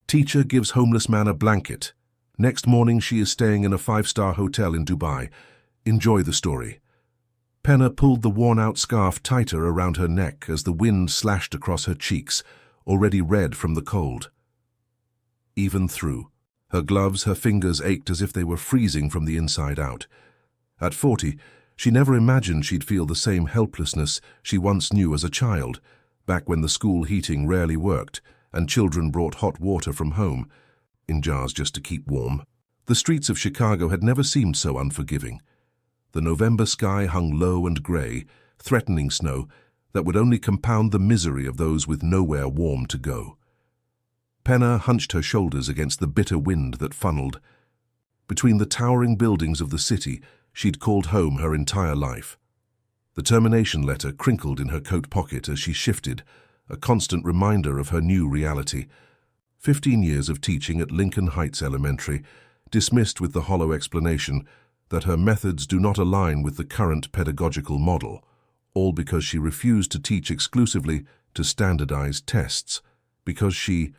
Teacher gives homeless man a blanket. Next morning she is staying in a 5-star hotel in Dubai. Enjoy the story. Penna pulled the worn-out scarf tighter around her neck as the wind slashed across her cheeks, already red from the cold. Even through her gloves, her fingers ached as if they were freezing from the inside out. At 40, she never imagined she'd feel the same helplessness she once knew as a child, back when the school heating rarely worked and children brought hot water from home, in jars just to keep warm. The streets of Chicago had never seemed so unforgiving. The November sky hung low and grey, threatening snow that would only compound the misery of those with nowhere warm to go. Penna hunched her shoulders against the bitter wind that funneled. Between the towering buildings of the city she'd called home her entire life. The termination letter crinkled in her coat pocket as she shifted, a constant reminder of her new reality. 15 years of teaching at Lincoln Heights Elementary, dismissed with the hollow explanation that her methods do not align with the current pedagogical model, all because she refused to teach exclusively to standardized tests, because she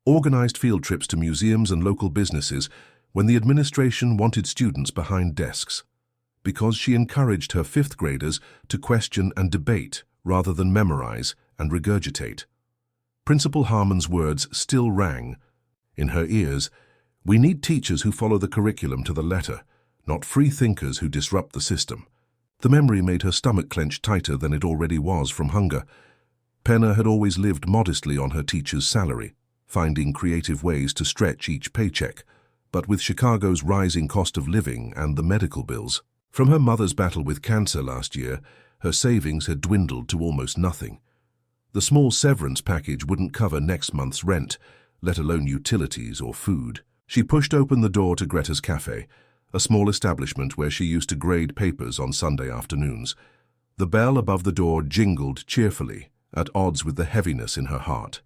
organized field trips to museums and local businesses when the administration wanted students behind desks, because she encouraged her 5th graders to question and debate rather than memorize and regurgitate. Principal Harmon's words still rang in her ears. We need teachers who follow the curriculum to the letter, not free thinkers who disrupt the system. The memory made her stomach clench tighter than it already was from hunger. Penna had always lived modestly on her teacher's salary, finding creative ways to stretch each paycheck, but with Chicago's rising cost of living and the medical bills. From her mother's battle with cancer last year, her savings had dwindled to almost nothing. The small severance package wouldn't cover next month's rent, let alone utilities or food. She pushed open the door to Greta's Cafe, a small establishment where she used to grade papers on Sunday afternoons. The bell above the door jingled cheerfully, at odds with the heaviness in her heart.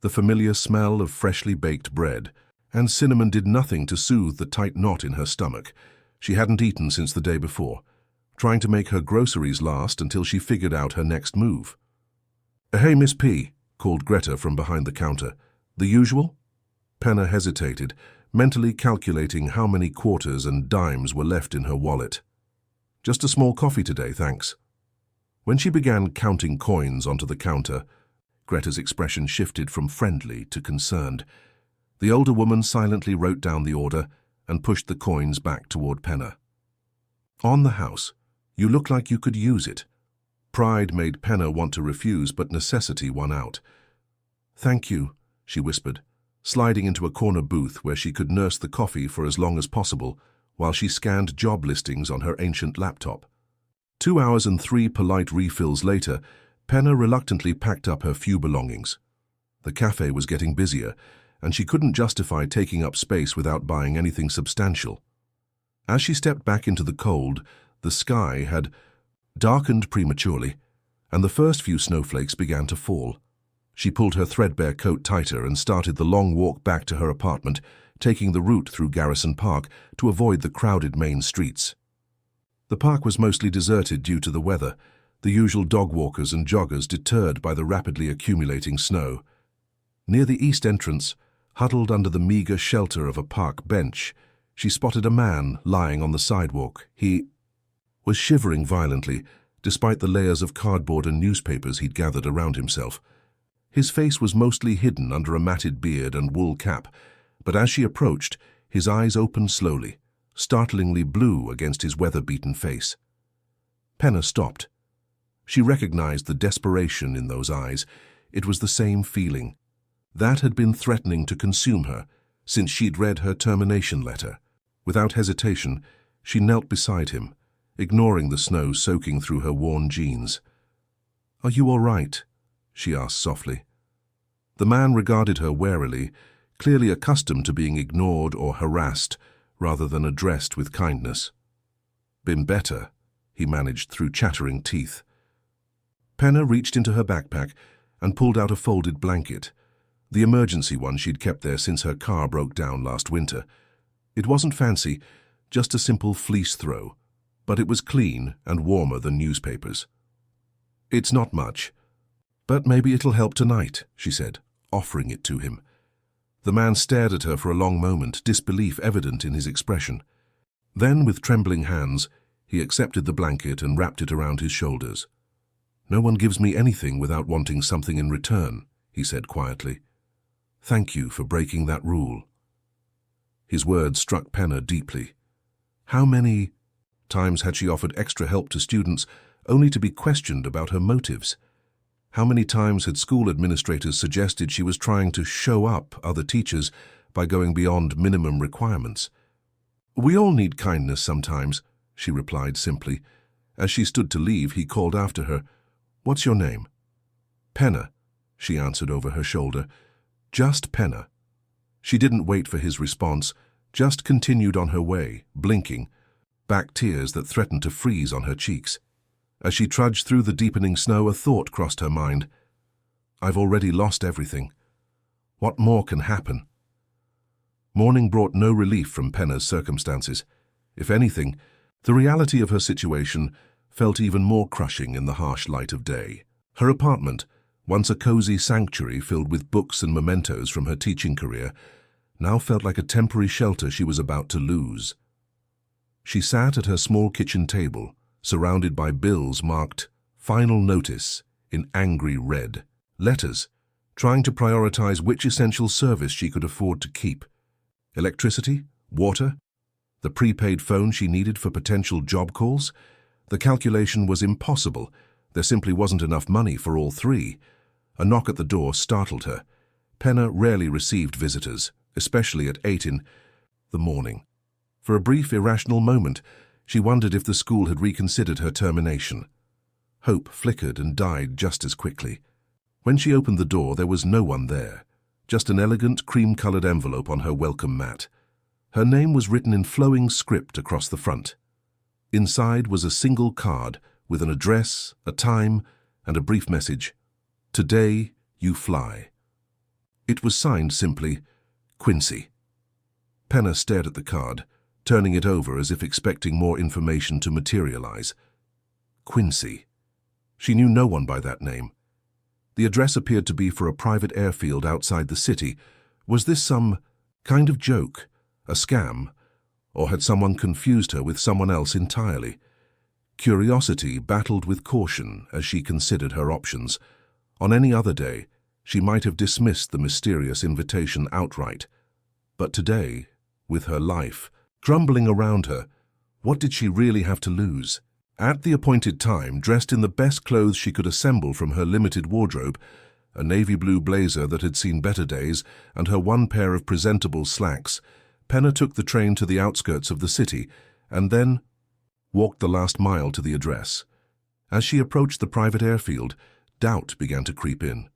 The familiar smell of freshly baked bread and cinnamon did nothing to soothe the tight knot in her stomach. She hadn't eaten since the day before, trying to make her groceries last until she figured out her next move. "Hey, Miss P," called Greta from behind the counter. "The usual?" Penna hesitated, mentally calculating how many quarters and dimes were left in her wallet. "Just a small coffee today, thanks." When she began counting coins onto the counter, Greta's expression shifted from friendly to concerned. The older woman silently wrote down the order and pushed the coins back toward Penna. "On the house. You look like you could use it." Pride made Penna want to refuse, but necessity won out. "Thank you," she whispered, sliding into a corner booth where she could nurse the coffee for as long as possible while she scanned job listings on her ancient laptop. 2 hours and 3 polite refills later, Penna reluctantly packed up her few belongings. The cafe was getting busier, and she couldn't justify taking up space without buying anything substantial. As she stepped back into the cold, the sky had darkened prematurely, and the first few snowflakes began to fall. She pulled her threadbare coat tighter and started the long walk back to her apartment, taking the route through Garrison Park to avoid the crowded main streets. The park was mostly deserted due to the weather, the usual dog walkers and joggers deterred by the rapidly accumulating snow. Near the east entrance, huddled under the meager shelter of a park bench, she spotted a man lying on the sidewalk. He was shivering violently, despite the layers of cardboard and newspapers he'd gathered around himself. His face was mostly hidden under a matted beard and wool cap, but as she approached, his eyes opened slowly, startlingly blue against his weather-beaten face. Penna stopped. She recognized the desperation in those eyes. It was the same feeling. That had been threatening to consume her since she'd read her termination letter. Without hesitation, she knelt beside him, ignoring the snow soaking through her worn jeans. "Are you all right?" she asked softly. The man regarded her warily, clearly accustomed to being ignored or harassed rather than addressed with kindness. "Been better," he managed through chattering teeth. Penna reached into her backpack and pulled out a folded blanket, the emergency one she'd kept there since her car broke down last winter. It wasn't fancy, just a simple fleece throw, but it was clean and warmer than newspapers. "It's not much, but maybe it'll help tonight," she said, offering it to him. The man stared at her for a long moment, disbelief evident in his expression. Then, with trembling hands, he accepted the blanket and wrapped it around his shoulders. "No one gives me anything without wanting something in return," he said quietly. "Thank you for breaking that rule." His words struck Penna deeply. How many times had she offered extra help to students only to be questioned about her motives? How many times had school administrators suggested she was trying to show up other teachers by going beyond minimum requirements? "We all need kindness sometimes," she replied simply. As she stood to leave, he called after her, "What's your name?" "Penna," she answered over her shoulder. "Just Penna." She didn't wait for his response, just continued on her way, blinking, back tears that threatened to freeze on her cheeks. As she trudged through the deepening snow, a thought crossed her mind. "I've already lost everything. What more can happen?" Morning brought no relief from Penna's circumstances. If anything, the reality of her situation felt even more crushing in the harsh light of day. Her apartment, once a cozy sanctuary filled with books and mementos from her teaching career, now felt like a temporary shelter she was about to lose. She sat at her small kitchen table, surrounded by bills marked "Final Notice" in angry red. Letters, trying to prioritize which essential service she could afford to keep. Electricity? Water? The prepaid phone she needed for potential job calls? The calculation was impossible. There simply wasn't enough money for all three. A knock at the door startled her. Penna rarely received visitors, especially at 8 in the morning. For a brief, irrational moment, she wondered if the school had reconsidered her termination. Hope flickered and died just as quickly. When she opened the door, there was no one there, just an elegant cream-colored envelope on her welcome mat. Her name was written in flowing script across the front. Inside was a single card with an address, a time, and a brief message. "Today, you fly." It was signed simply, Quincy. Penna stared at the card, turning it over as if expecting more information to materialize. Quincy. She knew no one by that name. The address appeared to be for a private airfield outside the city. Was this some kind of joke, a scam, or had someone confused her with someone else entirely? Curiosity battled with caution as she considered her options. On any other day, she might have dismissed the mysterious invitation outright. But today, with her life crumbling around her, what did she really have to lose? At the appointed time, dressed in the best clothes she could assemble from her limited wardrobe, a navy blue blazer that had seen better days and her one pair of presentable slacks, Penna took the train to the outskirts of the city and then walked the last mile to the address. As she approached the private airfield, doubt began to creep in.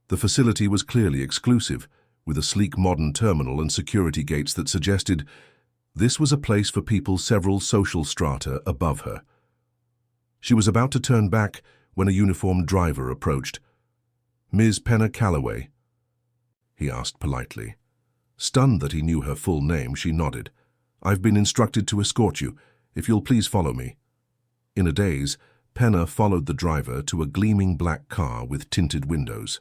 The facility was clearly exclusive, with a sleek modern terminal and security gates that suggested this was a place for people several social strata above her. She was about to turn back when a uniformed driver approached. "Ms. Penna Calloway?" he asked politely. Stunned that he knew her full name, she nodded. "I've been instructed to escort you. If you'll please follow me." In a daze, Penna followed the driver to a gleaming black car with tinted windows.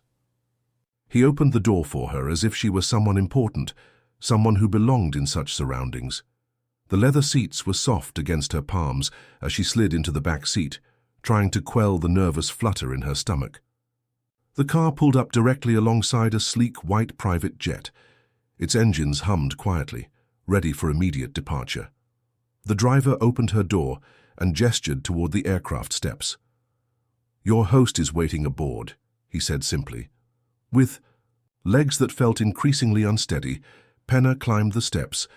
He opened the door for her as if she were someone important, someone who belonged in such surroundings. The leather seats were soft against her palms as she slid into the back seat, trying to quell the nervous flutter in her stomach. The car pulled up directly alongside a sleek white private jet. Its engines hummed quietly, ready for immediate departure. The driver opened her door and gestured toward the aircraft steps. "Your host is waiting aboard," he said simply. With legs that felt increasingly unsteady, Penna climbed the steps.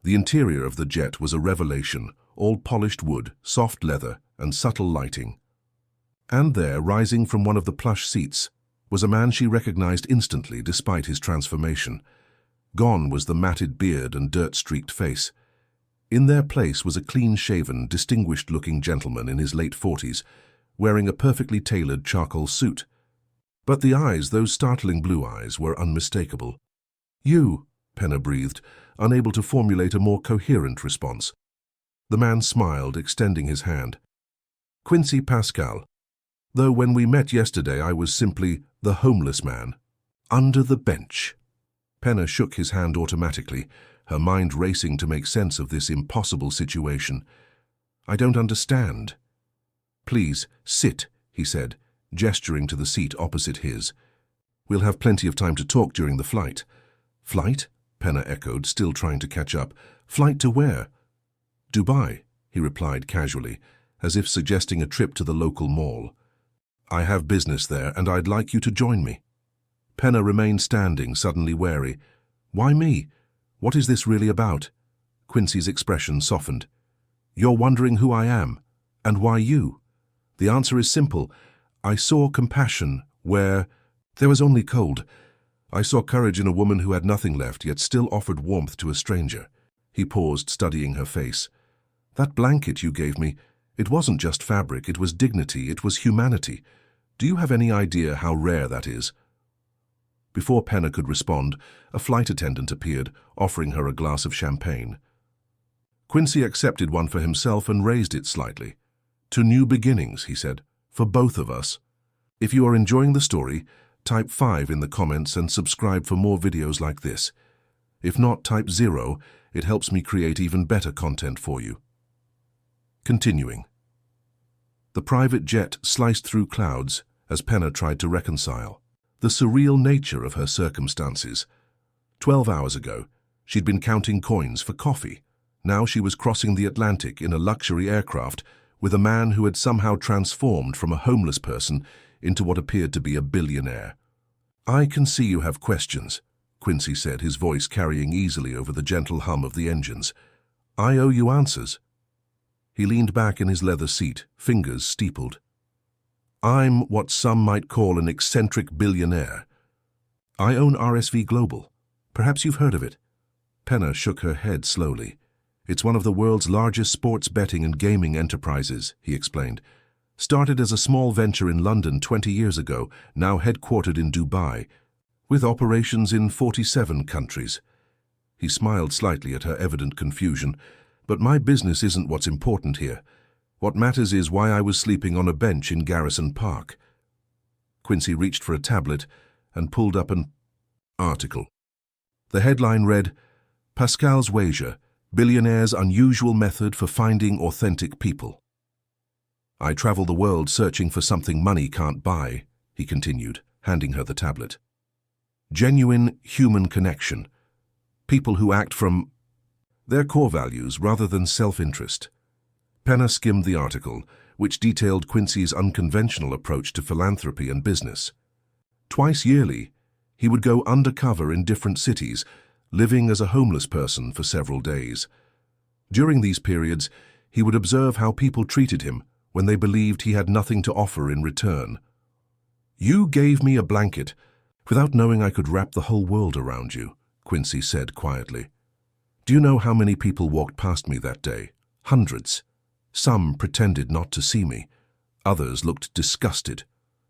The interior of the jet was a revelation, all polished wood, soft leather, and subtle lighting. And there, rising from one of the plush seats, was a man she recognized instantly despite his transformation. Gone was the matted beard and dirt-streaked face. In their place was a clean-shaven, distinguished-looking gentleman in his late 40s, wearing a perfectly tailored charcoal suit. But the eyes, those startling blue eyes, were unmistakable. "You," Penna breathed, unable to formulate a more coherent response. The man smiled, extending his hand. "Quincy Pascal. Though when we met yesterday I was simply the homeless man. Under the bench." Penna shook his hand automatically, her mind racing to make sense of this impossible situation. "I don't understand." "Please, sit," he said, gesturing to the seat opposite his. "We'll have plenty of time to talk during the flight." "Flight?" Penna echoed, still trying to catch up. "Flight to where?" "Dubai," he replied casually, as if suggesting a trip to the local mall. "I have business there, and I'd like you to join me." Penna remained standing, suddenly wary. "Why me? What is this really about?" Quincy's expression softened. "You're wondering who I am, and why you? The answer is simple. I saw compassion where there was only cold. I saw courage in a woman who had nothing left, yet still offered warmth to a stranger." He paused, studying her face. "That blanket you gave me, it wasn't just fabric, it was dignity, it was humanity. Do you have any idea how rare that is?" Before Penna could respond, a flight attendant appeared, offering her a glass of champagne. Quincy accepted one for himself and raised it slightly. "To new beginnings," he said, "for both of us." If you are enjoying the story, type 5 in the comments and subscribe for more videos like this. If not, type 0, it helps me create even better content for you. Continuing. The private jet sliced through clouds as Penna tried to reconcile the surreal nature of her circumstances. 12 hours ago, she'd been counting coins for coffee. Now she was crossing the Atlantic in a luxury aircraft with a man who had somehow transformed from a homeless person into what appeared to be a billionaire. "I can see you have questions," Quincy said, his voice carrying easily over the gentle hum of the engines. "I owe you answers." He leaned back in his leather seat, fingers steepled. "I'm what some might call an eccentric billionaire. I own RSV Global. Perhaps you've heard of it." Penna shook her head slowly. "It's one of the world's largest sports betting and gaming enterprises," he explained. "Started as a small venture in London 20 years ago, now headquartered in Dubai, with operations in 47 countries." He smiled slightly at her evident confusion. "But my business isn't what's important here. What matters is why I was sleeping on a bench in Garrison Park." Quincy reached for a tablet and pulled up an article. The headline read, "Pascal's Wager, Billionaire's Unusual Method for Finding Authentic People." "I travel the world searching for something money can't buy," he continued, handing her the tablet. "Genuine human connection. People who act from their core values rather than self-interest." Penna skimmed the article, which detailed Quincy's unconventional approach to philanthropy and business. Twice yearly, he would go undercover in different cities, living as a homeless person for several days. During these periods, he would observe how people treated him when they believed he had nothing to offer in return. "You gave me a blanket without knowing I could wrap the whole world around you," Quincy said quietly. "Do you know how many people walked past me that day? Hundreds. Some pretended not to see me. Others looked disgusted.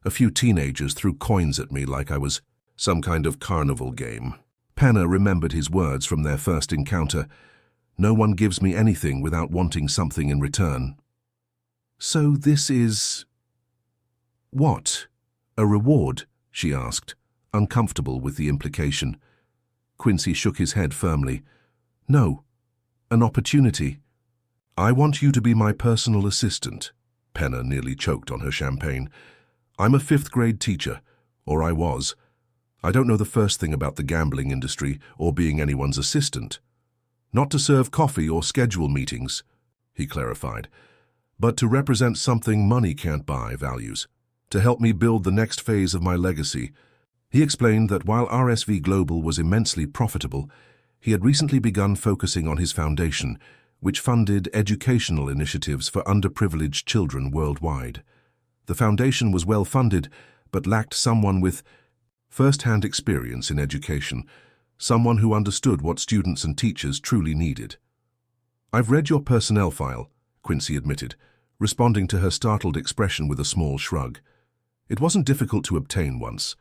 A few teenagers threw coins at me like I was some kind of carnival game." Penna remembered his words from their first encounter. "No one gives me anything without wanting something in return." "So this is what? A reward?" she asked, uncomfortable with the implication. Quincy shook his head firmly. "No, an opportunity. I want you to be my personal assistant." Penna nearly choked on her champagne. "I'm a 5th-grade teacher, or I was. I don't know the first thing about the gambling industry or being anyone's assistant. Not to serve coffee or schedule meetings," he clarified, "but to represent something money can't buy, values, to help me build the next phase of my legacy." He explained that while RSV Global was immensely profitable, he had recently begun focusing on his foundation, which funded educational initiatives for underprivileged children worldwide. The foundation was well funded, but lacked someone with first-hand experience in education, someone who understood what students and teachers truly needed. "I've read your personnel file," Quincy admitted, responding to her startled expression with a small shrug. "It wasn't difficult to obtain once.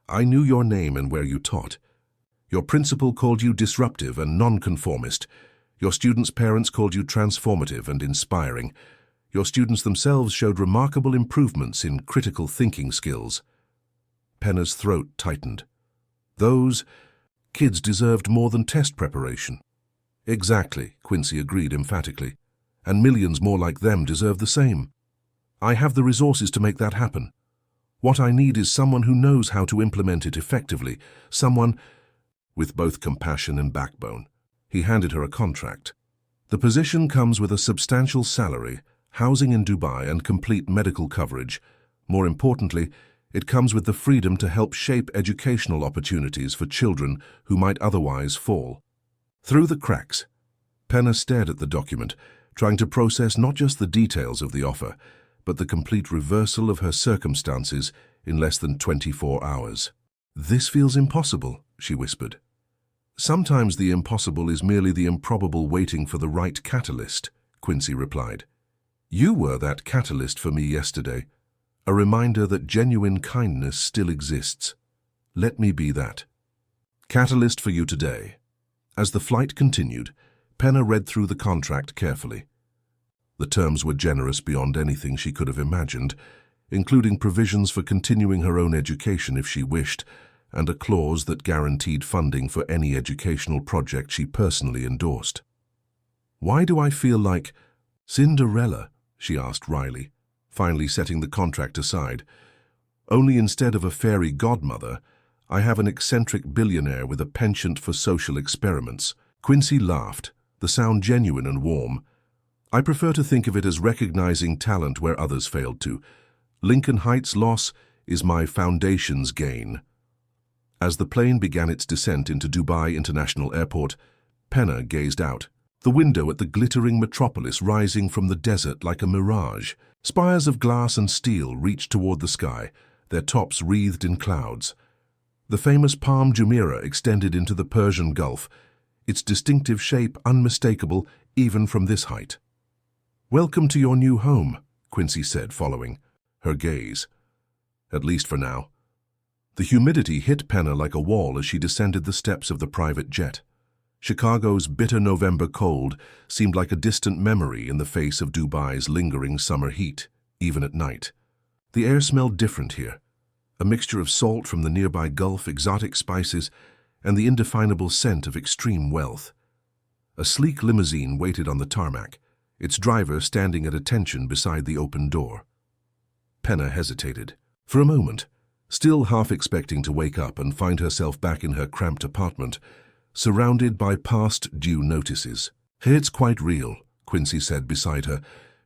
I knew your name and where you taught. Your principal called you disruptive and nonconformist. Your students' parents called you transformative and inspiring. Your students themselves showed remarkable improvements in critical thinking skills." Penna's throat tightened. "Those Kids deserved more than test preparation. Exactly, Quincy agreed emphatically. And millions more like them deserve the same. I have the resources to make that happen. What I need is someone who knows how to implement it effectively, someone with both compassion and backbone. He handed her a contract. The position comes with a substantial salary, housing in Dubai, and complete medical coverage. More importantly, it comes with the freedom to help shape educational opportunities for children who might otherwise fall. Through the cracks, Penna stared at the document, trying to process not just the details of the offer, but the complete reversal of her circumstances in less than 24 hours. "This feels impossible," she whispered. "Sometimes the impossible is merely the improbable waiting for the right catalyst," Quincy replied. "You were that catalyst for me yesterday, a reminder that genuine kindness still exists. Let me be that catalyst for you today." As the flight continued, Penna read through the contract carefully. The terms were generous beyond anything she could have imagined, including provisions for continuing her own education if she wished, and a clause that guaranteed funding for any educational project she personally endorsed. "Why do I feel like Cinderella?" she asked wryly, finally setting the contract aside. "Only instead of a fairy godmother, I have an eccentric billionaire with a penchant for social experiments." Quincy laughed, the sound genuine and warm. "I prefer to think of it as recognizing talent where others failed to. Lincoln Heights' loss is my foundation's gain." As the plane began its descent into Dubai International Airport, Penna gazed out, the window at the glittering metropolis rising from the desert like a mirage. Spires of glass and steel reached toward the sky, their tops wreathed in clouds. The famous Palm Jumeirah extended into the Persian Gulf, its distinctive shape unmistakable even from this height. "Welcome to your new home," Quincy said, following her gaze. "At least for now." The humidity hit Penna like a wall as she descended the steps of the private jet. Chicago's bitter November cold seemed like a distant memory in the face of Dubai's lingering summer heat, even at night. The air smelled different here, a mixture of salt from the nearby Gulf, exotic spices, and the indefinable scent of extreme wealth. A sleek limousine waited on the tarmac, its driver standing at attention beside the open door. Penna hesitated. For a moment, still half expecting to wake up and find herself back in her cramped apartment, surrounded by past due notices. "It's quite real," Quincy said beside her,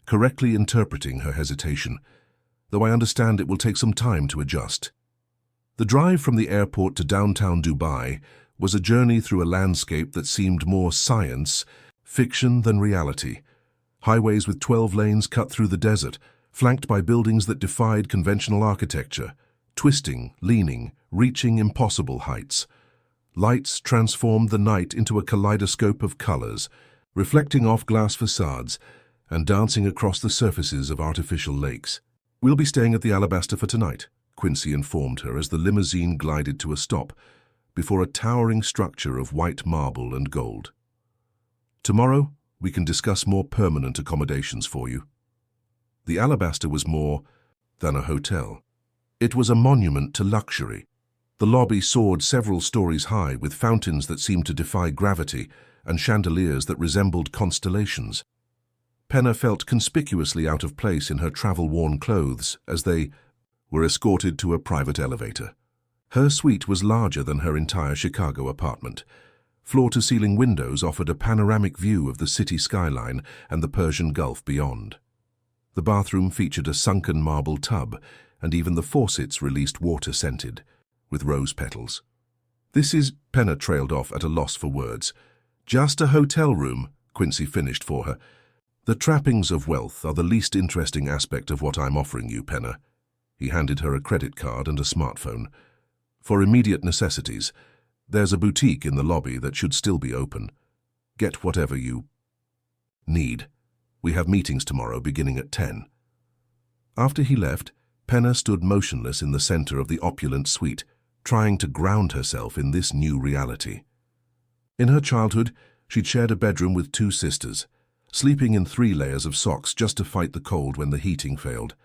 correctly interpreting her hesitation, "though I understand it will take some time to adjust." The drive from the airport to downtown Dubai was a journey through a landscape that seemed more science fiction than reality. Highways with 12 lanes cut through the desert, flanked by buildings that defied conventional architecture, twisting, leaning, reaching impossible heights. Lights transformed the night into a kaleidoscope of colors, reflecting off glass facades and dancing across the surfaces of artificial lakes. "We'll be staying at the Alabaster for tonight," Quincy informed her as the limousine glided to a stop before a towering structure of white marble and gold. "Tomorrow, we can discuss more permanent accommodations for you." The Alabaster was more than a hotel. It was a monument to luxury. The lobby soared several stories high, with fountains that seemed to defy gravity and chandeliers that resembled constellations. Penna felt conspicuously out of place in her travel-worn clothes as they were escorted to a private elevator. Her suite was larger than her entire Chicago apartment. Floor-to-ceiling windows offered a panoramic view of the city skyline and the Persian Gulf beyond. The bathroom featured a sunken marble tub, and even the faucets released water scented with rose petals. "This is," Penna trailed off at a loss for words. "Just a hotel room," Quincy finished for her. "The trappings of wealth are the least interesting aspect of what I'm offering you, Penna." He handed her a credit card and a smartphone. "For immediate necessities, there's a boutique in the lobby that should still be open. Get whatever you need. We have meetings tomorrow beginning at 10. After he left, Penna stood motionless in the center of the opulent suite, trying to ground herself in this new reality. In her childhood, she'd shared a bedroom with 2 sisters, sleeping in 3 layers of socks just to fight the cold when the heating failed.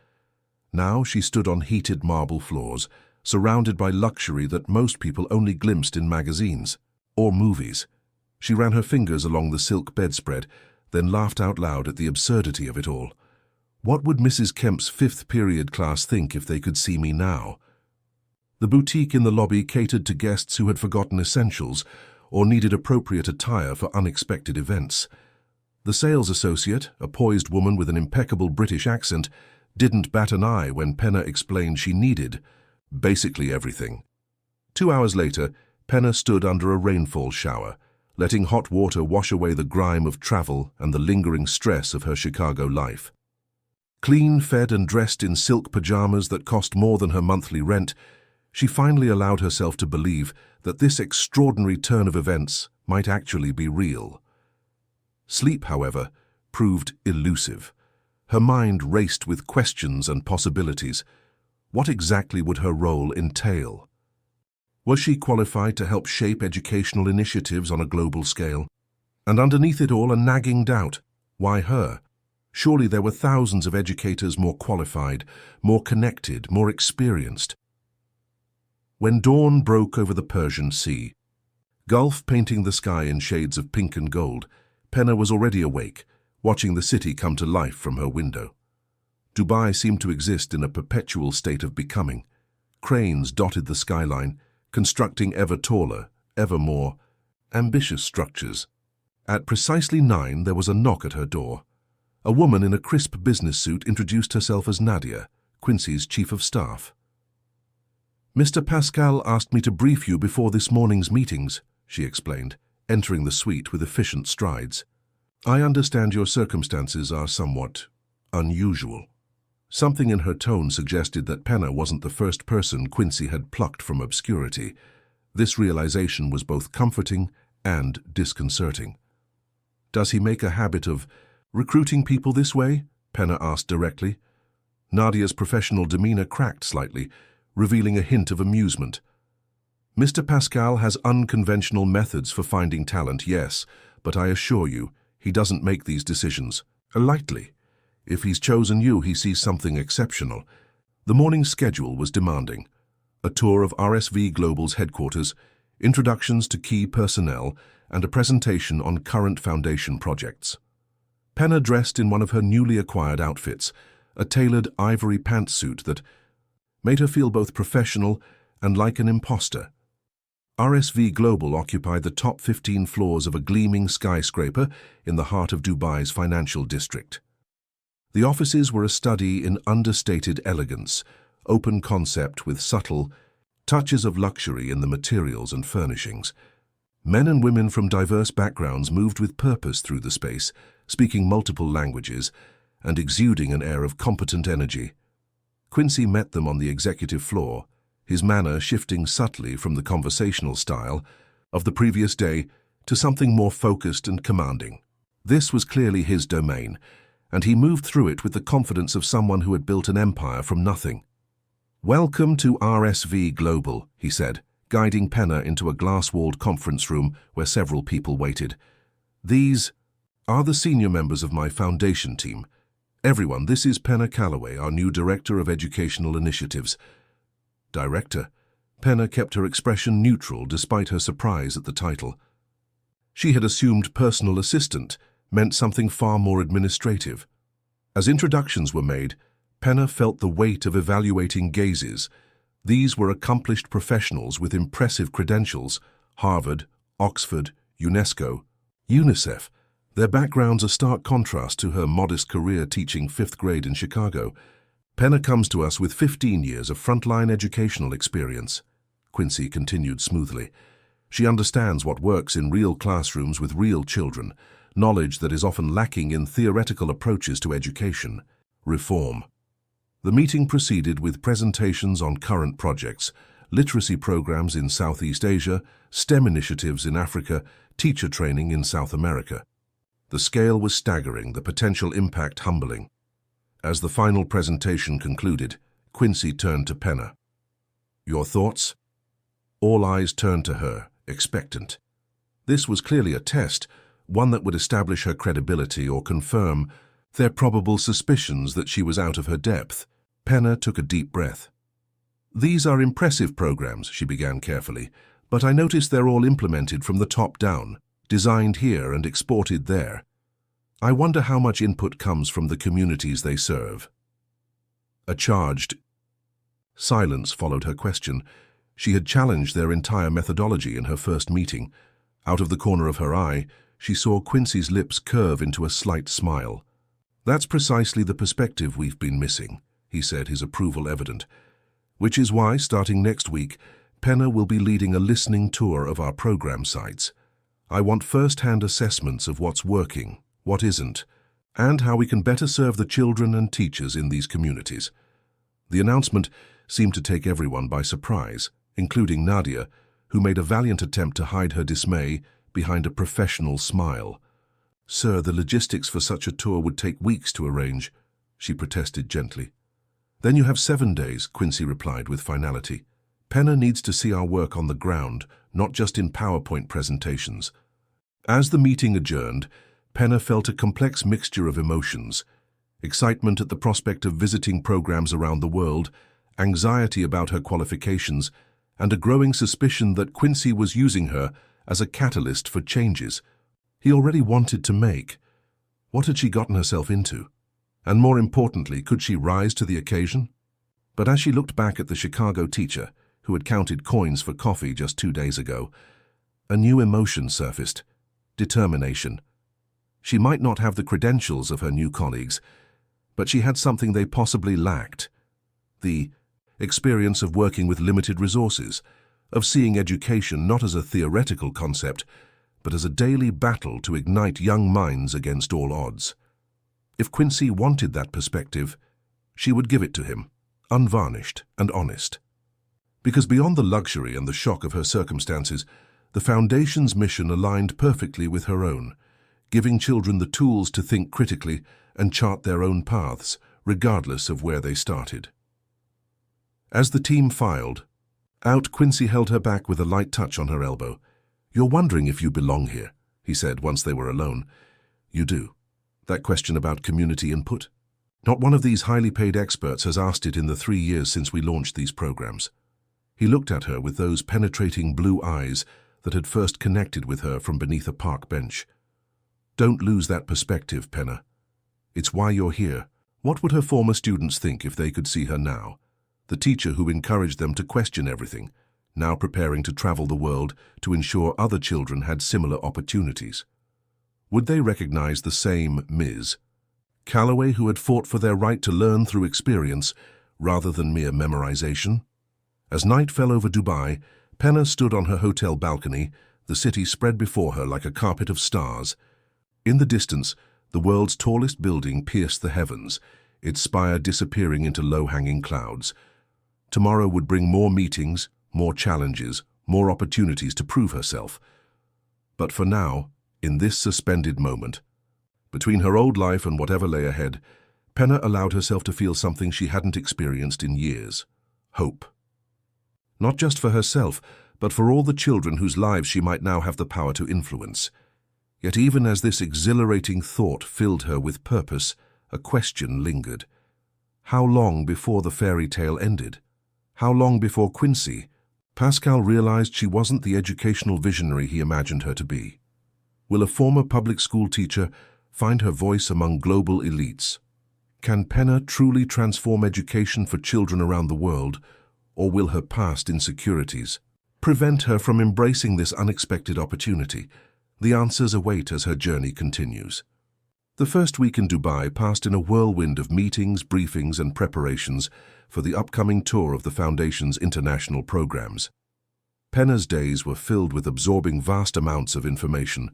Now she stood on heated marble floors, surrounded by luxury that most people only glimpsed in magazines. Or movies. She ran her fingers along the silk bedspread, then laughed out loud at the absurdity of it all. What would Mrs. Kemp's fifth period class think if they could see me now? The boutique in the lobby catered to guests who had forgotten essentials or needed appropriate attire for unexpected events. The sales associate, a poised woman with an impeccable British accent, didn't bat an eye when Penna explained she needed basically everything. 2 hours later, Penna stood under a rainfall shower, letting hot water wash away the grime of travel and the lingering stress of her Chicago life. Clean, fed and dressed in silk pajamas that cost more than her monthly rent, she finally allowed herself to believe that this extraordinary turn of events might actually be real. Sleep, however, proved elusive. Her mind raced with questions and possibilities. What exactly would her role entail? Was she qualified to help shape educational initiatives on a global scale? And underneath it all, a nagging doubt. Why her? Surely there were thousands of educators more qualified, more connected, more experienced. When dawn broke over the Persian Sea, Gulf painting the sky in shades of pink and gold, Penna was already awake, watching the city come to life from her window. Dubai seemed to exist in a perpetual state of becoming. Cranes dotted the skyline, constructing ever taller, ever more ambitious structures. At precisely 9, there was a knock at her door. A woman in a crisp business suit introduced herself as Nadia, Quincy's chief of staff. "Mr. Pascal asked me to brief you before this morning's meetings," she explained, entering the suite with efficient strides. "I understand your circumstances are somewhat unusual." Something in her tone suggested that Penna wasn't the first person Quincy had plucked from obscurity. This realization was both comforting and disconcerting. "Does he make a habit of recruiting people this way?" Penna asked directly. Nadia's professional demeanor cracked slightly, revealing a hint of amusement. "Mr. Pascal has unconventional methods for finding talent, yes, but I assure you, he doesn't make these decisions lightly. If he's chosen you, he sees something exceptional." The morning's schedule was demanding. A tour of RSV Global's headquarters, introductions to key personnel, and a presentation on current foundation projects. Penna dressed in one of her newly acquired outfits, a tailored ivory pantsuit that made her feel both professional and like an imposter. RSV Global occupied the top 15 floors of a gleaming skyscraper in the heart of Dubai's financial district. The offices were a study in understated elegance, open concept with subtle touches of luxury in the materials and furnishings. Men and women from diverse backgrounds moved with purpose through the space, speaking multiple languages and exuding an air of competent energy. Quincy met them on the executive floor, his manner shifting subtly from the conversational style of the previous day to something more focused and commanding. This was clearly his domain, and he moved through it with the confidence of someone who had built an empire from nothing. "Welcome to RSV Global," he said, guiding Penna into a glass-walled conference room where several people waited. "These are the senior members of my foundation team. Everyone, this is Penna Calloway, our new Director of Educational Initiatives." Director? Penna kept her expression neutral despite her surprise at the title. She had assumed personal assistant meant something far more administrative. As introductions were made, Penna felt the weight of evaluating gazes. These were accomplished professionals with impressive credentials: Harvard, Oxford, UNESCO, UNICEF. Their backgrounds a stark contrast to her modest career teaching 5th grade in Chicago. "Penna comes to us with 15 years of frontline educational experience," Quincy continued smoothly. "She understands what works in real classrooms with real children, knowledge that is often lacking in theoretical approaches to education. Reform." The meeting proceeded with presentations on current projects, literacy programs in Southeast Asia, STEM initiatives in Africa, teacher training in South America. The scale was staggering, the potential impact humbling. As the final presentation concluded, Quincy turned to Penna. "Your thoughts?" All eyes turned to her, expectant. This was clearly a test, one that would establish her credibility or confirm their probable suspicions that she was out of her depth. Penna took a deep breath. "These are impressive programs," she began carefully, But I notice they're all implemented from the top down, designed here and exported there. I wonder how much input comes from the communities they serve." A charged silence followed her question. She had challenged their entire methodology in her first meeting. Out of the corner of her eye, she saw Quincy's lips curve into a slight smile. "That's precisely the perspective we've been missing," he said, his approval evident. "Which is why, starting next week, Penna will be leading a listening tour of our program sites. I want first-hand assessments of what's working, what isn't, and how we can better serve the children and teachers in these communities." The announcement seemed to take everyone by surprise, including Nadia, who made a valiant attempt to hide her dismay behind a professional smile. "Sir, the logistics for such a tour would take weeks to arrange," she protested gently. "Then you have 7 days," Quincy replied with finality. "Penna needs to see our work on the ground, not just in PowerPoint presentations." As the meeting adjourned, Penna felt a complex mixture of emotions: excitement at the prospect of visiting programs around the world, anxiety about her qualifications, and a growing suspicion that Quincy was using her as a catalyst for changes he already wanted to make. What had she gotten herself into? And more importantly, could she rise to the occasion? But as she looked back at the Chicago teacher, who had counted coins for coffee just 2 days ago, a new emotion surfaced: determination. She might not have the credentials of her new colleagues, but she had something they possibly lacked: the experience of working with limited resources, of seeing education not as a theoretical concept, but as a daily battle to ignite young minds against all odds. If Quincy wanted that perspective, she would give it to him, unvarnished and honest. Because beyond the luxury and the shock of her circumstances, the Foundation's mission aligned perfectly with her own, giving children the tools to think critically and chart their own paths, regardless of where they started. As the team filed out, Quincy held her back with a light touch on her elbow. "You're wondering if you belong here," he said once they were alone. "You do. That question about community input? Not one of these highly paid experts has asked it in the 3 years since we launched these programs." He looked at her with those penetrating blue eyes that had first connected with her from beneath a park bench. "Don't lose that perspective, Penna. It's why you're here." What would her former students think if they could see her now? The teacher who encouraged them to question everything, now preparing to travel the world to ensure other children had similar opportunities. Would they recognize the same Ms. Calloway who had fought for their right to learn through experience rather than mere memorization? As night fell over Dubai, Penna stood on her hotel balcony, the city spread before her like a carpet of stars. In the distance, the world's tallest building pierced the heavens, its spire disappearing into low-hanging clouds. Tomorrow would bring more meetings, more challenges, more opportunities to prove herself. But for now, in this suspended moment, between her old life and whatever lay ahead, Penna allowed herself to feel something she hadn't experienced in years: hope. Not just for herself, but for all the children whose lives she might now have the power to influence. Yet even as this exhilarating thought filled her with purpose, a question lingered. How long before the fairy tale ended? How long before Quincy? Pascal realized she wasn't the educational visionary he imagined her to be. Will a former public school teacher find her voice among global elites? Can Penna truly transform education for children around the world, or will her past insecurities prevent her from embracing this unexpected opportunity? The answers await as her journey continues. The first week in Dubai passed in a whirlwind of meetings, briefings, and preparations for the upcoming tour of the Foundation's international programs. Penna's days were filled with absorbing vast amounts of information,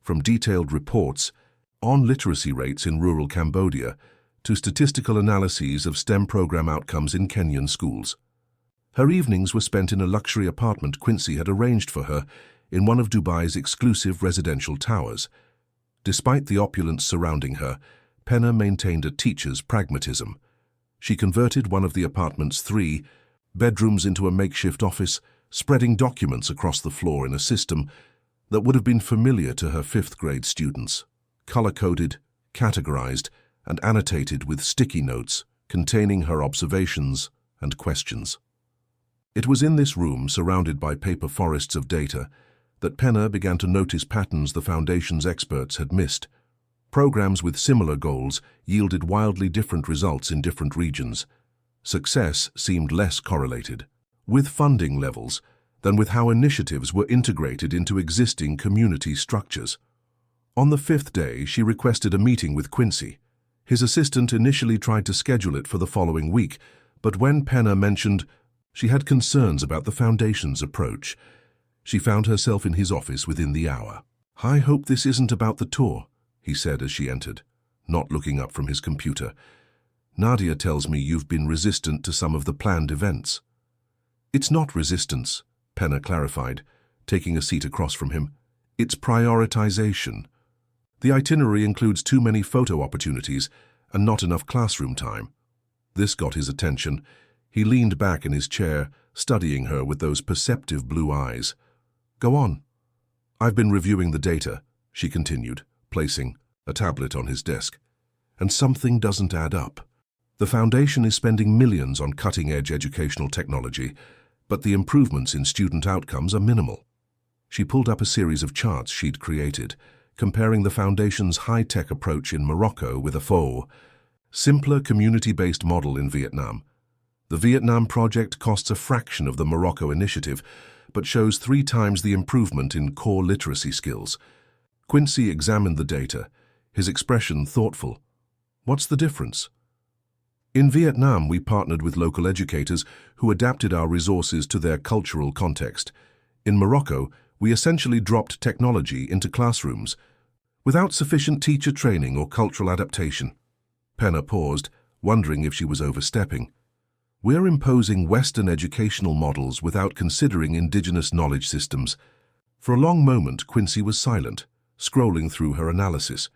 from detailed reports on literacy rates in rural Cambodia to statistical analyses of STEM program outcomes in Kenyan schools. Her evenings were spent in a luxury apartment Quincy had arranged for her in one of Dubai's exclusive residential towers. Despite the opulence surrounding her, Penna maintained a teacher's pragmatism. She converted one of the apartment's 3 bedrooms into a makeshift office, spreading documents across the floor in a system that would have been familiar to her 5th-grade students, color-coded, categorized, and annotated with sticky notes containing her observations and questions. It was in this room, surrounded by paper forests of data, that Penna began to notice patterns the Foundation's experts had missed. Programs with similar goals yielded wildly different results in different regions. Success seemed less correlated with funding levels than with how initiatives were integrated into existing community structures. On the fifth day, she requested a meeting with Quincy. His assistant initially tried to schedule it for the following week, but when Penna mentioned she had concerns about the Foundation's approach, she found herself in his office within the hour. "I hope this isn't about the tour," he said as she entered, not looking up from his computer. "Nadia tells me you've been resistant to some of the planned events." "It's not resistance," Penna clarified, taking a seat across from him. "It's prioritization. The itinerary includes too many photo opportunities and not enough classroom time." This got his attention. He leaned back in his chair, studying her with those perceptive blue eyes. "Go on." "I've been reviewing the data," she continued, placing a tablet on his desk. "And something doesn't add up. The Foundation is spending millions on cutting-edge educational technology, but the improvements in student outcomes are minimal." She pulled up a series of charts she'd created, comparing the Foundation's high-tech approach in Morocco with a simpler community-based model in Vietnam. The Vietnam project costs a fraction of the Morocco initiative, but shows 3 times the improvement in core literacy skills. Quincy examined the data, his expression thoughtful. "What's the difference?" "In Vietnam, we partnered with local educators who adapted our resources to their cultural context. In Morocco, we essentially dropped technology into classrooms, without sufficient teacher training or cultural adaptation." Penna paused, wondering if she was overstepping. "We're imposing Western educational models without considering indigenous knowledge systems." For a long moment, Quincy was silent, scrolling through her analysis.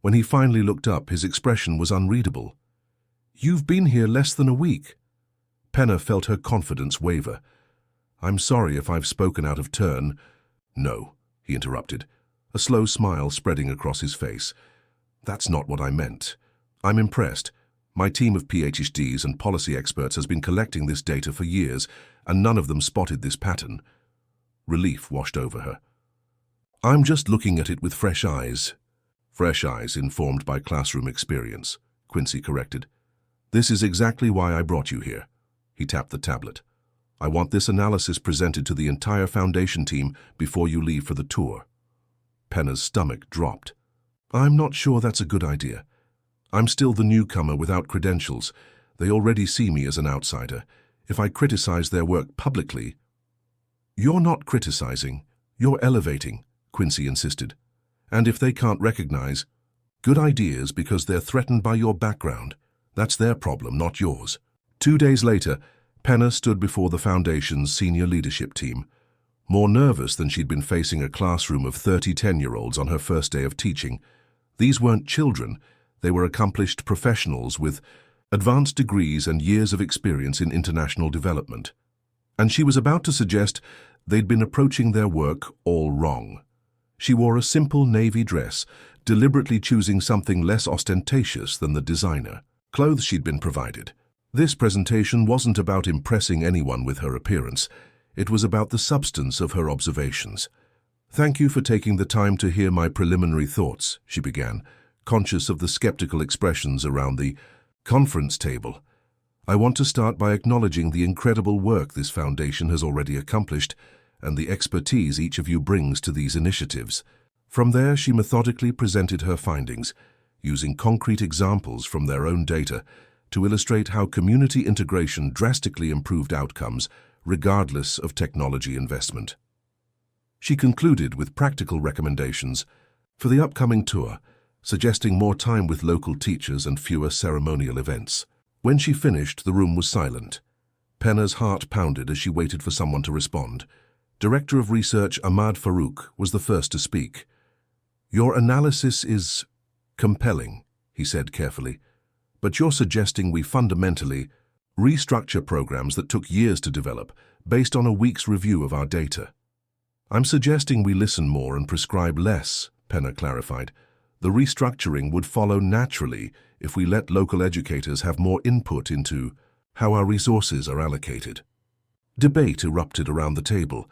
When he finally looked up, his expression was unreadable. "You've been here less than a week." Penna felt her confidence waver. "I'm sorry if I've spoken out of turn." "No," he interrupted, a slow smile spreading across his face. "That's not what I meant. I'm impressed. My team of PhDs and policy experts has been collecting this data for years, and none of them spotted this pattern." Relief washed over her. "I'm just looking at it with fresh eyes." "Fresh eyes informed by classroom experience," Quincy corrected. "This is exactly why I brought you here." He tapped the tablet. "I want this analysis presented to the entire Foundation team before you leave for the tour." Penna's stomach dropped. "I'm not sure that's a good idea. I'm still the newcomer without credentials. They already see me as an outsider. If I criticize their work publicly—" "You're not criticizing, you're elevating," Quincy insisted. "And if they can't recognize good ideas because they're threatened by your background, that's their problem, not yours." 2 days later, Penna stood before the Foundation's senior leadership team, more nervous than she'd been facing a classroom of 30 10-year-olds on her first day of teaching. These weren't children. They were accomplished professionals with advanced degrees and years of experience in international development. And she was about to suggest they'd been approaching their work all wrong. She wore a simple navy dress, deliberately choosing something less ostentatious than the designer clothes she'd been provided. This presentation wasn't about impressing anyone with her appearance. It was about the substance of her observations. "Thank you for taking the time to hear my preliminary thoughts," she began, conscious of the skeptical expressions around the conference table. "I want to start by acknowledging the incredible work this Foundation has already accomplished and the expertise each of you brings to these initiatives." From there, she methodically presented her findings, using concrete examples from their own data to illustrate how community integration drastically improved outcomes regardless of technology investment. She concluded with practical recommendations for the upcoming tour, suggesting more time with local teachers and fewer ceremonial events. When she finished, the room was silent. Penna's heart pounded as she waited for someone to respond. Director of Research Ahmad Farouk was the first to speak. "Your analysis is compelling," he said carefully, "but you're suggesting we fundamentally restructure programs that took years to develop based on a week's review of our data." "I'm suggesting we listen more and prescribe less," Penna clarified. "The restructuring would follow naturally if we let local educators have more input into how our resources are allocated." Debate erupted around the table.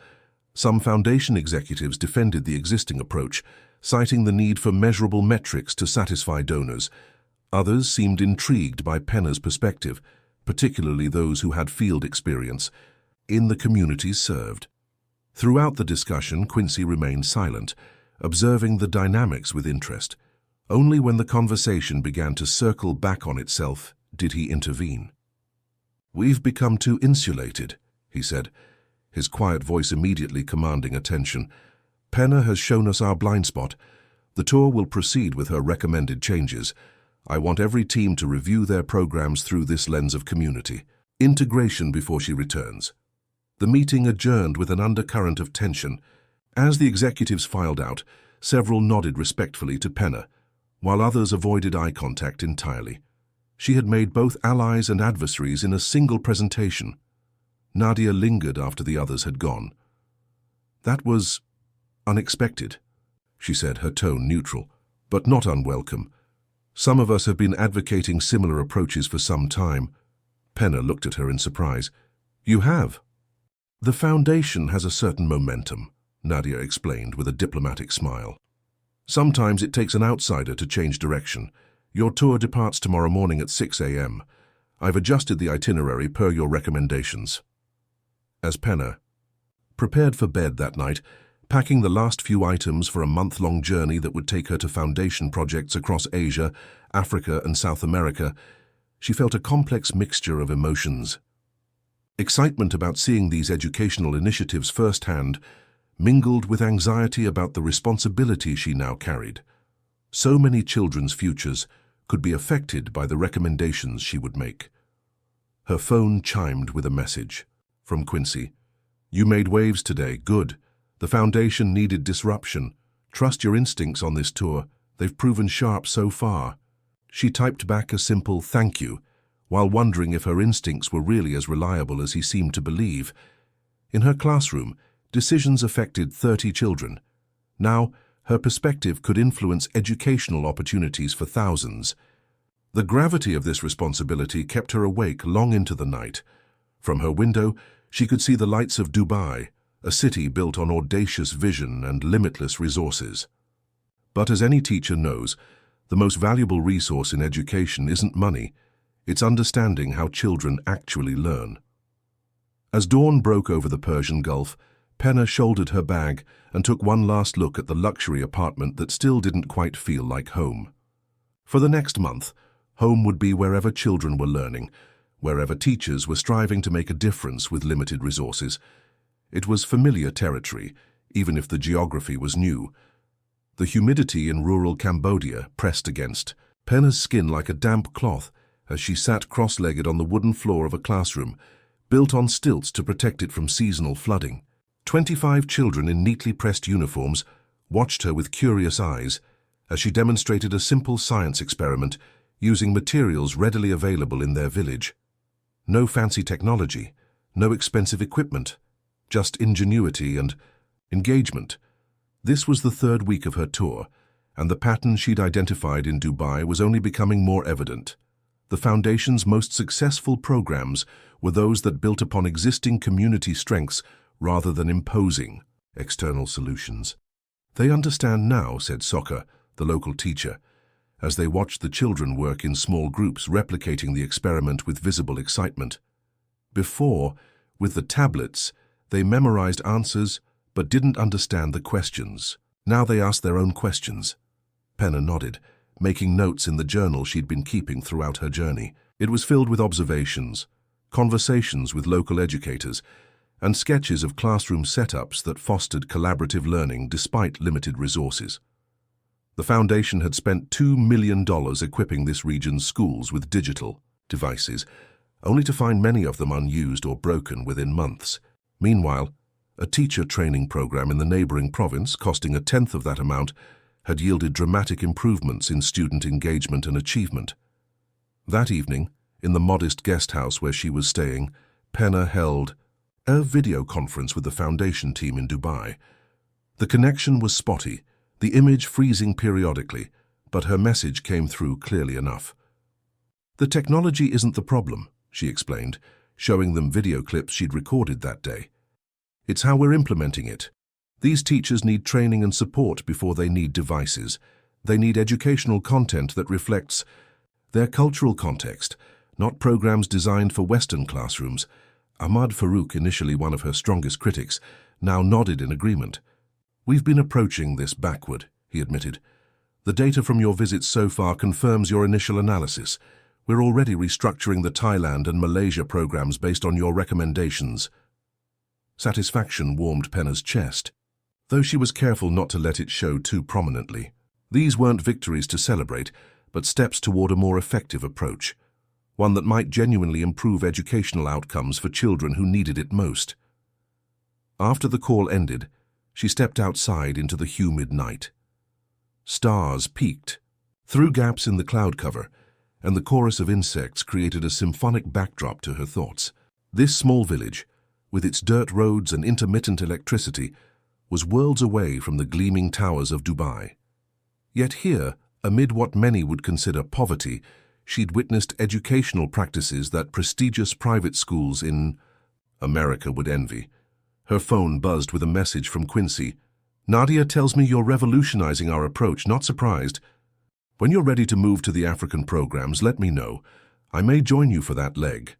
Some Foundation executives defended the existing approach, citing the need for measurable metrics to satisfy donors. Others seemed intrigued by Penna's perspective, particularly those who had field experience in the communities served. Throughout the discussion, Quincy remained silent, observing the dynamics with interest. Only when the conversation began to circle back on itself did he intervene. "We've become too insulated," he said, his quiet voice immediately commanding attention. "Penna has shown us our blind spot. The tour will proceed with her recommended changes. I want every team to review their programs through this lens of community integration before she returns." The meeting adjourned with an undercurrent of tension. As the executives filed out, several nodded respectfully to Penna, while others avoided eye contact entirely. She had made both allies and adversaries in a single presentation. Nadia lingered after the others had gone. "That was unexpected," she said, her tone neutral, "but not unwelcome. Some of us have been advocating similar approaches for some time." Penna looked at her in surprise. "You have?" "The Foundation has a certain momentum," Nadia explained with a diplomatic smile. "Sometimes it takes an outsider to change direction. Your tour departs tomorrow morning at 6 a.m. I've adjusted the itinerary per your recommendations." As Penna prepared for bed that night, packing the last few items for a month-long journey that would take her to Foundation projects across Asia, Africa, and South America, she felt a complex mixture of emotions. Excitement about seeing these educational initiatives firsthand, mingled with anxiety about the responsibility she now carried. So many children's futures could be affected by the recommendations she would make. Her phone chimed with a message from Quincy. "You made waves today. Good. The Foundation needed disruption. Trust your instincts on this tour. They've proven sharp so far." She typed back a simple "thank you," while wondering if her instincts were really as reliable as he seemed to believe. In her classroom, decisions affected 30 children. Now, her perspective could influence educational opportunities for thousands. The gravity of this responsibility kept her awake long into the night. From her window, she could see the lights of Dubai, a city built on audacious vision and limitless resources. But as any teacher knows, the most valuable resource in education isn't money, it's understanding how children actually learn. As dawn broke over the Persian Gulf, Penna shouldered her bag and took one last look at the luxury apartment that still didn't quite feel like home. For the next month, home would be wherever children were learning, wherever teachers were striving to make a difference with limited resources. It was familiar territory, even if the geography was new. The humidity in rural Cambodia pressed against Penna's skin like a damp cloth as she sat cross-legged on the wooden floor of a classroom, built on stilts to protect it from seasonal flooding. 25 children in neatly pressed uniforms watched her with curious eyes as she demonstrated a simple science experiment using materials readily available in their village. No fancy technology, no expensive equipment, just ingenuity and engagement. This was the third week of her tour, and the pattern she'd identified in Dubai was only becoming more evident. The Foundation's most successful programs were those that built upon existing community strengths rather than imposing external solutions. "They understand now," said Sokka, the local teacher, as they watched the children work in small groups replicating the experiment with visible excitement. Before, with the tablets, they memorized answers but didn't understand the questions. Now they asked their own questions. Penna nodded, making notes in the journal she'd been keeping throughout her journey. It was filled with observations, conversations with local educators, and sketches of classroom setups that fostered collaborative learning despite limited resources. The Foundation had spent $2 million equipping this region's schools with digital devices, only to find many of them unused or broken within months. Meanwhile, a teacher training program in the neighboring province, costing a tenth of that amount, had yielded dramatic improvements in student engagement and achievement. That evening, in the modest guest house where she was staying, Penna held a video conference with the Foundation team in Dubai. The connection was spotty, the image freezing periodically, but her message came through clearly enough. "The technology isn't the problem," she explained, showing them video clips she'd recorded that day. It's how we're implementing it. These teachers need training and support before they need devices. They need educational content that reflects their cultural context, not programs designed for Western classrooms. Ahmad Farouk, initially one of her strongest critics, now nodded in agreement. We've been approaching this backward, he admitted. The data from your visits so far confirms your initial analysis. We're already restructuring the Thailand and Malaysia programs based on your recommendations. Satisfaction warmed Penna's chest, though she was careful not to let it show too prominently. These weren't victories to celebrate, but steps toward a more effective approach, one that might genuinely improve educational outcomes for children who needed it most. After the call ended, she stepped outside into the humid night. Stars peeked through gaps in the cloud cover, and the chorus of insects created a symphonic backdrop to her thoughts. This small village, with its dirt roads and intermittent electricity, was worlds away from the gleaming towers of Dubai. Yet here, amid what many would consider poverty, she'd witnessed educational practices that prestigious private schools in America would envy. Her phone buzzed with a message from Quincy. Nadia tells me you're revolutionizing our approach, not surprised. When you're ready to move to the African programs, let me know. I may join you for that leg.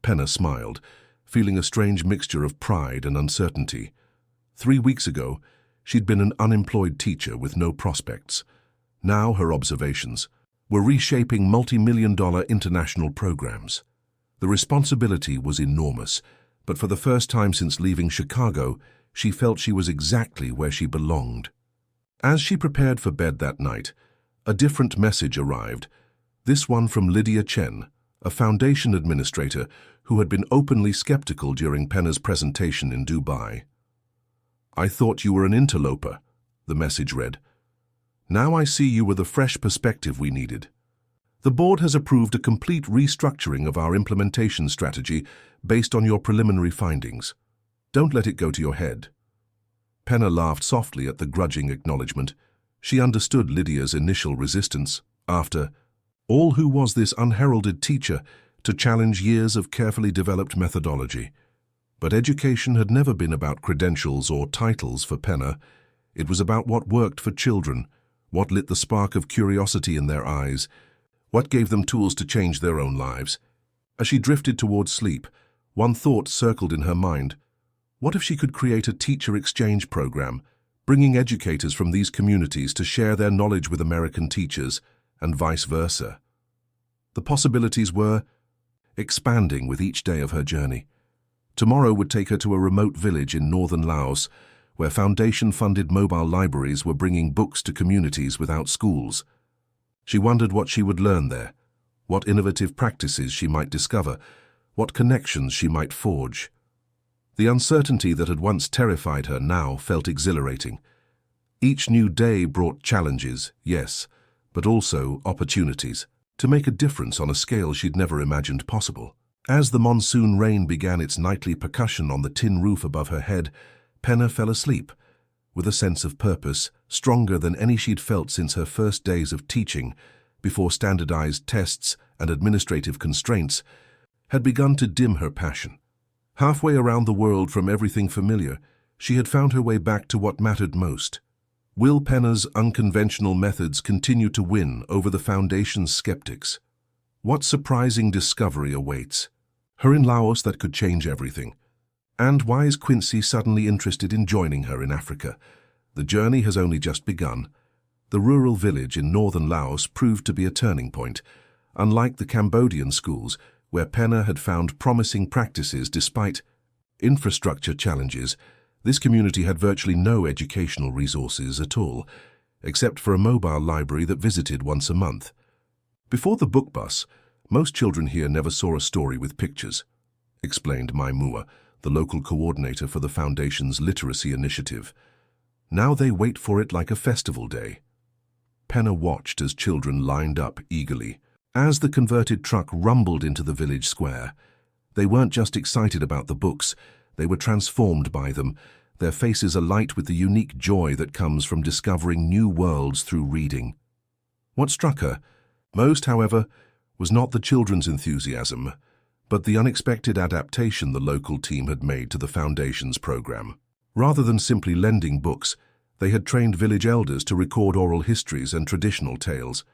Penna smiled, feeling a strange mixture of pride and uncertainty. 3 weeks ago, she'd been an unemployed teacher with no prospects. Now her observations were reshaping multi-million-dollar international programs. The responsibility was enormous, but for the first time since leaving Chicago, she felt she was exactly where she belonged. As she prepared for bed that night, a different message arrived, this one from Lydia Chen, a foundation administrator who had been openly skeptical during Penna's presentation in Dubai. I thought you were an interloper, the message read. Now I see you were the fresh perspective we needed. The board has approved a complete restructuring of our implementation strategy based on your preliminary findings. Don't let it go to your head. Penna laughed softly at the grudging acknowledgement. She understood Lydia's initial resistance after all. Who was this unheralded teacher to challenge years of carefully developed methodology? But education had never been about credentials or titles for Penna. It was about what worked for children, what lit the spark of curiosity in their eyes, what gave them tools to change their own lives. As she drifted towards sleep, one thought circled in her mind. What if she could create a teacher exchange program, bringing educators from these communities to share their knowledge with American teachers, and vice versa? The possibilities were expanding with each day of her journey. Tomorrow would take her to a remote village in northern Laos, where foundation-funded mobile libraries were bringing books to communities without schools. She wondered what she would learn there, what innovative practices she might discover, what connections she might forge. The uncertainty that had once terrified her now felt exhilarating. Each new day brought challenges, yes, but also opportunities to make a difference on a scale she'd never imagined possible. As the monsoon rain began its nightly percussion on the tin roof above her head, Penna fell asleep, with a sense of purpose stronger than any she'd felt since her first days of teaching, before standardized tests and administrative constraints had begun to dim her passion. Halfway around the world from everything familiar, she had found her way back to what mattered most. Will Penna's unconventional methods continue to win over the Foundation's skeptics? What surprising discovery awaits her in Laos that could change everything? And why is Quincy suddenly interested in joining her in Africa? The journey has only just begun. The rural village in northern Laos proved to be a turning point. Unlike the Cambodian schools, where Penna had found promising practices despite infrastructure challenges, this community had virtually no educational resources at all, except for a mobile library that visited once a month. Before the book bus, most children here never saw a story with pictures, explained Maimua, the local coordinator for the Foundation's literacy initiative. Now they wait for it like a festival day. Penna watched as children lined up eagerly. As the converted truck rumbled into the village square, they weren't just excited about the books, they were transformed by them, their faces alight with the unique joy that comes from discovering new worlds through reading. What struck her most, however, was not the children's enthusiasm, but the unexpected adaptation the local team had made to the Foundation's program. Rather than simply lending books, they had trained village elders to record oral histories and traditional tales.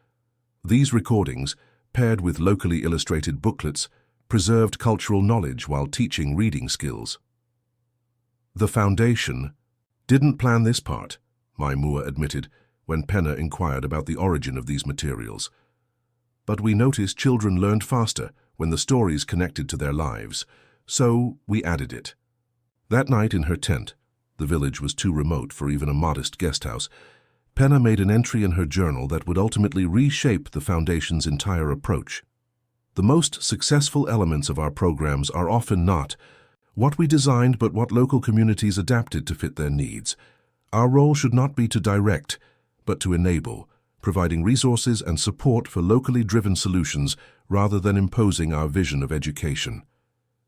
These recordings, paired with locally illustrated booklets, preserved cultural knowledge while teaching reading skills. The Foundation didn't plan this part, Maimua admitted when Penna inquired about the origin of these materials. But we noticed children learned faster when the stories connected to their lives, so we added it. That night in her tent, the village was too remote for even a modest guest house, Penna made an entry in her journal that would ultimately reshape the Foundation's entire approach. The most successful elements of our programs are often not what we designed but what local communities adapted to fit their needs. Our role should not be to direct, but to enable, providing resources and support for locally driven solutions rather than imposing our vision of education.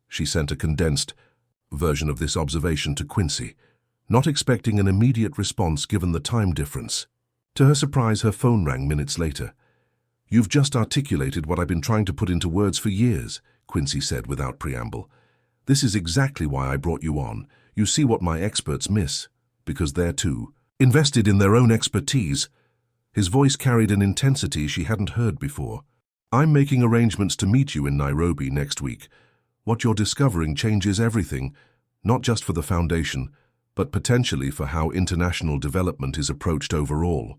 She sent a condensed version of this observation to Quincy, not expecting an immediate response given the time difference. To her surprise, her phone rang minutes later. "You've just articulated what I've been trying to put into words for years," Quincy said without preamble. "This is exactly why I brought you on. You see what my experts miss, because they're too invested in their own expertise." His voice carried an intensity she hadn't heard before. "I'm making arrangements to meet you in Nairobi next week. What you're discovering changes everything, not just for the Foundation, but potentially for how international development is approached overall."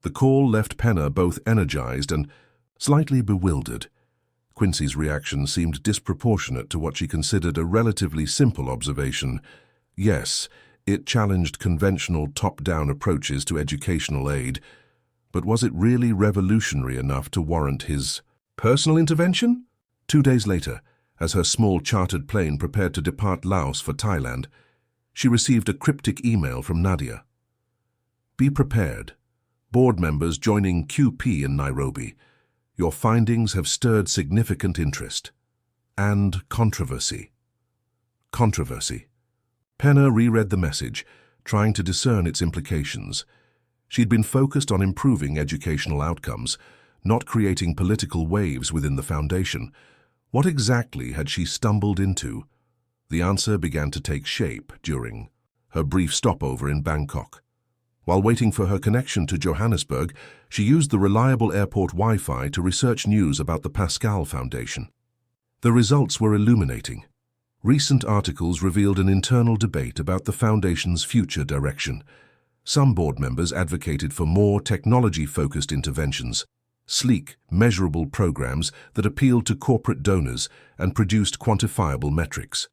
The call left Penna both energized and slightly bewildered. Quincy's reaction seemed disproportionate to what she considered a relatively simple observation. Yes, it challenged conventional top-down approaches to educational aid, but was it really revolutionary enough to warrant his personal intervention? 2 days later, as her small chartered plane prepared to depart Laos for Thailand, she received a cryptic email from Nadia. "Be prepared. Board members joining QP in Nairobi. Your findings have stirred significant interest. And controversy." Controversy. Penna reread the message, trying to discern its implications. She'd been focused on improving educational outcomes, not creating political waves within the Foundation. What exactly had she stumbled into? The answer began to take shape during her brief stopover in Bangkok. While waiting for her connection to Johannesburg, she used the reliable airport Wi-Fi to research news about the Pascal Foundation. The results were illuminating. Recent articles revealed an internal debate about the Foundation's future direction. Some board members advocated for more technology-focused interventions, sleek, measurable programs that appealed to corporate donors and produced quantifiable metrics.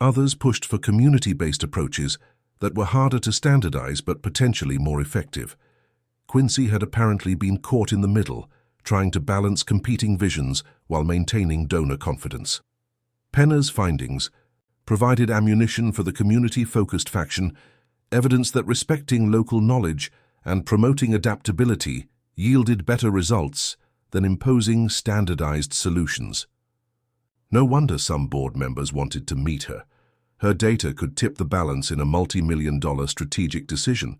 Others pushed for community-based approaches that were harder to standardize but potentially more effective. Quincy had apparently been caught in the middle, trying to balance competing visions while maintaining donor confidence. Penna's findings provided ammunition for the community-focused faction, evidence that respecting local knowledge and promoting adaptability yielded better results than imposing standardized solutions. No wonder some board members wanted to meet her. Her data could tip the balance in a multi-million-dollar strategic decision.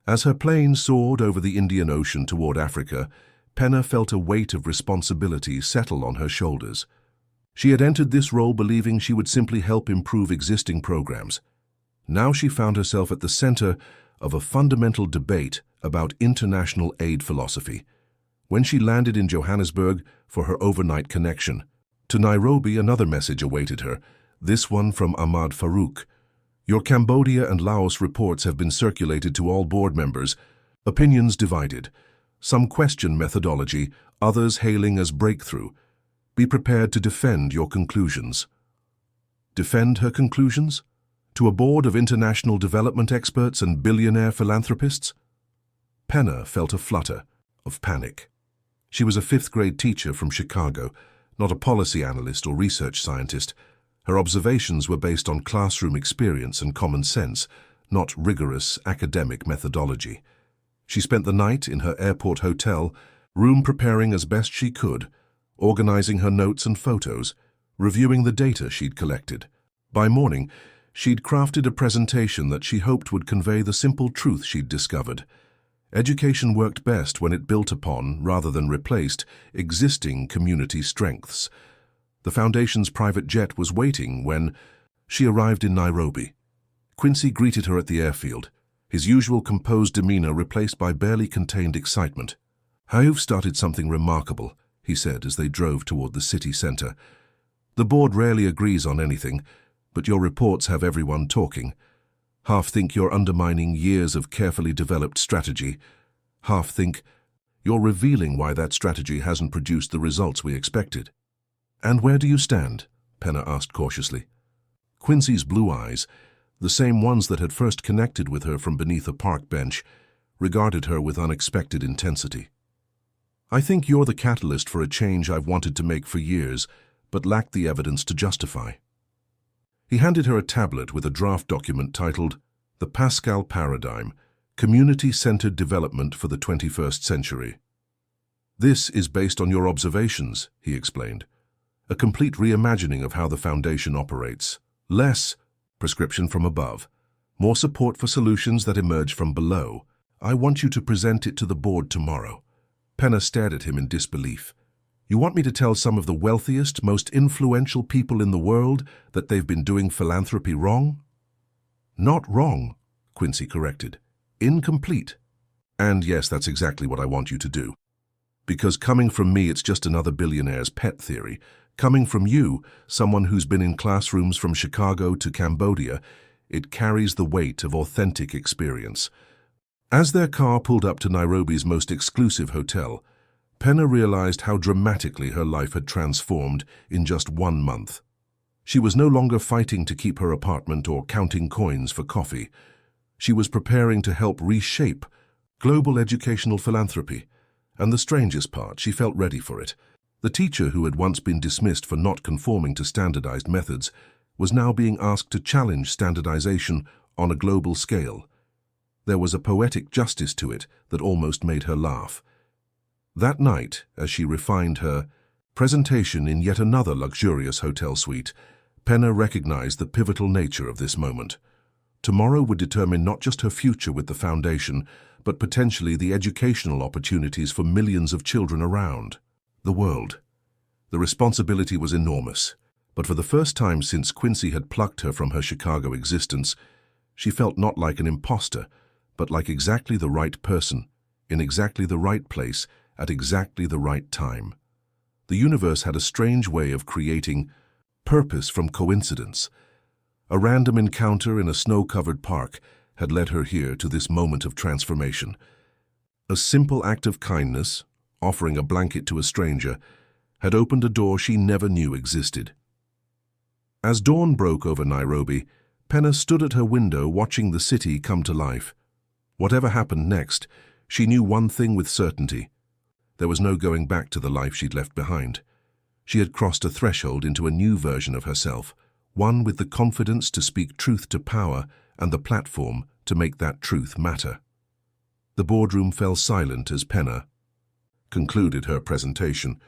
As her plane soared over the Indian Ocean toward Africa, Penna felt a weight of responsibility settle on her shoulders. She had entered this role believing she would simply help improve existing programs. Now she found herself at the center of a fundamental debate about international aid philosophy. When she landed in Johannesburg for her overnight connection to Nairobi, another message awaited her, this one from Ahmad Farouk. "Your Cambodia and Laos reports have been circulated to all board members. Opinions divided. Some question methodology, others hailing as breakthrough. Be prepared to defend your conclusions." Defend her conclusions? To a board of international development experts and billionaire philanthropists? Penna felt a flutter of panic. She was a fifth-grade teacher from Chicago, not a policy analyst or research scientist. Her observations were based on classroom experience and common sense, not rigorous academic methodology. She spent the night in her airport hotel room preparing as best she could, organizing her notes and photos, reviewing the data she'd collected. By morning, she'd crafted a presentation that she hoped would convey the simple truth she'd discovered. Education worked best when it built upon, rather than replaced, existing community strengths. The Foundation's private jet was waiting when she arrived in Nairobi. Quincy greeted her at the airfield, his usual composed demeanor replaced by barely contained excitement. "You've started something remarkable," he said as they drove toward the city center. "The board rarely agrees on anything, but your reports have everyone talking. Half think you're undermining years of carefully developed strategy. Half think you're revealing why that strategy hasn't produced the results we expected." "And where do you stand?" Penna asked cautiously. Quincy's blue eyes, the same ones that had first connected with her from beneath a park bench, regarded her with unexpected intensity. "I think you're the catalyst for a change I've wanted to make for years, but lacked the evidence to justify." He handed her a tablet with a draft document titled The Pascal Paradigm, Community-Centered Development for the 21st Century. "This is based on your observations," he explained. "A complete reimagining of how the Foundation operates. Less prescription from above, more support for solutions that emerge from below. I want you to present it to the board tomorrow." Penna stared at him in disbelief. "You want me to tell some of the wealthiest, most influential people in the world that they've been doing philanthropy wrong?" "Not wrong," Quincy corrected. "Incomplete. And yes, that's exactly what I want you to do. Because coming from me, it's just another billionaire's pet theory. Coming from you, someone who's been in classrooms from Chicago to Cambodia, it carries the weight of authentic experience." As their car pulled up to Nairobi's most exclusive hotel, Penna realized how dramatically her life had transformed in just 1 month. She was no longer fighting to keep her apartment or counting coins for coffee. She was preparing to help reshape global educational philanthropy. And the strangest part, she felt ready for it. The teacher who had once been dismissed for not conforming to standardized methods was now being asked to challenge standardization on a global scale. There was a poetic justice to it that almost made her laugh. That night, as she refined her presentation in yet another luxurious hotel suite, Penna recognized the pivotal nature of this moment. Tomorrow would determine not just her future with the Foundation, but potentially the educational opportunities for millions of children around the world. The responsibility was enormous, but for the first time since Quincy had plucked her from her Chicago existence, she felt not like an imposter, but like exactly the right person, in exactly the right place, at exactly the right time. The universe had a strange way of creating purpose from coincidence. A random encounter in a snow-covered park had led her here to this moment of transformation. A simple act of kindness, offering a blanket to a stranger, had opened a door she never knew existed. As dawn broke over Nairobi, Penna stood at her window watching the city come to life. Whatever happened next, she knew one thing with certainty. There was no going back to the life she'd left behind. She had crossed a threshold into a new version of herself, one with the confidence to speak truth to power and the platform to make that truth matter. The boardroom fell silent as Penna concluded her presentation.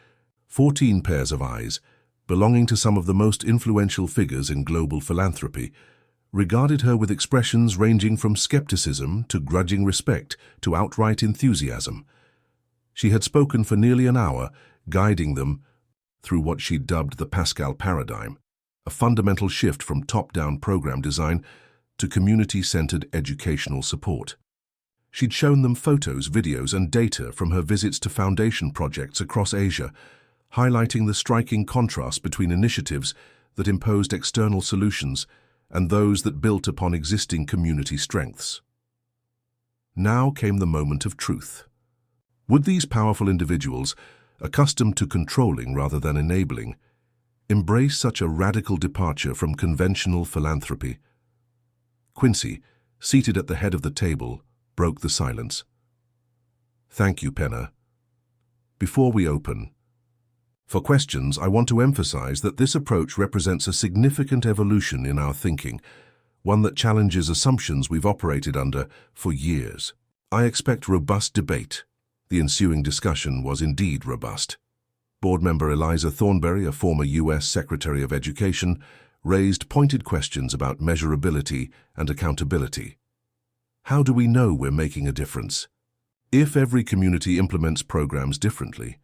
14 pairs of eyes, belonging to some of the most influential figures in global philanthropy, regarded her with expressions ranging from skepticism to grudging respect to outright enthusiasm. She had spoken for nearly an hour, guiding them through what she dubbed the Pascal Paradigm, a fundamental shift from top-down program design to community-centered educational support. She'd shown them photos, videos, and data from her visits to foundation projects across Asia, highlighting the striking contrast between initiatives that imposed external solutions and those that built upon existing community strengths. Now came the moment of truth. Would these powerful individuals, accustomed to controlling rather than enabling, embrace such a radical departure from conventional philanthropy? Quincy, seated at the head of the table, broke the silence. "Thank you, Penna. Before we open for questions, I want to emphasize that this approach represents a significant evolution in our thinking, one that challenges assumptions we've operated under for years. I expect robust debate." The ensuing discussion was indeed robust. Board member Eliza Thornberry, a former U.S. Secretary of Education, raised pointed questions about measurability and accountability. How do we know we're making a difference? If every community implements programs differently,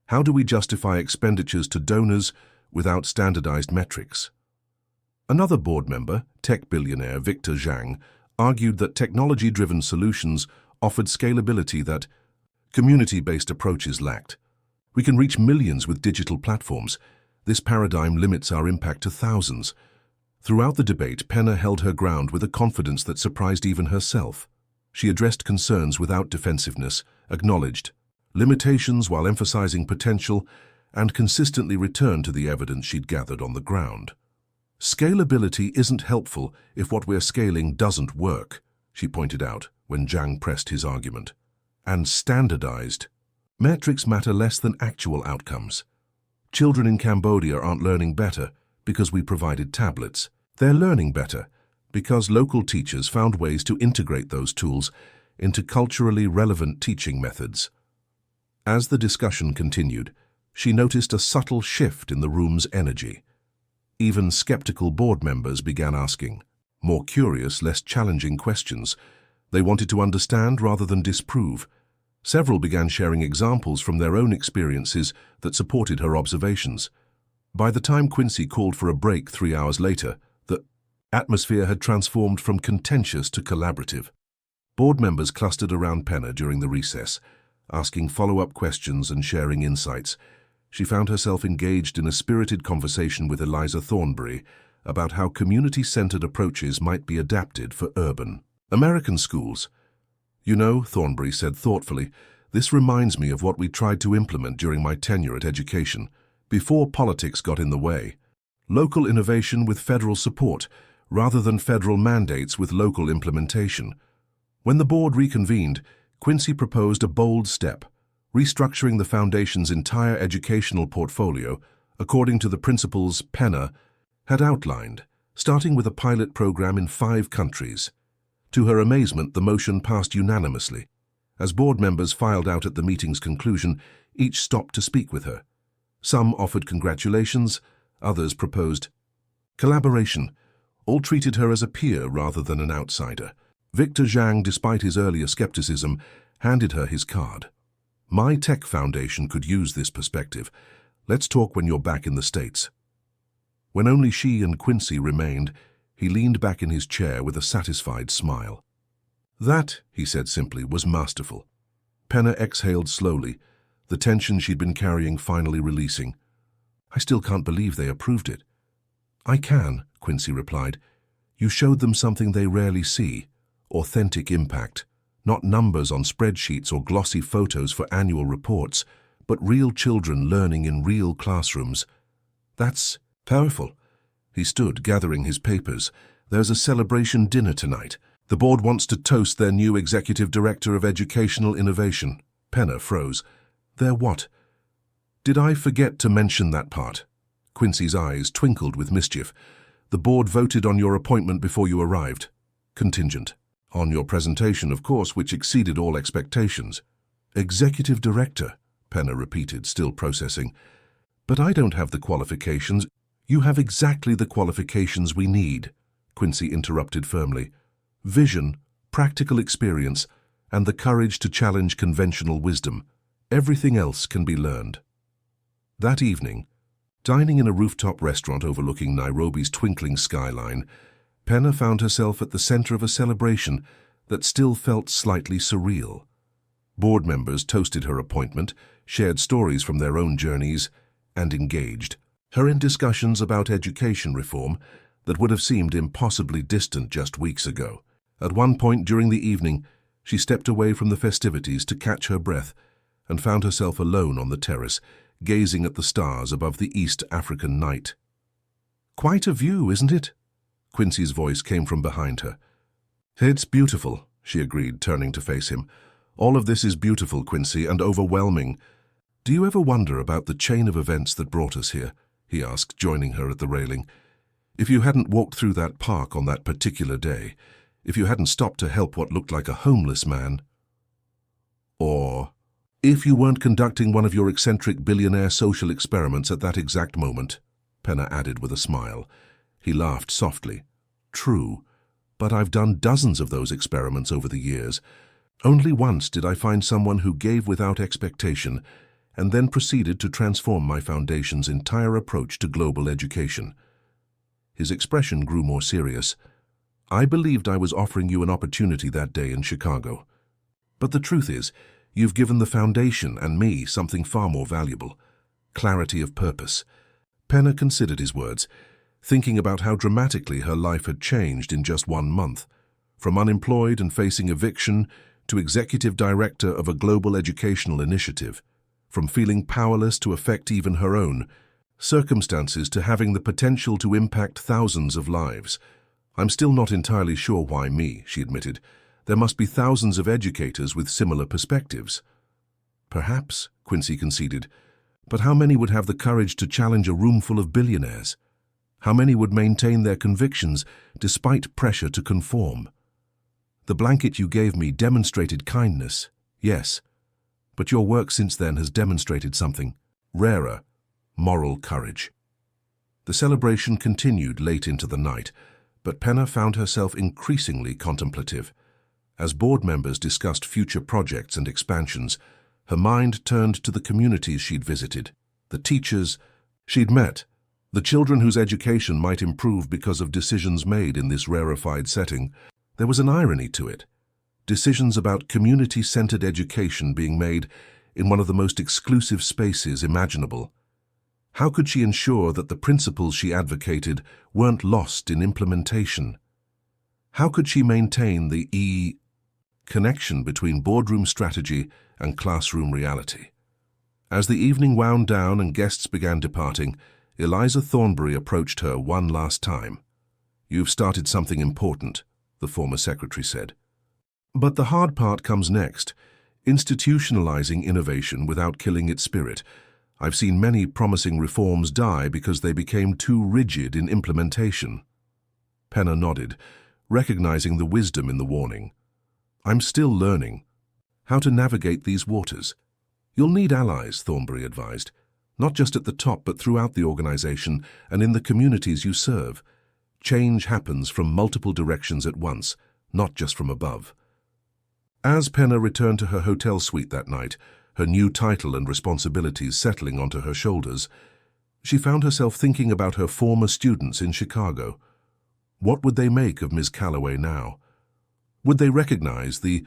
how do we justify expenditures to donors without standardized metrics. Another board member, tech billionaire Victor Zhang, argued that technology-driven solutions offered scalability that community-based approaches lacked. We can reach millions with digital platforms. This paradigm limits our impact to thousands. Throughout the debate, Penna held her ground with a confidence that surprised even herself. She addressed concerns without defensiveness, acknowledged limitations while emphasizing potential, and consistently returned to the evidence she'd gathered on the ground. Scalability isn't helpful if what we're scaling doesn't work, she pointed out when Zhang pressed his argument. And standardized. Metrics matter less than actual outcomes. Children in Cambodia aren't learning better because we provided tablets. They're learning better because local teachers found ways to integrate those tools into culturally relevant teaching methods. As the discussion continued, she noticed a subtle shift in the room's energy. Even skeptical board members began asking more curious, less challenging questions. They wanted to understand rather than disprove. Several began sharing examples from their own experiences that supported her observations. By the time Quincy called for a break 3 hours later, the atmosphere had transformed from contentious to collaborative. Board members clustered around Penna during the recess, asking follow-up questions and sharing insights. She found herself engaged in a spirited conversation with Eliza Thornberry about how community-centered approaches might be adapted for urban American schools. You know, Thornberry said thoughtfully, this reminds me of what we tried to implement during my tenure at education, before politics got in the way. Local innovation with federal support, rather than federal mandates with local implementation. When the board reconvened, Quincy proposed a bold step, restructuring the Foundation's entire educational portfolio according to the principles Penna had outlined, starting with a pilot program in 5 countries. To her amazement, the motion passed unanimously. As board members filed out at the meeting's conclusion, each stopped to speak with her. Some offered congratulations, others proposed collaboration. All treated her as a peer rather than an outsider. Victor Zhang, despite his earlier skepticism, handed her his card. My tech foundation could use this perspective. Let's talk when you're back in the States. When only she and Quincy remained, he leaned back in his chair with a satisfied smile. That, he said simply, was masterful. Penna exhaled slowly, the tension she'd been carrying finally releasing. I still can't believe they approved it. I can, Quincy replied. You showed them something they rarely see. Authentic impact, not numbers on spreadsheets or glossy photos for annual reports, but real children learning in real classrooms. That's powerful. He stood, gathering his papers. There's a celebration dinner tonight. The board wants to toast their new executive director of educational innovation. Penna froze. Their what? Did I forget to mention that part? Quincy's eyes twinkled with mischief. The board voted on your appointment before you arrived. Contingent. On your presentation, of course, which exceeded all expectations. Executive director, Penna repeated, still processing. But I don't have the qualifications. You have exactly the qualifications we need, Quincy interrupted firmly. Vision, practical experience, and the courage to challenge conventional wisdom. Everything else can be learned. That evening, dining in a rooftop restaurant overlooking Nairobi's twinkling skyline, Penna found herself at the center of a celebration that still felt slightly surreal. Board members toasted her appointment, shared stories from their own journeys, and engaged her in discussions about education reform that would have seemed impossibly distant just weeks ago. At one point during the evening, she stepped away from the festivities to catch her breath and found herself alone on the terrace, gazing at the stars above the East African night. Quite a view, isn't it? Quincy's voice came from behind her. It's beautiful, she agreed, turning to face him. All of this is beautiful, Quincy, and overwhelming. Do you ever wonder about the chain of events that brought us here? He asked, joining her at the railing. If you hadn't walked through that park on that particular day, if you hadn't stopped to help what looked like a homeless man, or if you weren't conducting one of your eccentric billionaire social experiments at that exact moment, Penna added with a smile. He laughed softly. True, but I've done dozens of those experiments over the years. Only once did I find someone who gave without expectation and then proceeded to transform my foundation's entire approach to global education. His expression grew more serious. I believed I was offering you an opportunity that day in Chicago. But the truth is, you've given the foundation and me something far more valuable: clarity of purpose. Penna considered his words, thinking about how dramatically her life had changed in just 1 month. From unemployed and facing eviction to executive director of a global educational initiative. From feeling powerless to affect even her own circumstances to having the potential to impact thousands of lives. I'm still not entirely sure why me, she admitted. There must be thousands of educators with similar perspectives. Perhaps, Quincy conceded, but how many would have the courage to challenge a room full of billionaires? How many would maintain their convictions despite pressure to conform? The blanket you gave me demonstrated kindness, yes, but your work since then has demonstrated something rarer: moral courage. The celebration continued late into the night, but Penna found herself increasingly contemplative. As board members discussed future projects and expansions, her mind turned to the communities she'd visited, the teachers she'd met, the children whose education might improve because of decisions made in this rarefied setting. There was an irony to it. Decisions about community-centered education being made in one of the most exclusive spaces imaginable. How could she ensure that the principles she advocated weren't lost in implementation? How could she maintain the connection between boardroom strategy and classroom reality? As the evening wound down and guests began departing, Eliza Thornberry approached her one last time. "You've started something important," the former secretary said. "But the hard part comes next, institutionalizing innovation without killing its spirit. I've seen many promising reforms die because they became too rigid in implementation." Penna nodded, recognizing the wisdom in the warning. "I'm still learning how to navigate these waters." "You'll need allies," Thornberry advised, "not just at the top but throughout the organization and in the communities you serve. Change happens from multiple directions at once, not just from above." As Penna returned to her hotel suite that night, her new title and responsibilities settling onto her shoulders, she found herself thinking about her former students in Chicago. What would they make of Ms. Calloway now? Would they recognize the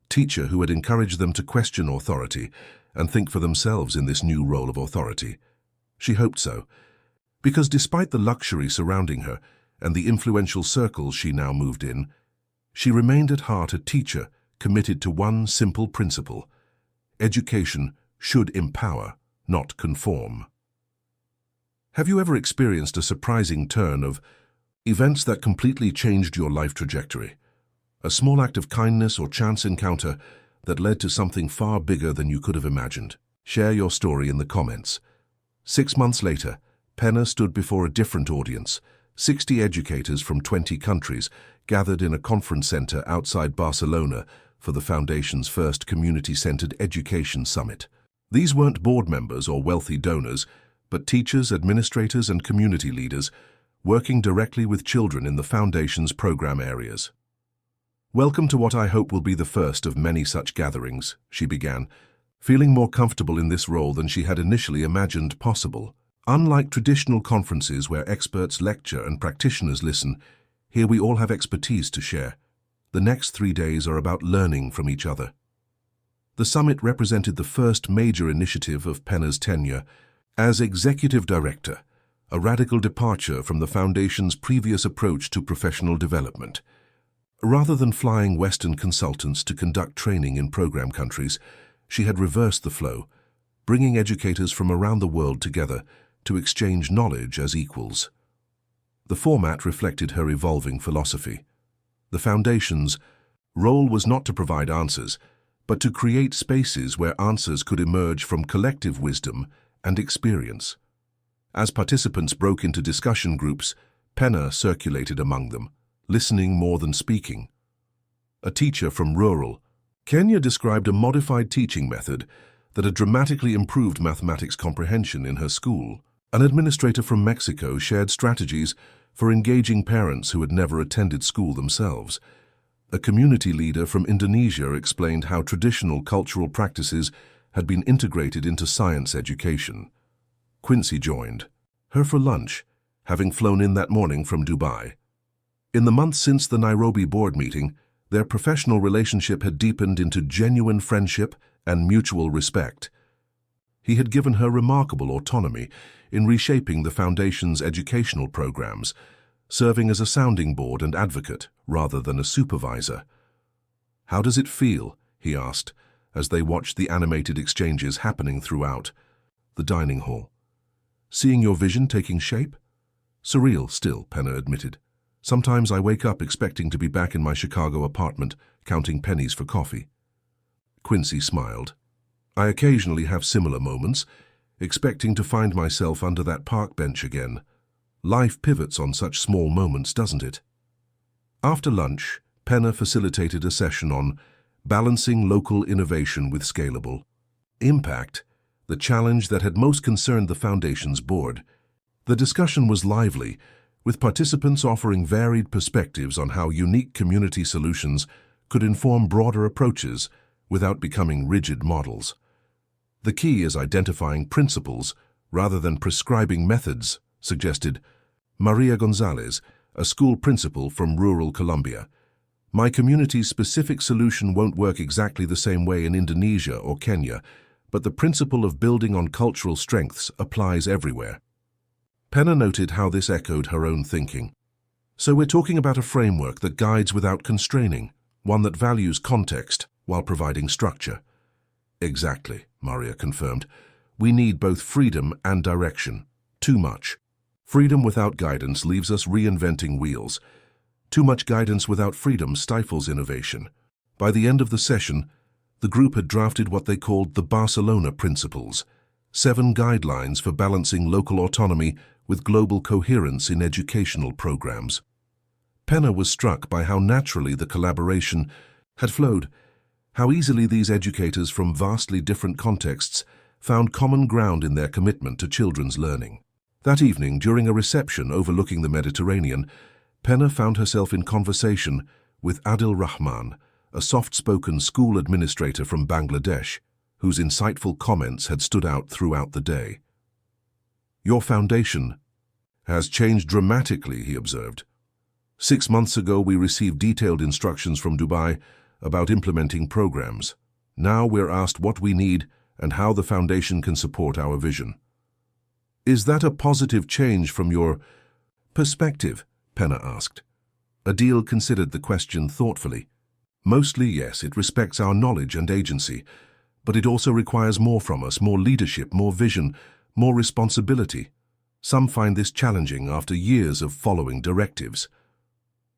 teacher who had encouraged them to question authority and think for themselves in this new role of authority? She hoped so, because despite the luxury surrounding her and the influential circles she now moved in, she remained at heart a teacher committed to one simple principle: education should empower, not conform. Have you ever experienced a surprising turn of events that completely changed your life trajectory? A small act of kindness or chance encounter that led to something far bigger than you could have imagined? Share your story in the comments. 6 months later, Penna stood before a different audience. 60 educators from 20 countries gathered in a conference center outside Barcelona for the Foundation's first community-centered education summit. These weren't board members or wealthy donors, but teachers, administrators, and community leaders working directly with children in the Foundation's program areas. "Welcome to what I hope will be the first of many such gatherings," she began, feeling more comfortable in this role than she had initially imagined possible. "Unlike traditional conferences where experts lecture and practitioners listen, here we all have expertise to share. The next 3 days are about learning from each other." The summit represented the first major initiative of Penna's tenure as executive director, a radical departure from the Foundation's previous approach to professional development. Rather than flying Western consultants to conduct training in program countries, she had reversed the flow, bringing educators from around the world together to exchange knowledge as equals. The format reflected her evolving philosophy. The Foundation's role was not to provide answers, but to create spaces where answers could emerge from collective wisdom and experience. As participants broke into discussion groups, Penna circulated among them, listening more than speaking. A teacher from rural Kenya described a modified teaching method that had dramatically improved mathematics comprehension in her school. An administrator from Mexico shared strategies for engaging parents who had never attended school themselves. A community leader from Indonesia explained how traditional cultural practices had been integrated into science education. Quincy joined her for lunch, having flown in that morning from Dubai. In the months since the Nairobi board meeting, their professional relationship had deepened into genuine friendship and mutual respect. He had given her remarkable autonomy in reshaping the Foundation's educational programs, serving as a sounding board and advocate rather than a supervisor. "How does it feel?" he asked, as they watched the animated exchanges happening throughout the dining hall. "Seeing your vision taking shape?" "Surreal still," Penna admitted. "Sometimes I wake up expecting to be back in my Chicago apartment, counting pennies for coffee." Quincy smiled. "I occasionally have similar moments, expecting to find myself under that park bench again. Life pivots on such small moments, doesn't it?" After lunch, Penna facilitated a session on balancing local innovation with scalable impact, the challenge that had most concerned the Foundation's board. The discussion was lively, with participants offering varied perspectives on how unique community solutions could inform broader approaches without becoming rigid models. "The key is identifying principles rather than prescribing methods," suggested Maria Gonzalez, a school principal from rural Colombia. "My community's specific solution won't work exactly the same way in Indonesia or Kenya, but the principle of building on cultural strengths applies everywhere." Penna noted how this echoed her own thinking. "So we're talking about a framework that guides without constraining, one that values context while providing structure." "Exactly," Maria confirmed. "We need both freedom and direction. Too much freedom without guidance leaves us reinventing wheels. Too much guidance without freedom stifles innovation." By the end of the session, the group had drafted what they called the Barcelona Principles, 7 guidelines for balancing local autonomy with global coherence in educational programs. Penna was struck by how naturally the collaboration had flowed, how easily these educators from vastly different contexts found common ground in their commitment to children's learning. That evening, during a reception overlooking the Mediterranean, Penna found herself in conversation with Adil Rahman, a soft-spoken school administrator from Bangladesh, whose insightful comments had stood out throughout the day. "Your foundation has changed dramatically," he observed. 6 months ago, we received detailed instructions from Dubai about implementing programs. Now we're asked what we need and how the Foundation can support our vision." "Is that a positive change from your perspective?" Penna asked. Adil considered the question thoughtfully. "Mostly, yes, it respects our knowledge and agency, but it also requires more from us, more leadership, more vision, more responsibility. Some find this challenging after years of following directives."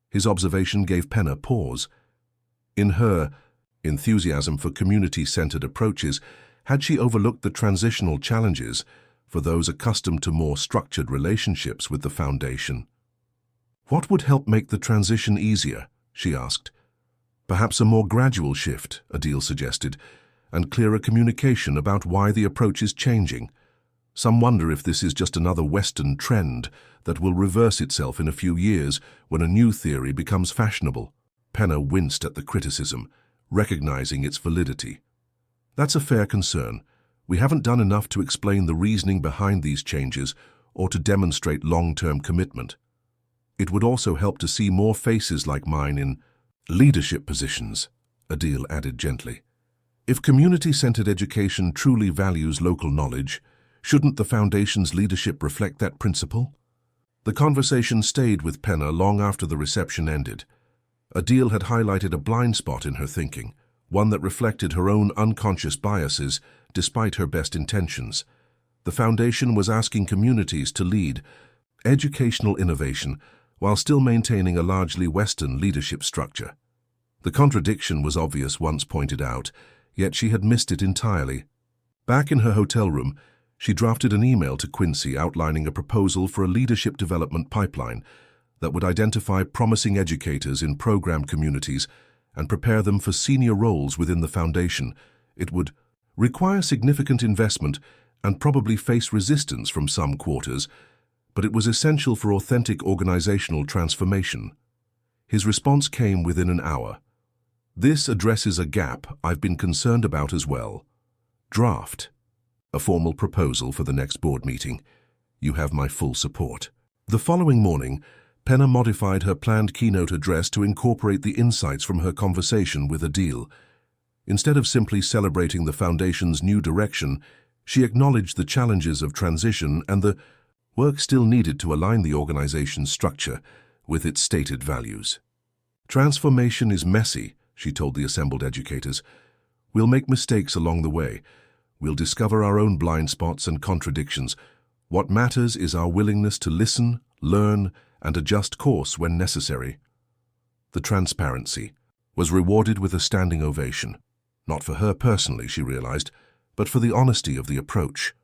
His observation gave Penna pause. In her enthusiasm for community-centered approaches, had she overlooked the transitional challenges for those accustomed to more structured relationships with the Foundation? "What would help make the transition easier?" she asked. "Perhaps a more gradual shift," Adil suggested, "and clearer communication about why the approach is changing. Some wonder if this is just another Western trend that will reverse itself in a few years when a new theory becomes fashionable." Penna winced at the criticism, recognizing its validity. "That's a fair concern. We haven't done enough to explain the reasoning behind these changes or to demonstrate long-term commitment. It would also help to see more faces like mine in leadership positions," Adil added gently. "If community-centered education truly values local knowledge, shouldn't the Foundation's leadership reflect that principle?" The conversation stayed with Penna long after the reception ended. Adil had highlighted a blind spot in her thinking, one that reflected her own unconscious biases despite her best intentions. The Foundation was asking communities to lead educational innovation while still maintaining a largely Western leadership structure. The contradiction was obvious once pointed out, yet she had missed it entirely. Back in her hotel room, she drafted an email to Quincy outlining a proposal for a leadership development pipeline that would identify promising educators in program communities and prepare them for senior roles within the Foundation. It would require significant investment and probably face resistance from some quarters, but it was essential for authentic organizational transformation. His response came within an hour. "This addresses a gap I've been concerned about as well. Draft. A formal proposal for the next board meeting. You have my full support. The following morning, Penna modified her planned keynote address to incorporate the insights from her conversation with Adil. Instead of simply celebrating the Foundation's new direction, she acknowledged the challenges of transition and the work still needed to align the organization's structure with its stated values. Transformation is messy, she told the assembled educators. We'll make mistakes along the way. We'll discover our own blind spots and contradictions. What matters is our willingness to listen, learn, and adjust course when necessary. The transparency was rewarded with a standing ovation. Not for her personally, she realized, but for the honesty of the approach.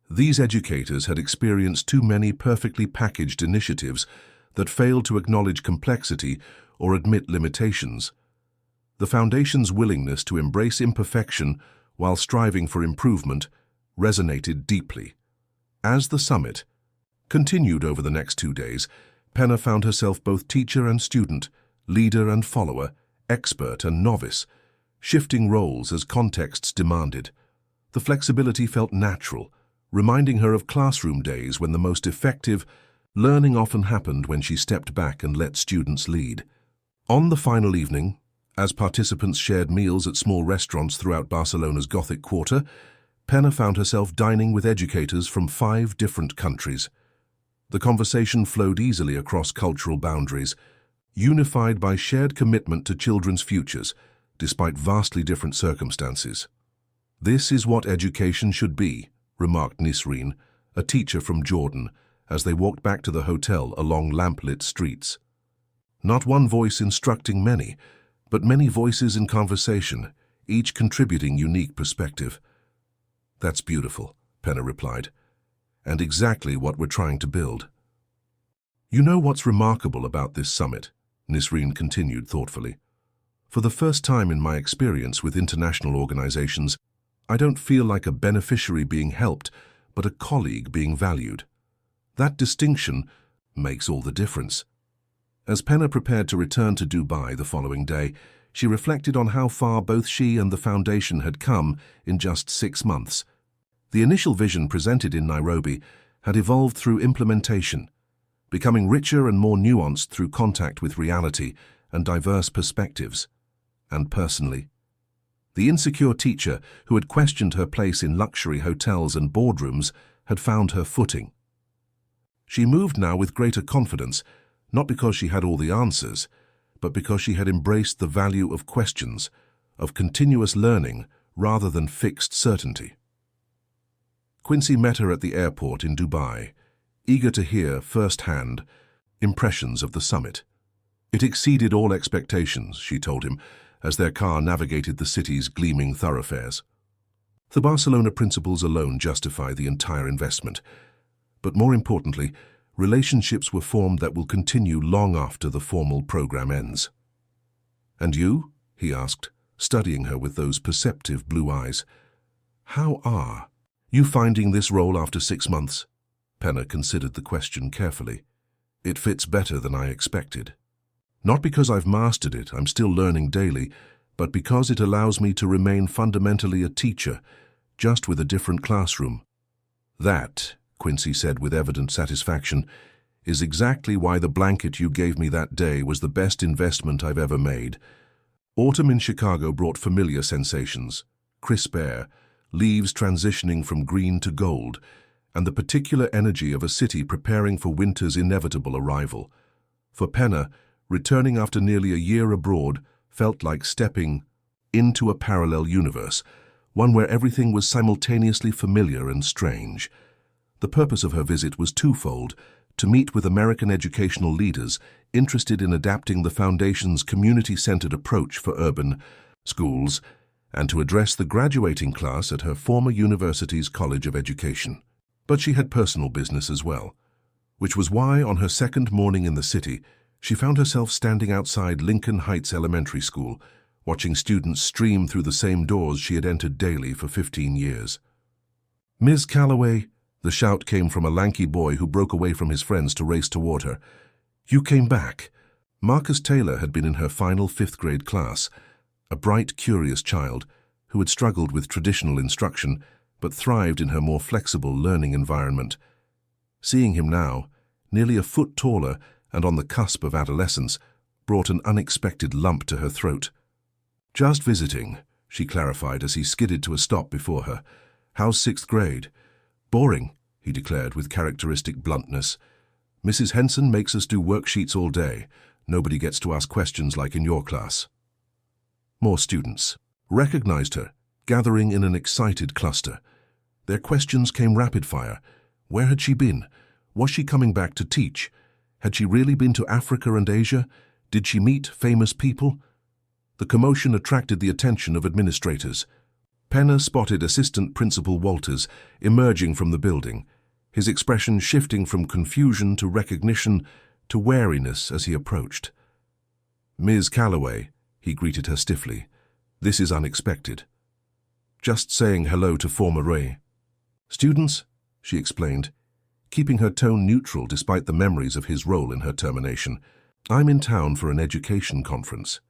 These educators had experienced too many perfectly packaged initiatives that failed to acknowledge complexity or admit limitations. The Foundation's willingness to embrace imperfection while striving for improvement resonated deeply. As the summit continued over the next 2 days, Penna found herself both teacher and student, leader and follower, expert and novice, shifting roles as contexts demanded. The flexibility felt natural, reminding her of classroom days when the most effective learning often happened when she stepped back and let students lead. On the final evening, as participants shared meals at small restaurants throughout Barcelona's Gothic quarter, Penna found herself dining with educators from 5 different countries. The conversation flowed easily across cultural boundaries, unified by shared commitment to children's futures, despite vastly different circumstances. This is what education should be, remarked Nisreen, a teacher from Jordan, as they walked back to the hotel along lamplit streets. Not one voice instructing many, but many voices in conversation, each contributing unique perspective. That's beautiful, Penna replied, and exactly what we're trying to build. You know what's remarkable about this summit, Nisreen continued thoughtfully. For the first time in my experience with international organizations, I don't feel like a beneficiary being helped, but a colleague being valued. That distinction makes all the difference. As Penna prepared to return to Dubai the following day, she reflected on how far both she and the Foundation had come in just 6 months. The initial vision presented in Nairobi had evolved through implementation, becoming richer and more nuanced through contact with reality and diverse perspectives. And personally, the insecure teacher who had questioned her place in luxury hotels and boardrooms had found her footing. She moved now with greater confidence, not because she had all the answers, but because she had embraced the value of questions, of continuous learning rather than fixed certainty. Quincy met her at the airport in Dubai, eager to hear firsthand impressions of the summit. It exceeded all expectations, she told him, as their car navigated the city's gleaming thoroughfares. The Barcelona principles alone justify the entire investment, but more importantly, relationships were formed that will continue long after the formal program ends. And you? He asked, studying her with those perceptive blue eyes. How are you finding this role after 6 months? Penna considered the question carefully. It fits better than I expected. Not because I've mastered it, I'm still learning daily, but because it allows me to remain fundamentally a teacher, just with a different classroom. That, Quincy said with evident satisfaction, is exactly why the blanket you gave me that day was the best investment I've ever made. Autumn in Chicago brought familiar sensations, crisp air, leaves transitioning from green to gold, and the particular energy of a city preparing for winter's inevitable arrival. For Penna, returning after nearly a year abroad felt like stepping into a parallel universe, one where everything was simultaneously familiar and strange. The purpose of her visit was twofold: to meet with American educational leaders interested in adapting the Foundation's community-centered approach for urban schools, and to address the graduating class at her former university's College of Education. But she had personal business as well, which was why on her second morning in the city, she found herself standing outside Lincoln Heights Elementary School, watching students stream through the same doors she had entered daily for 15 years. "Ms. Calloway," the shout came from a lanky boy who broke away from his friends to race toward her. "You came back." Marcus Taylor had been in her final 5th grade class, a bright, curious child who had struggled with traditional instruction but thrived in her more flexible learning environment. Seeing him now, nearly a foot taller and on the cusp of adolescence, brought an unexpected lump to her throat. "Just visiting," she clarified as he skidded to a stop before her. "How's 6th grade?" "Boring," he declared with characteristic bluntness. "Mrs. Henson makes us do worksheets all day. Nobody gets to ask questions like in your class." More students recognized her, gathering in an excited cluster. Their questions came rapid-fire. Where had she been? Was she coming back to teach? Had she really been to Africa and Asia? Did she meet famous people? The commotion attracted the attention of administrators. Penna spotted Assistant Principal Walters emerging from the building, his expression shifting from confusion to recognition to wariness as he approached. "Ms. Calloway," he greeted her stiffly. "This is unexpected." "Just saying hello to former Ray." "Students," she explained, keeping her tone neutral despite the memories of his role in her termination. "I'm in town for an education conference."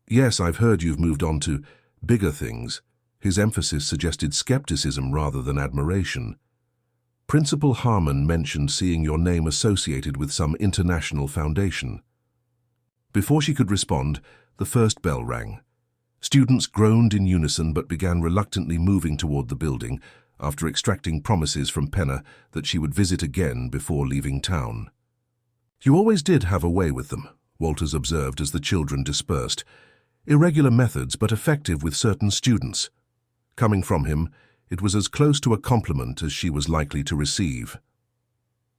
"Yes, I've heard you've moved on to bigger things." His emphasis suggested skepticism rather than admiration. "Principal Harmon mentioned seeing your name associated with some international foundation." Before she could respond, the first bell rang. Students groaned in unison but began reluctantly moving toward the building after extracting promises from Penna that she would visit again before leaving town. "You always did have a way with them," Walters observed as the children dispersed. "Irregular methods but effective with certain students." Coming from him, it was as close to a compliment as she was likely to receive.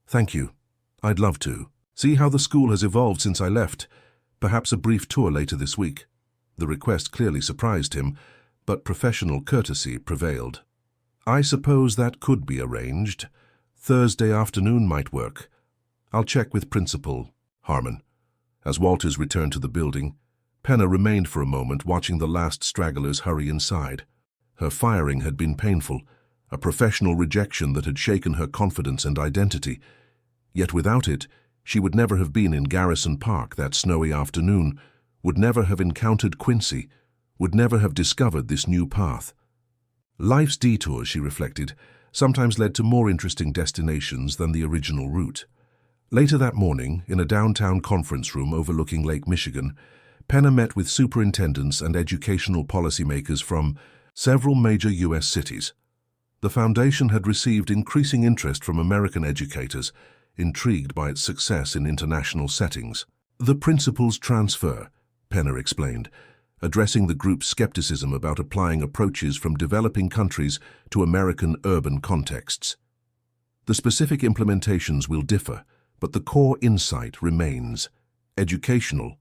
"Thank you. I'd love to. See how the school has evolved since I left. Perhaps a brief tour later this week." The request clearly surprised him, but professional courtesy prevailed. "I suppose that could be arranged. Thursday afternoon might work. I'll check with Principal Harmon." As Walters returned to the building, Penna remained for a moment watching the last stragglers hurry inside. Her firing had been painful, a professional rejection that had shaken her confidence and identity. Yet without it, she would never have been in Garrison Park that snowy afternoon, would never have encountered Quincy, would never have discovered this new path. Life's detours, she reflected, sometimes led to more interesting destinations than the original route. Later that morning, in a downtown conference room overlooking Lake Michigan, Penna met with superintendents and educational policymakers from several major U.S. cities. The foundation had received increasing interest from American educators, intrigued by its success in international settings. "The principal's transfer," Penna explained, addressing the group's skepticism about applying approaches from developing countries to American urban contexts. "The specific implementations will differ, but the core insight remains. Educational.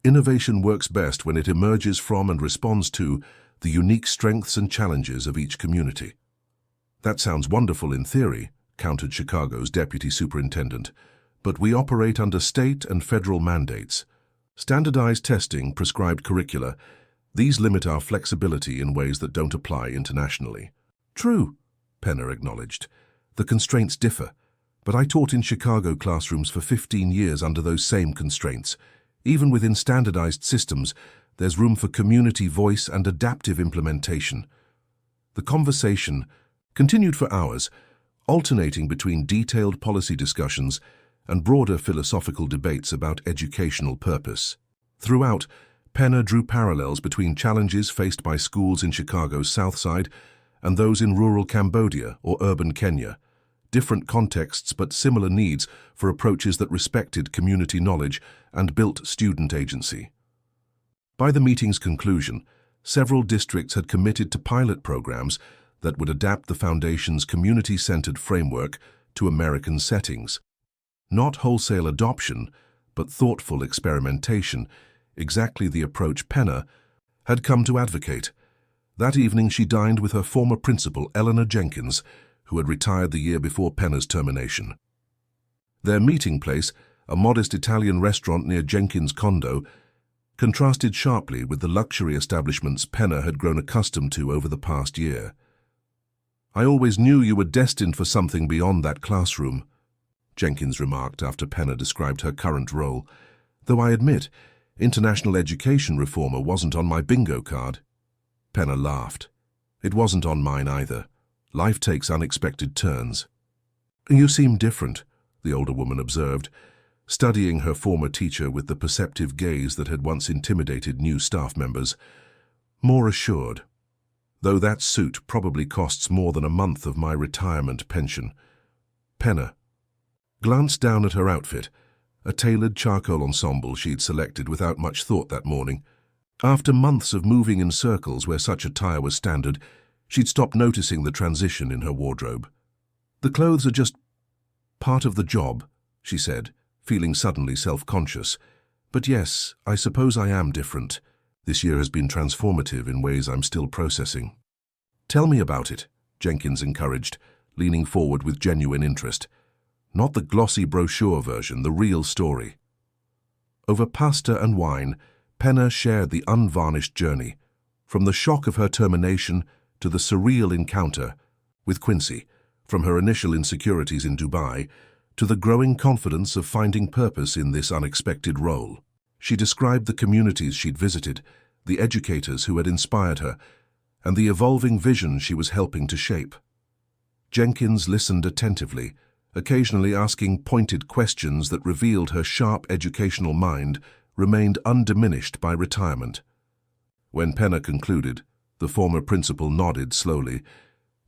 Innovation works best when it emerges from and responds to the unique strengths and challenges of each community." "That sounds wonderful in theory," countered Chicago's deputy superintendent, "but we operate under state and federal mandates. Standardized testing, prescribed curricula, these limit our flexibility in ways that don't apply internationally." "True," Penna acknowledged. "The constraints differ, but I taught in Chicago classrooms for 15 years under those same constraints. Even within standardized systems, there's room for community voice and adaptive implementation." The conversation continued for hours, alternating between detailed policy discussions and broader philosophical debates about educational purpose. Throughout, Penna drew parallels between challenges faced by schools in Chicago's South Side and those in rural Cambodia or urban Kenya. Different contexts but similar needs for approaches that respected community knowledge and built student agency. By the meeting's conclusion, several districts had committed to pilot programs that would adapt the Foundation's community-centered framework to American settings. Not wholesale adoption, but thoughtful experimentation, exactly the approach Penna had come to advocate. That evening she dined with her former principal, Eleanor Jenkins, who had retired the year before Penna's termination. Their meeting place, a modest Italian restaurant near Jenkins' condo, contrasted sharply with the luxury establishments Penna had grown accustomed to over the past year. "I always knew you were destined for something beyond that classroom," Jenkins remarked after Penna described her current role, "though I admit, international education reformer wasn't on my bingo card." Penna laughed. It wasn't on mine either. Life takes unexpected turns. You seem different, the older woman observed, studying her former teacher with the perceptive gaze that had once intimidated new staff members. More assured. Though that suit probably costs more than a month of my retirement pension. Penna glanced down at her outfit, a tailored charcoal ensemble she'd selected without much thought that morning. After months of moving in circles where such attire was standard, she'd stopped noticing the transition in her wardrobe. The clothes are just part of the job, she said, feeling suddenly self-conscious. But yes, I suppose I am different. This year has been transformative in ways I'm still processing. Tell me about it, Jenkins encouraged, leaning forward with genuine interest. Not the glossy brochure version, the real story. Over pasta and wine, Penna shared the unvarnished journey, from the shock of her termination to the surreal encounter with Quincy, from her initial insecurities in Dubai to the growing confidence of finding purpose in this unexpected role. She described the communities she'd visited, the educators who had inspired her, and the evolving vision she was helping to shape. Jenkins listened attentively, occasionally asking pointed questions that revealed her sharp educational mind remained undiminished by retirement. When Penna concluded, the former principal nodded slowly.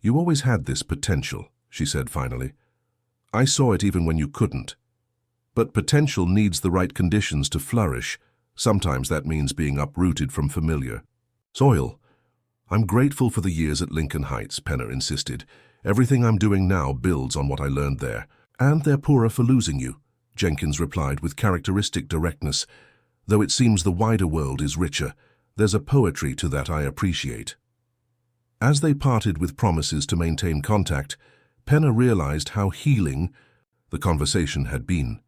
You always had this potential, she said finally. I saw it even when you couldn't. But potential needs the right conditions to flourish. Sometimes that means being uprooted from familiar soil. I'm grateful for the years at Lincoln Heights, Penna insisted. Everything I'm doing now builds on what I learned there. And they're poorer for losing you, Jenkins replied with characteristic directness. Though it seems the wider world is richer, there's a poetry to that I appreciate. As they parted with promises to maintain contact, Penna realized how healing the conversation had been.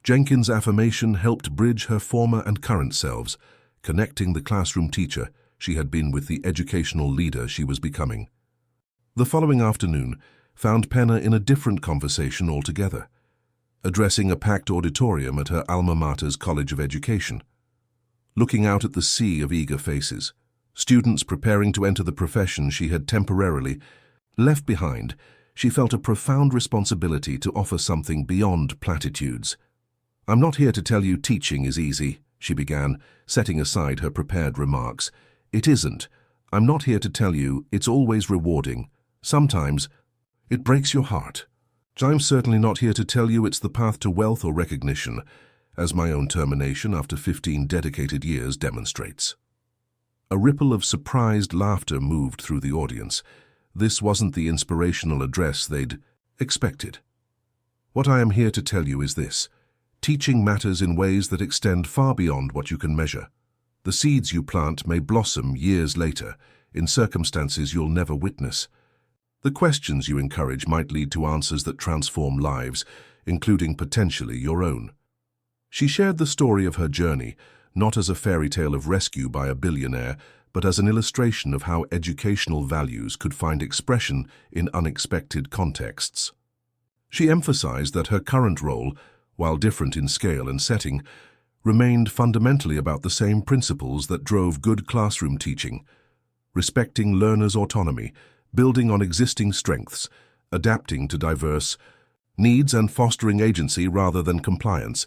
Jenkins' affirmation helped bridge her former and current selves, connecting the classroom teacher she had been with the educational leader she was becoming. The following afternoon found Penna in a different conversation altogether, addressing a packed auditorium at her alma mater's College of Education. Looking out at the sea of eager faces, students preparing to enter the profession she had temporarily left behind, she felt a profound responsibility to offer something beyond platitudes. I'm not here to tell you teaching is easy, she began, setting aside her prepared remarks. It isn't. I'm not here to tell you it's always rewarding. Sometimes it breaks your heart. I'm certainly not here to tell you it's the path to wealth or recognition, as my own termination after 15 dedicated years demonstrates. A ripple of surprised laughter moved through the audience. This wasn't the inspirational address they'd expected. What I am here to tell you is this. Teaching matters in ways that extend far beyond what you can measure. The seeds you plant may blossom years later, in circumstances you'll never witness. The questions you encourage might lead to answers that transform lives, including potentially your own. She shared the story of her journey, not as a fairy tale of rescue by a billionaire, but as an illustration of how educational values could find expression in unexpected contexts. She emphasized that her current role, while different in scale and setting, remained fundamentally about the same principles that drove good classroom teaching: respecting learners' autonomy, building on existing strengths, adapting to diverse needs and fostering agency rather than compliance.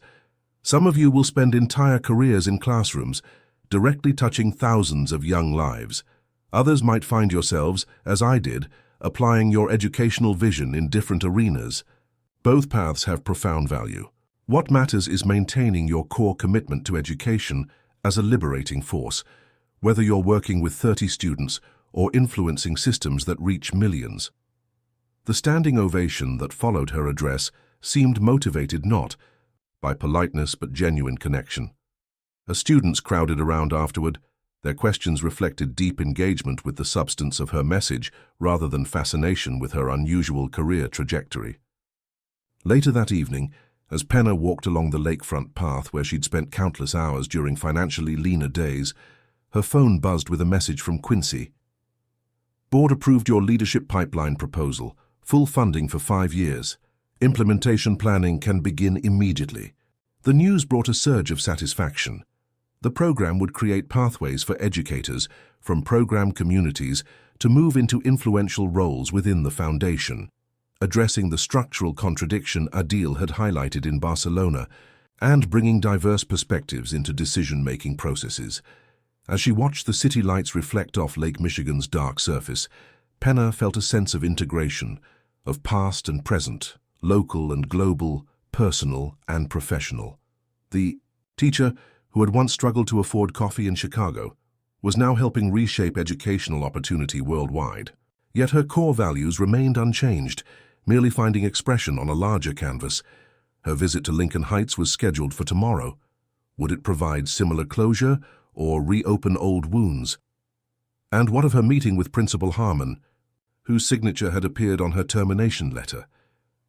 Some of you will spend entire careers in classrooms, directly touching thousands of young lives. Others might find yourselves, as I did, applying your educational vision in different arenas. Both paths have profound value. What matters is maintaining your core commitment to education as a liberating force, whether you're working with 30 students or influencing systems that reach millions. The standing ovation that followed her address seemed motivated not by politeness but genuine connection. As students crowded around afterward, their questions reflected deep engagement with the substance of her message rather than fascination with her unusual career trajectory. Later that evening, as Penna walked along the lakefront path where she'd spent countless hours during financially leaner days, her phone buzzed with a message from Quincy. Board approved your leadership pipeline proposal, full funding for 5 years. Implementation planning can begin immediately. The news brought a surge of satisfaction. The program would create pathways for educators, from program communities to move into influential roles within the foundation, addressing the structural contradiction Adil had highlighted in Barcelona and bringing diverse perspectives into decision-making processes. As she watched the city lights reflect off Lake Michigan's dark surface, Penna felt a sense of integration, of past and present, local and global, personal and professional. The teacher, who had once struggled to afford coffee in Chicago, was now helping reshape educational opportunity worldwide. Yet her core values remained unchanged, merely finding expression on a larger canvas. Her visit to Lincoln Heights was scheduled for tomorrow. Would it provide similar closure or reopen old wounds? And what of her meeting with Principal Harmon, whose signature had appeared on her termination letter?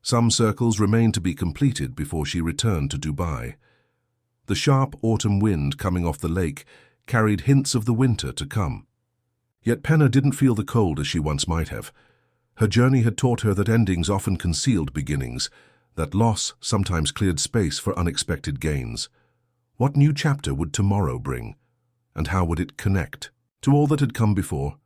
Some circles remained to be completed before she returned to Dubai. The sharp autumn wind coming off the lake carried hints of the winter to come. Yet Penna didn't feel the cold as she once might have. Her journey had taught her that endings often concealed beginnings, that loss sometimes cleared space for unexpected gains. What new chapter would tomorrow bring? And how would it connect to all that had come before?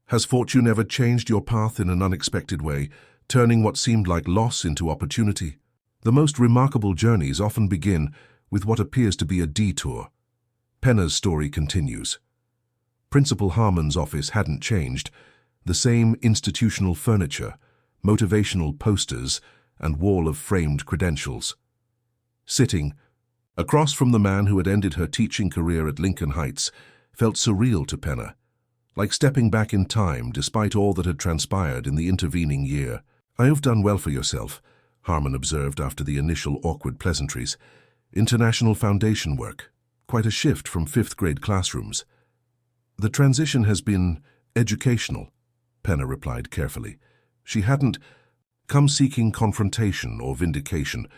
Has fortune ever changed your path in an unexpected way, turning what seemed like loss into opportunity? The most remarkable journeys often begin with what appears to be a detour. Penna's story continues. Principal Harmon's office hadn't changed. The same institutional furniture, motivational posters, and wall of framed credentials. Sitting across from the man who had ended her teaching career at Lincoln Heights felt surreal to Penna, like stepping back in time despite all that had transpired in the intervening year. "You've done well for yourself," Harmon observed after the initial awkward pleasantries. "International foundation work. Quite a shift from fifth-grade classrooms." "The transition has been educational," Penna replied carefully. She hadn't come seeking confrontation or vindication,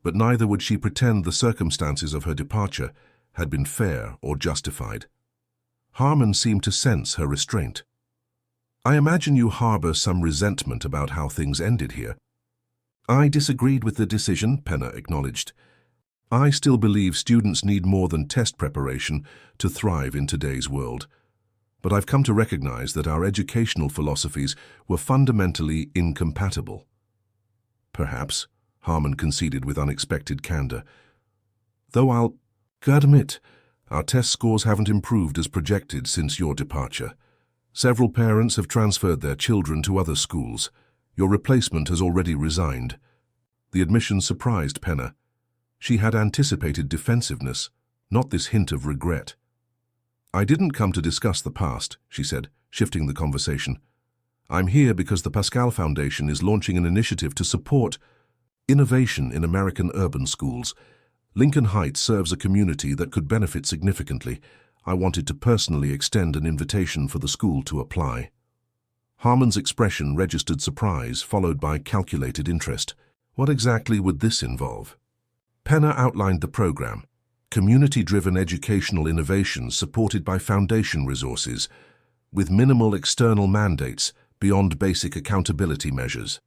but neither would she pretend the circumstances of her departure had been fair or justified. Harmon seemed to sense her restraint. "I imagine you harbor some resentment about how things ended here." "I disagreed with the decision," Penna acknowledged. "I still believe students need more than test preparation to thrive in today's world. But I've come to recognize that our educational philosophies were fundamentally incompatible." "Perhaps," Harmon conceded with unexpected candor. "Though I'll admit, our test scores haven't improved as projected since your departure. Several parents have transferred their children to other schools. Your replacement has already resigned." The admission surprised Penna. She had anticipated defensiveness, not this hint of regret. "I didn't come to discuss the past," she said, shifting the conversation. "I'm here because the Pascal Foundation is launching an initiative to support innovation in American urban schools. Lincoln Heights serves a community that could benefit significantly. I wanted to personally extend an invitation for the school to apply." Harmon's expression registered surprise, followed by calculated interest. What exactly would this involve? Penna outlined the program: community-driven educational innovations supported by foundation resources, with minimal external mandates beyond basic accountability measures.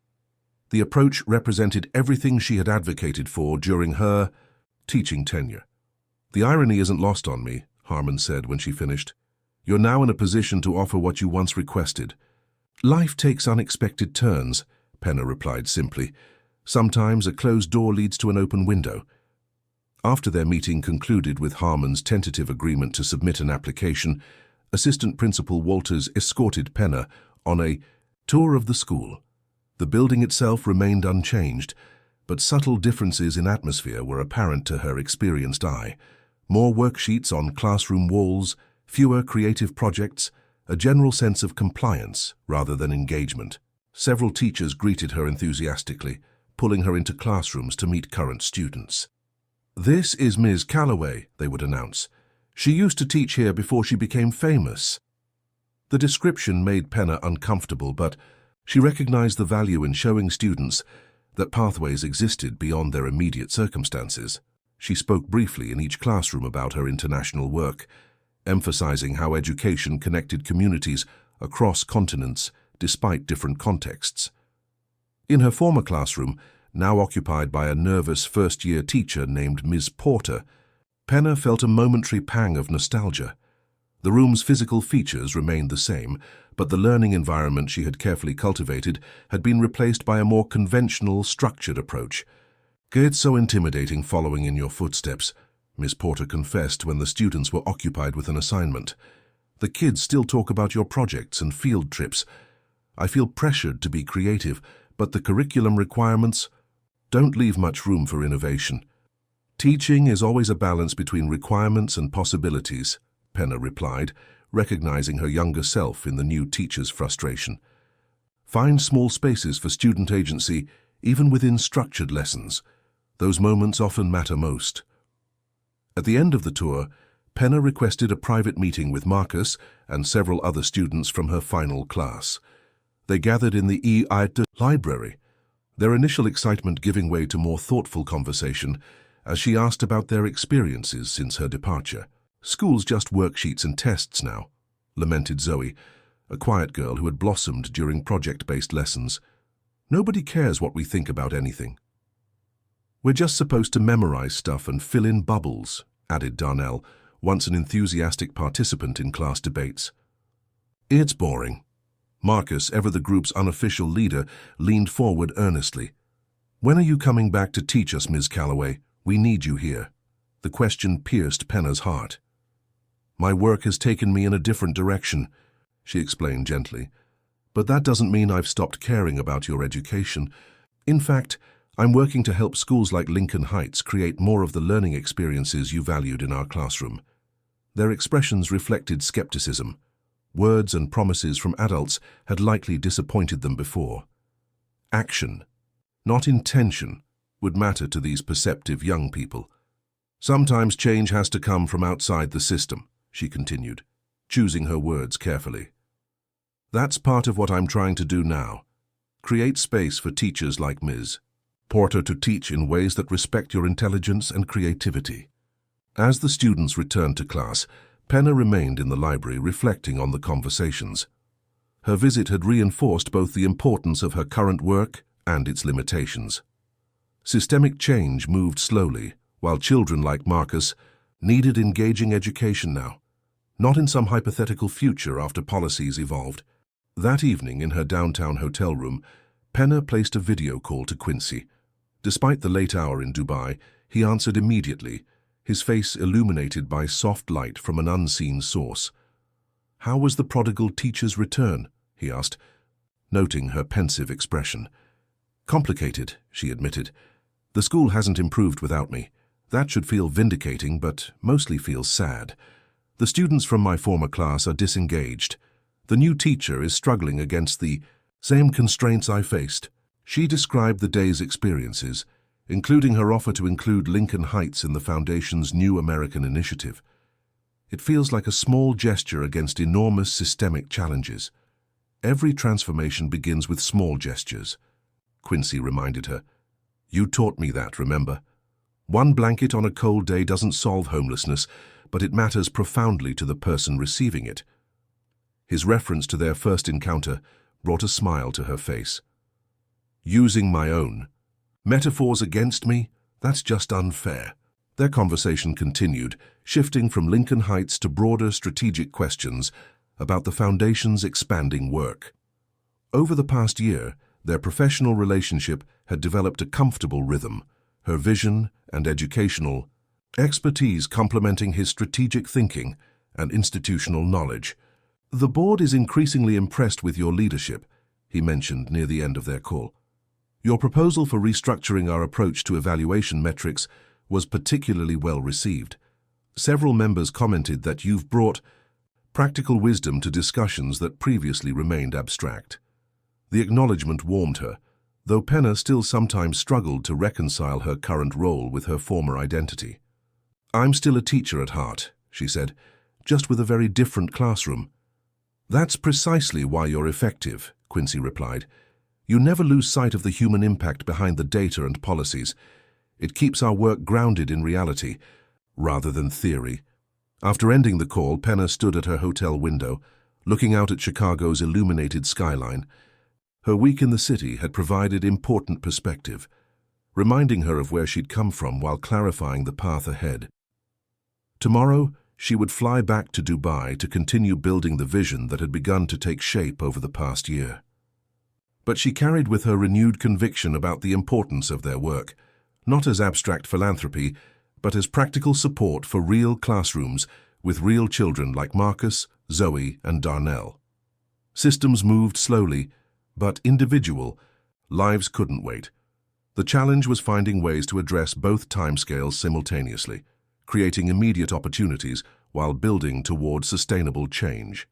The approach represented everything she had advocated for during her teaching tenure. "The irony isn't lost on me," Harmon said when she finished. "You're now in a position to offer what you once requested." "Life takes unexpected turns," Penna replied simply. "Sometimes a closed door leads to an open window." After their meeting concluded with Harmon's tentative agreement to submit an application, Assistant Principal Walters escorted Penna on a tour of the school. The building itself remained unchanged, but subtle differences in atmosphere were apparent to her experienced eye. More worksheets on classroom walls, fewer creative projects, a general sense of compliance rather than engagement. Several teachers greeted her enthusiastically, pulling her into classrooms to meet current students. "This is Ms. Calloway," they would announce. "She used to teach here before she became famous." The description made Penna uncomfortable, but she recognized the value in showing students that pathways existed beyond their immediate circumstances. She spoke briefly in each classroom about her international work, emphasizing how education connected communities across continents despite different contexts. In her former classroom, now occupied by a nervous first-year teacher named Ms. Porter, Penna felt a momentary pang of nostalgia. The room's physical features remained the same, but the learning environment she had carefully cultivated had been replaced by a more conventional, structured approach. "It's so intimidating following in your footsteps," Miss Porter confessed when the students were occupied with an assignment. "The kids still talk about your projects and field trips. I feel pressured to be creative, but the curriculum requirements don't leave much room for innovation." "Teaching is always a balance between requirements and possibilities," Penna replied, recognizing her younger self in the new teacher's frustration. "Find small spaces for student agency, even within structured lessons. Those moments often matter most." At the end of the tour, Penna requested a private meeting with Marcus and several other students from her final class. They gathered in the EIT library, their initial excitement giving way to more thoughtful conversation as she asked about their experiences since her departure. "School's just worksheets and tests now," lamented Zoe, a quiet girl who had blossomed during project-based lessons. "Nobody cares what we think about anything." "We're just supposed to memorize stuff and fill in bubbles," added Darnell, once an enthusiastic participant in class debates. "It's boring." Marcus, ever the group's unofficial leader, leaned forward earnestly. "When are you coming back to teach us, Ms. Calloway? We need you here." The question pierced Penna's heart. "My work has taken me in a different direction," she explained gently. "But that doesn't mean I've stopped caring about your education. In fact, I'm working to help schools like Lincoln Heights create more of the learning experiences you valued in our classroom." Their expressions reflected skepticism. Words and promises from adults had likely disappointed them before. Action, not intention, would matter to these perceptive young people. "Sometimes change has to come from outside the system," she continued, choosing her words carefully. "That's part of what I'm trying to do now. Create space for teachers like Ms. Porter to teach in ways that respect your intelligence and creativity." As the students returned to class, Penna remained in the library reflecting on the conversations. Her visit had reinforced both the importance of her current work and its limitations. Systemic change moved slowly, while children like Marcus needed engaging education now, not in some hypothetical future after policies evolved. That evening in her downtown hotel room, Penna placed a video call to Quincy. Despite the late hour in Dubai, he answered immediately, his face illuminated by soft light from an unseen source. "How was the prodigal teacher's return?" he asked, noting her pensive expression. "Complicated," she admitted. "The school hasn't improved without me. That should feel vindicating, but mostly feels sad. The students from my former class are disengaged. The new teacher is struggling against the same constraints I faced." She described the day's experiences, including her offer to include Lincoln Heights in the Foundation's New American Initiative. "It feels like a small gesture against enormous systemic challenges. Every transformation begins with small gestures," Quincy reminded her. "You taught me that, remember? One blanket on a cold day doesn't solve homelessness, but it matters profoundly to the person receiving it." His reference to their first encounter brought a smile to her face. "Using my own metaphors against me? That's just unfair." Their conversation continued, shifting from Lincoln Heights to broader strategic questions about the Foundation's expanding work. Over the past year, their professional relationship had developed a comfortable rhythm, her vision and educational expertise complementing his strategic thinking and institutional knowledge. "The board is increasingly impressed with your leadership," he mentioned near the end of their call. "Your proposal for restructuring our approach to evaluation metrics was particularly well received. Several members commented that you've brought practical wisdom to discussions that previously remained abstract." The acknowledgement warmed her, though Penna still sometimes struggled to reconcile her current role with her former identity. "I'm still a teacher at heart," she said, "just with a very different classroom." "That's precisely why you're effective," Quincy replied. "You never lose sight of the human impact behind the data and policies. It keeps our work grounded in reality, rather than theory." After ending the call, Penna stood at her hotel window, looking out at Chicago's illuminated skyline. Her week in the city had provided important perspective, reminding her of where she'd come from while clarifying the path ahead. Tomorrow, she would fly back to Dubai to continue building the vision that had begun to take shape over the past year. But she carried with her renewed conviction about the importance of their work, not as abstract philanthropy, but as practical support for real classrooms with real children like Marcus, Zoe, and Darnell. Systems moved slowly, but individual lives couldn't wait. The challenge was finding ways to address both timescales simultaneously, creating immediate opportunities while building toward sustainable change.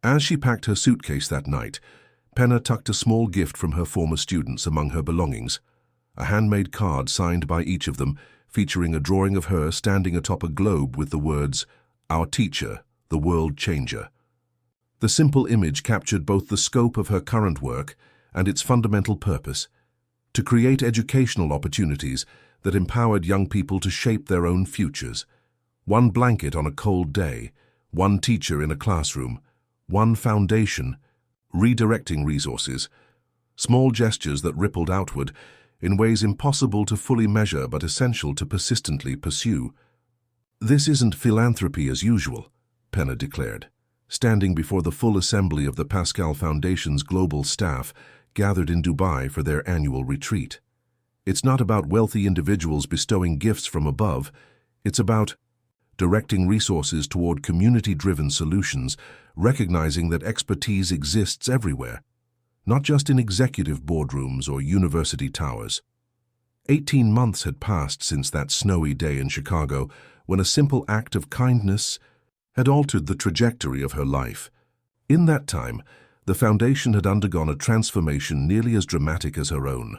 As she packed her suitcase that night, Penna tucked a small gift from her former students among her belongings, a handmade card signed by each of them, featuring a drawing of her standing atop a globe with the words, "Our teacher, the world changer." The simple image captured both the scope of her current work and its fundamental purpose, to create educational opportunities that empowered young people to shape their own futures. One blanket on a cold day, one teacher in a classroom, one foundation, redirecting resources, small gestures that rippled outward in ways impossible to fully measure but essential to persistently pursue. "This isn't philanthropy as usual," Penna declared, standing before the full assembly of the Pascal Foundation's global staff gathered in Dubai for their annual retreat. "It's not about wealthy individuals bestowing gifts from above. It's about directing resources toward community-driven solutions, recognizing that expertise exists everywhere, not just in executive boardrooms or university towers." 18 months had passed since that snowy day in Chicago, when a simple act of kindness had altered the trajectory of her life. In that time, the foundation had undergone a transformation nearly as dramatic as her own,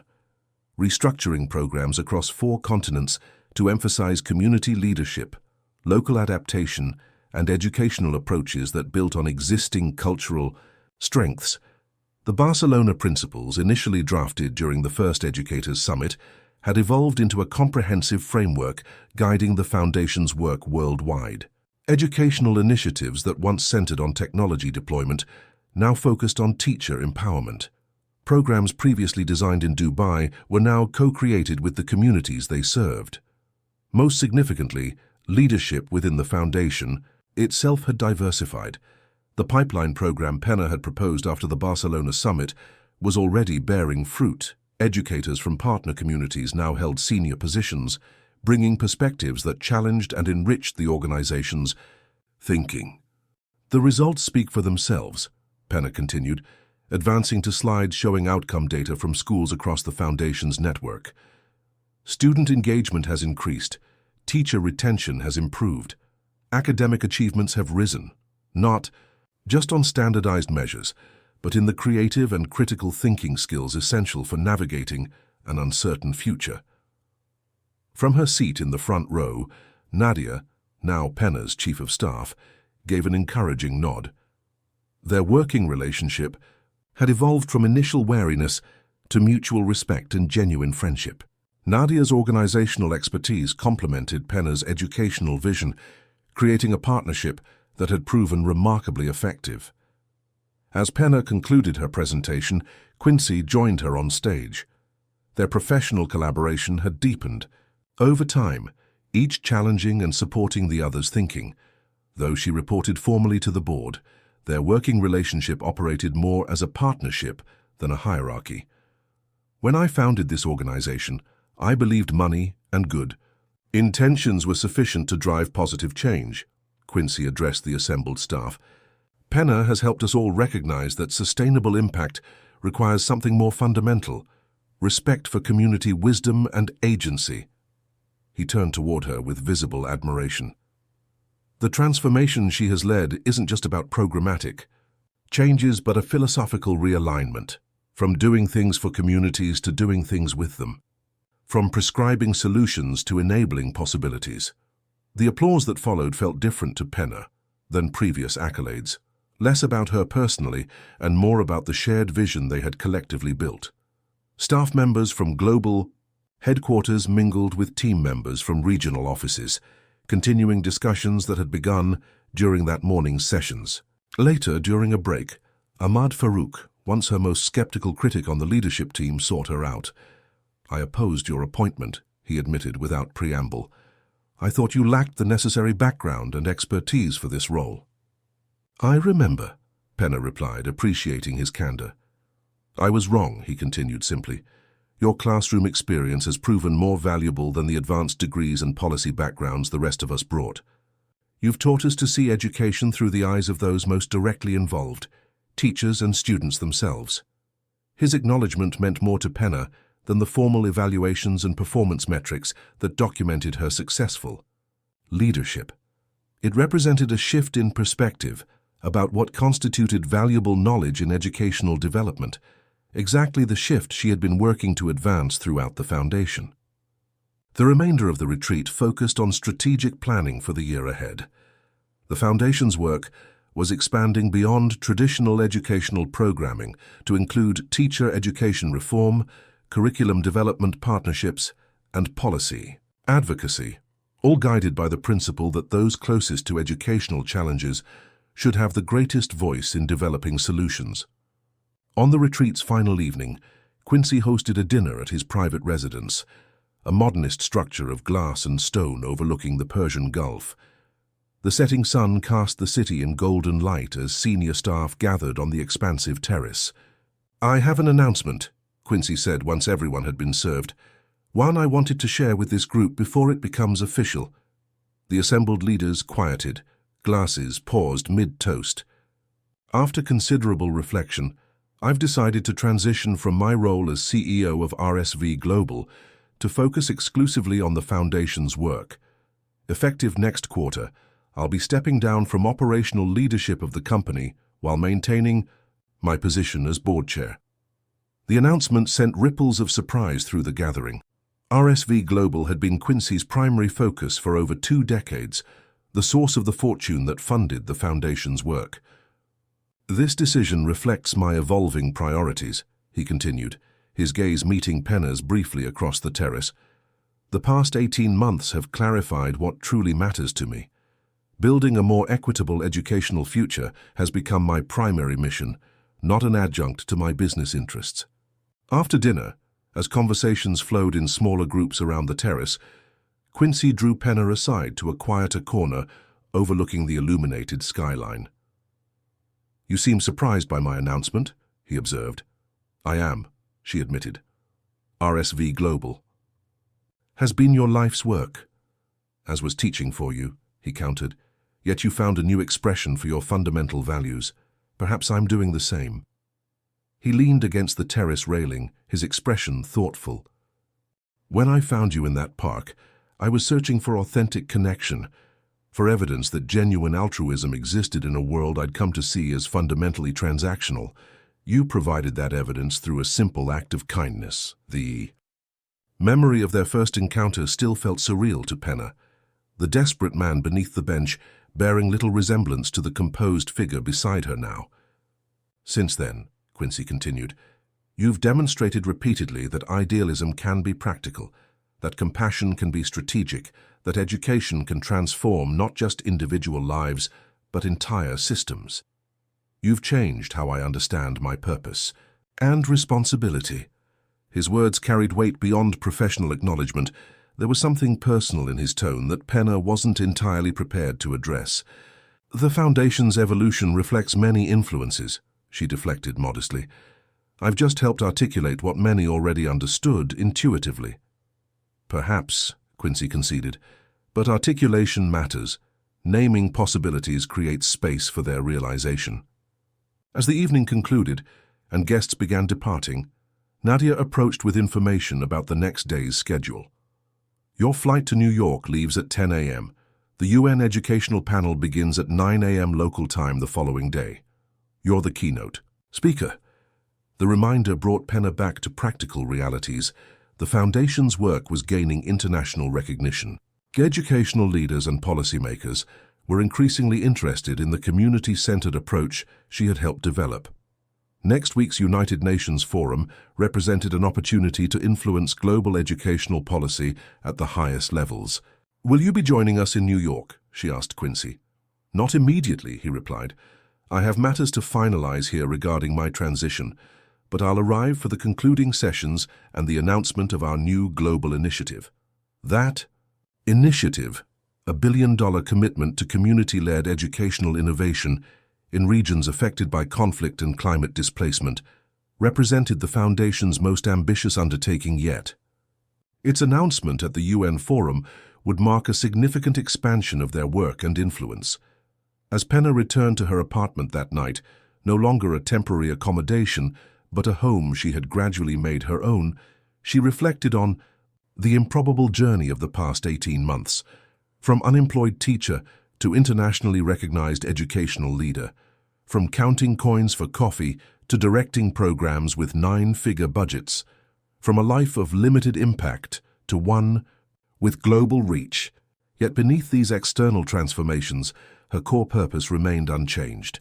restructuring programs across 4 continents to emphasize community leadership, local adaptation, and educational approaches that built on existing cultural strengths. The Barcelona Principles, initially drafted during the first Educators Summit, had evolved into a comprehensive framework guiding the Foundation's work worldwide. Educational initiatives that once centered on technology deployment now focused on teacher empowerment. Programs previously designed in Dubai were now co-created with the communities they served. Most significantly, leadership within the Foundation itself had diversified. The pipeline program Penna had proposed after the Barcelona summit was already bearing fruit. Educators from partner communities now held senior positions, bringing perspectives that challenged and enriched the organization's thinking. "The results speak for themselves," Penna continued, advancing to slides showing outcome data from schools across the Foundation's network. "Student engagement has increased, teacher retention has improved, academic achievements have risen, not just on standardized measures, but in the creative and critical thinking skills essential for navigating an uncertain future." From her seat in the front row, Nadia, now Penna's chief of staff, gave an encouraging nod. Their working relationship had evolved from initial wariness to mutual respect and genuine friendship. Nadia's organizational expertise complemented Penna's educational vision, creating a partnership that had proven remarkably effective. As Penna concluded her presentation, Quincy joined her on stage. Their professional collaboration had deepened. Over time, each challenging and supporting the other's thinking. Though she reported formally to the board, their working relationship operated more as a partnership than a hierarchy. "When I founded this organization, I believed money and good intentions were sufficient to drive positive change," Quincy addressed the assembled staff. "Penna has helped us all recognize that sustainable impact requires something more fundamental: respect for community wisdom and agency." He turned toward her with visible admiration. "The transformation she has led isn't just about programmatic changes, but a philosophical realignment, from doing things for communities to doing things with them, from prescribing solutions to enabling possibilities." The applause that followed felt different to Penna than previous accolades, less about her personally and more about the shared vision they had collectively built. Staff members from global headquarters mingled with team members from regional offices, continuing discussions that had begun during that morning's sessions. Later, during a break, Ahmad Farouk, once her most skeptical critic on the leadership team, sought her out. "I opposed your appointment," he admitted without preamble. I thought you lacked the necessary background and expertise for this role." "I remember," Penner replied, appreciating his candor. "I was wrong," he continued simply. "Your classroom experience has proven more valuable than the advanced degrees and policy backgrounds the rest of us brought. You've taught us to see education through the eyes of those most directly involved, teachers and students themselves." His acknowledgement meant more to Penner than the formal evaluations and performance metrics that documented her successful leadership. It represented a shift in perspective about what constituted valuable knowledge in educational development, exactly the shift she had been working to advance throughout the foundation. The remainder of the retreat focused on strategic planning for the year ahead. The foundation's work was expanding beyond traditional educational programming to include teacher education reform, curriculum development partnerships, and policy advocacy, all guided by the principle that those closest to educational challenges should have the greatest voice in developing solutions. On the retreat's final evening, Quincy hosted a dinner at his private residence, a modernist structure of glass and stone overlooking the Persian Gulf. The setting sun cast the city in golden light as senior staff gathered on the expansive terrace. "I have an announcement," Quincy said once everyone had been served. "One I wanted to share with this group before it becomes official." The assembled leaders quieted, glasses paused mid-toast. "After considerable reflection, I've decided to transition from my role as CEO of RSV Global to focus exclusively on the Foundation's work. Effective next quarter, I'll be stepping down from operational leadership of the company while maintaining my position as board chair." The announcement sent ripples of surprise through the gathering. RSV Global had been Quincy's primary focus for over 2 decades, the source of the fortune that funded the Foundation's work. "This decision reflects my evolving priorities," he continued, his gaze meeting Penner's briefly across the terrace. "The past 18 months have clarified what truly matters to me. Building a more equitable educational future has become my primary mission, not an adjunct to my business interests." After dinner, as conversations flowed in smaller groups around the terrace, Quincy drew Penner aside to a quieter corner overlooking the illuminated skyline. "You seem surprised by my announcement," he observed. "I am," she admitted. "RSV Global has been your life's work, as was teaching for you," he countered. "Yet you found a new expression for your fundamental values. Perhaps I'm doing the same." He leaned against the terrace railing, his expression thoughtful. "When I found you in that park, I was searching for authentic connection, for evidence that genuine altruism existed in a world I'd come to see as fundamentally transactional. You provided that evidence through a simple act of kindness." The memory of their first encounter still felt surreal to Penner. The desperate man beneath the bench, bearing little resemblance to the composed figure beside her now. "Since then," Quincy continued, "you've demonstrated repeatedly that idealism can be practical, that compassion can be strategic, that education can transform not just individual lives, but entire systems. You've changed how I understand my purpose and responsibility." His words carried weight beyond professional acknowledgement. There was something personal in his tone that Penner wasn't entirely prepared to address. "The Foundation's evolution reflects many influences," she deflected modestly. "I've just helped articulate what many already understood intuitively." "Perhaps," Quincy conceded, "but articulation matters. Naming possibilities creates space for their realization." As the evening concluded and guests began departing, Nadia approached with information about the next day's schedule. "Your flight to New York leaves at 10 a.m. The UN Educational Panel begins at 9 a.m. local time the following day. You're the keynote speaker." The reminder brought Penner back to practical realities. The Foundation's work was gaining international recognition. Educational leaders and policymakers were increasingly interested in the community-centered approach she had helped develop. Next week's United Nations Forum represented an opportunity to influence global educational policy at the highest levels. "Will you be joining us in New York?" she asked Quincy. "Not immediately," he replied. "I have matters to finalize here regarding my transition, but I'll arrive for the concluding sessions and the announcement of our new global initiative." "That initiative," a billion-dollar commitment to community-led educational innovation in regions affected by conflict and climate displacement, represented the Foundation's most ambitious undertaking yet. Its announcement at the UN Forum would mark a significant expansion of their work and influence. As Penna returned to her apartment that night, no longer a temporary accommodation, but a home she had gradually made her own, she reflected on the improbable journey of the past 18 months, from unemployed teacher to internationally recognized educational leader, from counting coins for coffee to directing programs with 9-figure budgets, from a life of limited impact to one with global reach. Yet beneath these external transformations, her core purpose remained unchanged,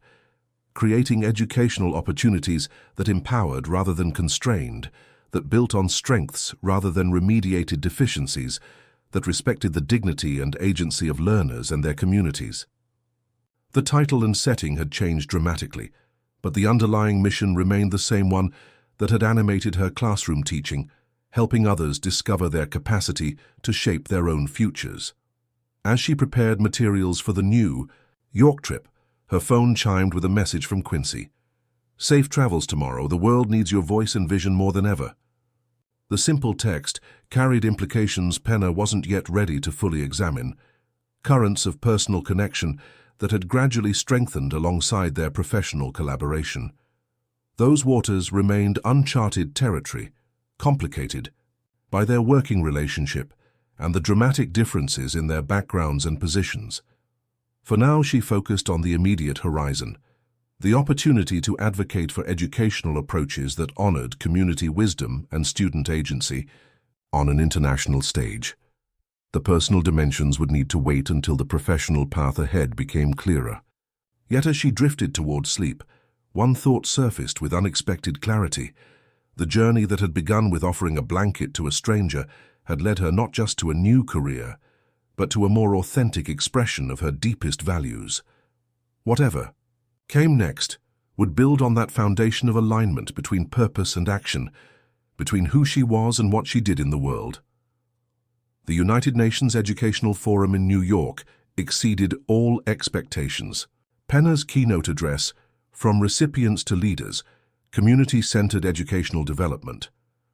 creating educational opportunities that empowered rather than constrained, that built on strengths rather than remediated deficiencies, that respected the dignity and agency of learners and their communities. The title and setting had changed dramatically, but the underlying mission remained the same one that had animated her classroom teaching, helping others discover their capacity to shape their own futures. As she prepared materials for the new York trip, her phone chimed with a message from Quincy. "Safe travels tomorrow. The world needs your voice and vision more than ever." The simple text carried implications Penna wasn't yet ready to fully examine, currents of personal connection that had gradually strengthened alongside their professional collaboration. Those waters remained uncharted territory, complicated by their working relationship and the dramatic differences in their backgrounds and positions. For now, she focused on the immediate horizon, the opportunity to advocate for educational approaches that honored community wisdom and student agency on an international stage. The personal dimensions would need to wait until the professional path ahead became clearer. Yet as she drifted toward sleep, one thought surfaced with unexpected clarity. The journey that had begun with offering a blanket to a stranger had led her not just to a new career, but to a more authentic expression of her deepest values. Whatever came next would build on that foundation of alignment between purpose and action, between who she was and what she did in the world. The United Nations Educational Forum in New York exceeded all expectations. Penna's keynote address, "From Recipients to Leaders, Community-Centered Educational Development,"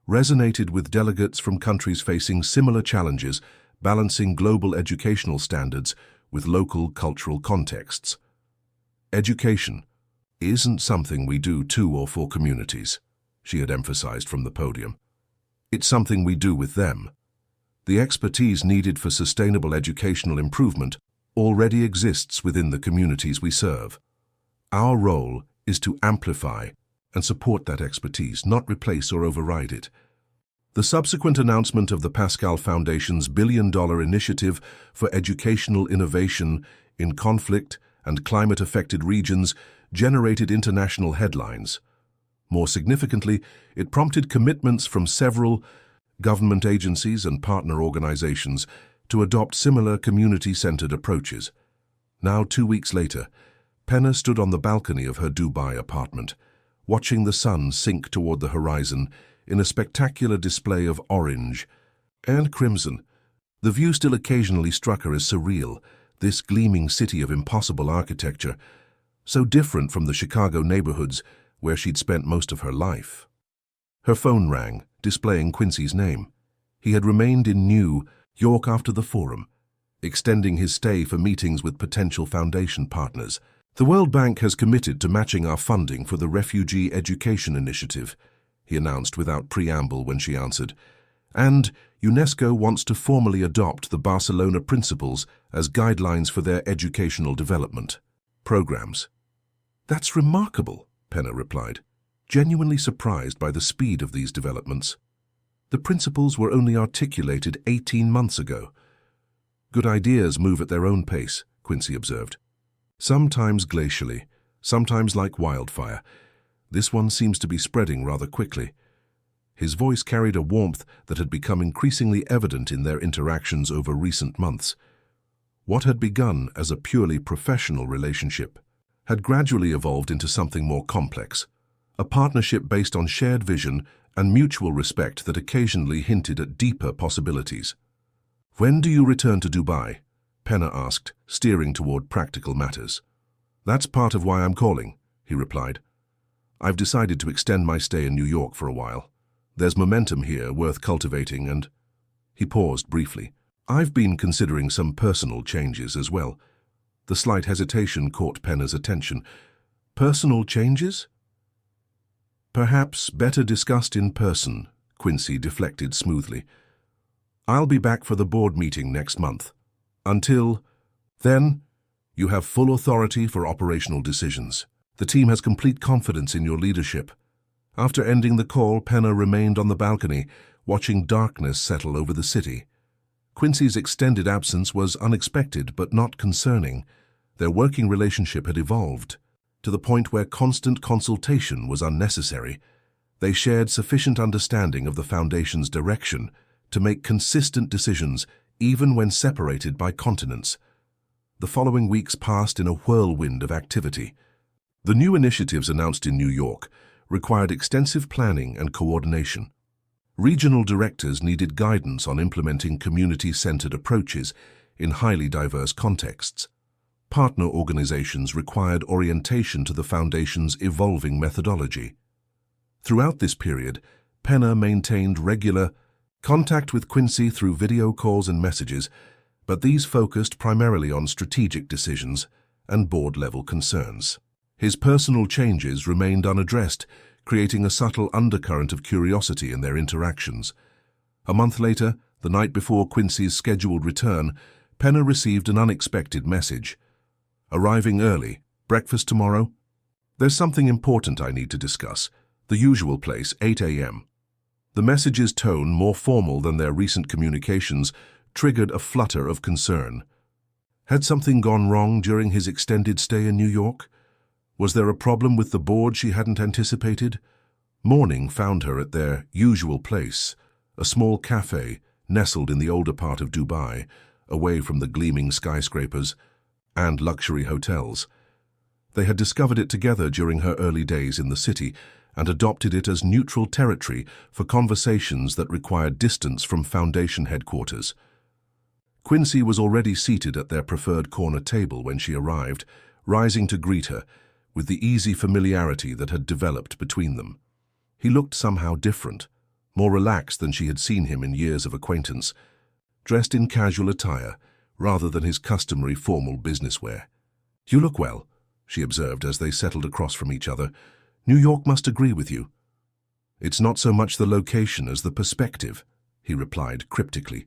resonated with delegates from countries facing similar challenges, balancing global educational standards with local cultural contexts. Education isn't something we do to or for communities, she had emphasized from the podium. It's something we do with them. The expertise needed for sustainable educational improvement already exists within the communities we serve. Our role is to amplify and support that expertise, not replace or override it. The subsequent announcement of the Pascal Foundation's billion-dollar initiative for educational innovation in conflict and climate-affected regions generated international headlines. More significantly, it prompted commitments from several government agencies and partner organizations to adopt similar community-centered approaches. Now, 2 weeks later, Penna stood on the balcony of her Dubai apartment, watching the sun sink toward the horizon in a spectacular display of orange and crimson. The view still occasionally struck her as surreal, this gleaming city of impossible architecture, so different from the Chicago neighborhoods where she'd spent most of her life. Her phone rang, displaying Quincy's name. He had remained in New York after the forum, extending his stay for meetings with potential foundation partners. "The World Bank has committed to matching our funding for the Refugee Education Initiative," he announced without preamble when she answered. "And UNESCO wants to formally adopt the Barcelona Principles as guidelines for their educational development programs." "That's remarkable," Penna replied, genuinely surprised by the speed of these developments. "The principles were only articulated 18 months ago." "Good ideas move at their own pace," Quincy observed. "Sometimes glacially, sometimes like wildfire. This one seems to be spreading rather quickly." His voice carried a warmth that had become increasingly evident in their interactions over recent months. What had begun as a purely professional relationship had gradually evolved into something more complex, a partnership based on shared vision and mutual respect that occasionally hinted at deeper possibilities. "When do you return to Dubai?" Penna asked, steering toward practical matters. That's part of why I'm calling, he replied. I've decided to extend my stay in New York for a while. There's momentum here worth cultivating and... He paused briefly. I've been considering some personal changes as well. The slight hesitation caught Penna's attention. Personal changes? Perhaps better discussed in person, Quincy deflected smoothly. I'll be back for the board meeting next month. Until then, you have full authority for operational decisions. The team has complete confidence in your leadership. After ending the call, Penna remained on the balcony, watching darkness settle over the city. Quincy's extended absence was unexpected but not concerning. Their working relationship had evolved to the point where constant consultation was unnecessary. They shared sufficient understanding of the Foundation's direction to make consistent decisions even when separated by continents. The following weeks passed in a whirlwind of activity. The new initiatives announced in New York required extensive planning and coordination. Regional directors needed guidance on implementing community-centered approaches in highly diverse contexts. Partner organizations required orientation to the Foundation's evolving methodology. Throughout this period, Penna maintained regular contact with Quincy through video calls and messages, but these focused primarily on strategic decisions and board-level concerns. His personal changes remained unaddressed, creating a subtle undercurrent of curiosity in their interactions. A month later, the night before Quincy's scheduled return, Penna received an unexpected message. Arriving early. Breakfast tomorrow? There's something important I need to discuss. The usual place, 8 a.m. The message's tone, more formal than their recent communications, triggered a flutter of concern. Had something gone wrong during his extended stay in New York? Was there a problem with the board she hadn't anticipated? Morning found her at their usual place, a small cafe nestled in the older part of Dubai, away from the gleaming skyscrapers and luxury hotels. They had discovered it together during her early days in the city and adopted it as neutral territory for conversations that required distance from Foundation headquarters. Quincy was already seated at their preferred corner table when she arrived, rising to greet her, with the easy familiarity that had developed between them. He looked somehow different, more relaxed than she had seen him in years of acquaintance, dressed in casual attire rather than his customary formal business wear. "You look well," she observed as they settled across from each other. "New York must agree with you." "It's not so much the location as the perspective," he replied cryptically.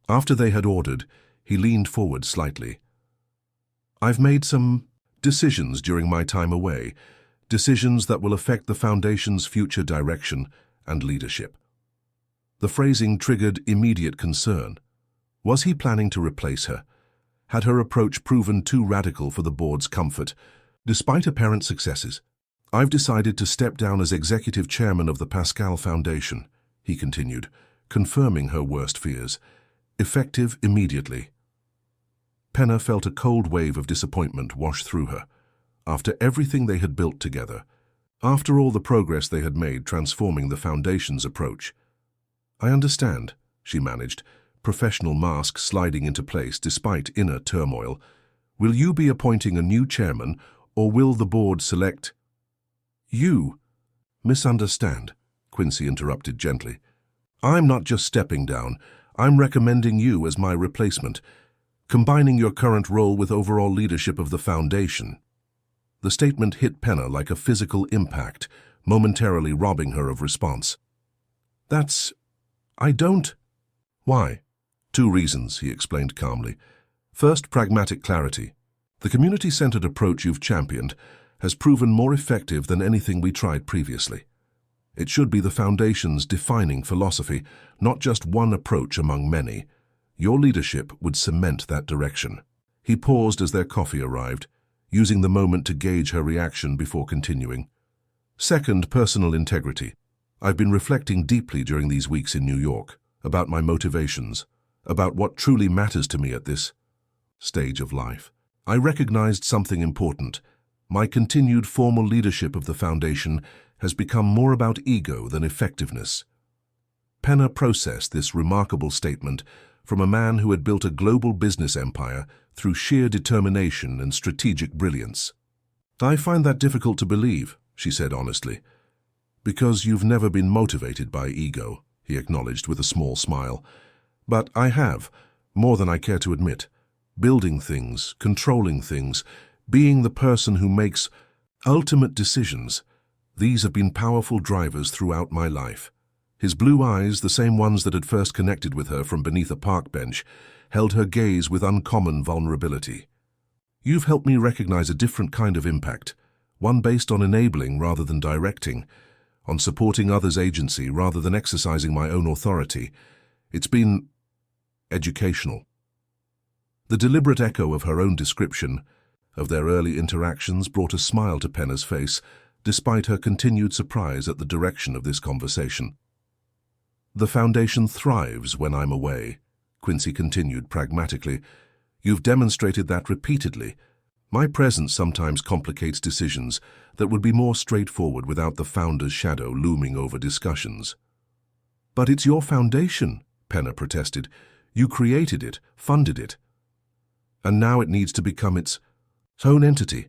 After they had ordered, he leaned forward slightly. "I've made some decisions during my time away, decisions that will affect the Foundation's future direction and leadership." The phrasing triggered immediate concern. Was he planning to replace her? Had her approach proven too radical for the board's comfort? Despite apparent successes, "I've decided to step down as executive chairman of the Pascal Foundation," he continued, confirming her worst fears. "Effective immediately." Penna felt a cold wave of disappointment wash through her. After everything they had built together, after all the progress they had made transforming the Foundation's approach. "I understand," she managed, professional mask sliding into place despite inner turmoil. "Will you be appointing a new chairman, or will the board select—" "You misunderstand," Quincy interrupted gently. "I'm not just stepping down. I'm recommending you as my replacement, combining your current role with overall leadership of the Foundation." The statement hit Penna like a physical impact, momentarily robbing her of response. I don't—" "Why?" "2 reasons," he explained calmly. "First, pragmatic clarity. The community-centered approach you've championed has proven more effective than anything we tried previously. It should be the Foundation's defining philosophy, not just one approach among many. Your leadership would cement that direction." He paused as their coffee arrived, using the moment to gauge her reaction before continuing. "Second, personal integrity. I've been reflecting deeply during these weeks in New York about my motivations, about what truly matters to me at this stage of life. I recognized something important. My continued formal leadership of the Foundation has become more about ego than effectiveness." Penna processed this remarkable statement from a man who had built a global business empire through sheer determination and strategic brilliance. "I find that difficult to believe," she said honestly. "Because you've never been motivated by ego," he acknowledged with a small smile. "But I have, more than I care to admit. Building things, controlling things, being the person who makes ultimate decisions. These have been powerful drivers throughout my life." His blue eyes, the same ones that had first connected with her from beneath a park bench, held her gaze with uncommon vulnerability. "You've helped me recognize a different kind of impact, one based on enabling rather than directing, on supporting others' agency rather than exercising my own authority. It's been educational." The deliberate echo of her own description of their early interactions brought a smile to Penna's face, despite her continued surprise at the direction of this conversation. "The Foundation thrives when I'm away," Quincy continued pragmatically. "You've demonstrated that repeatedly. My presence sometimes complicates decisions that would be more straightforward without the founder's shadow looming over discussions." "But it's your foundation," Penna protested. "You created it, funded it. And now it needs to become its own entity,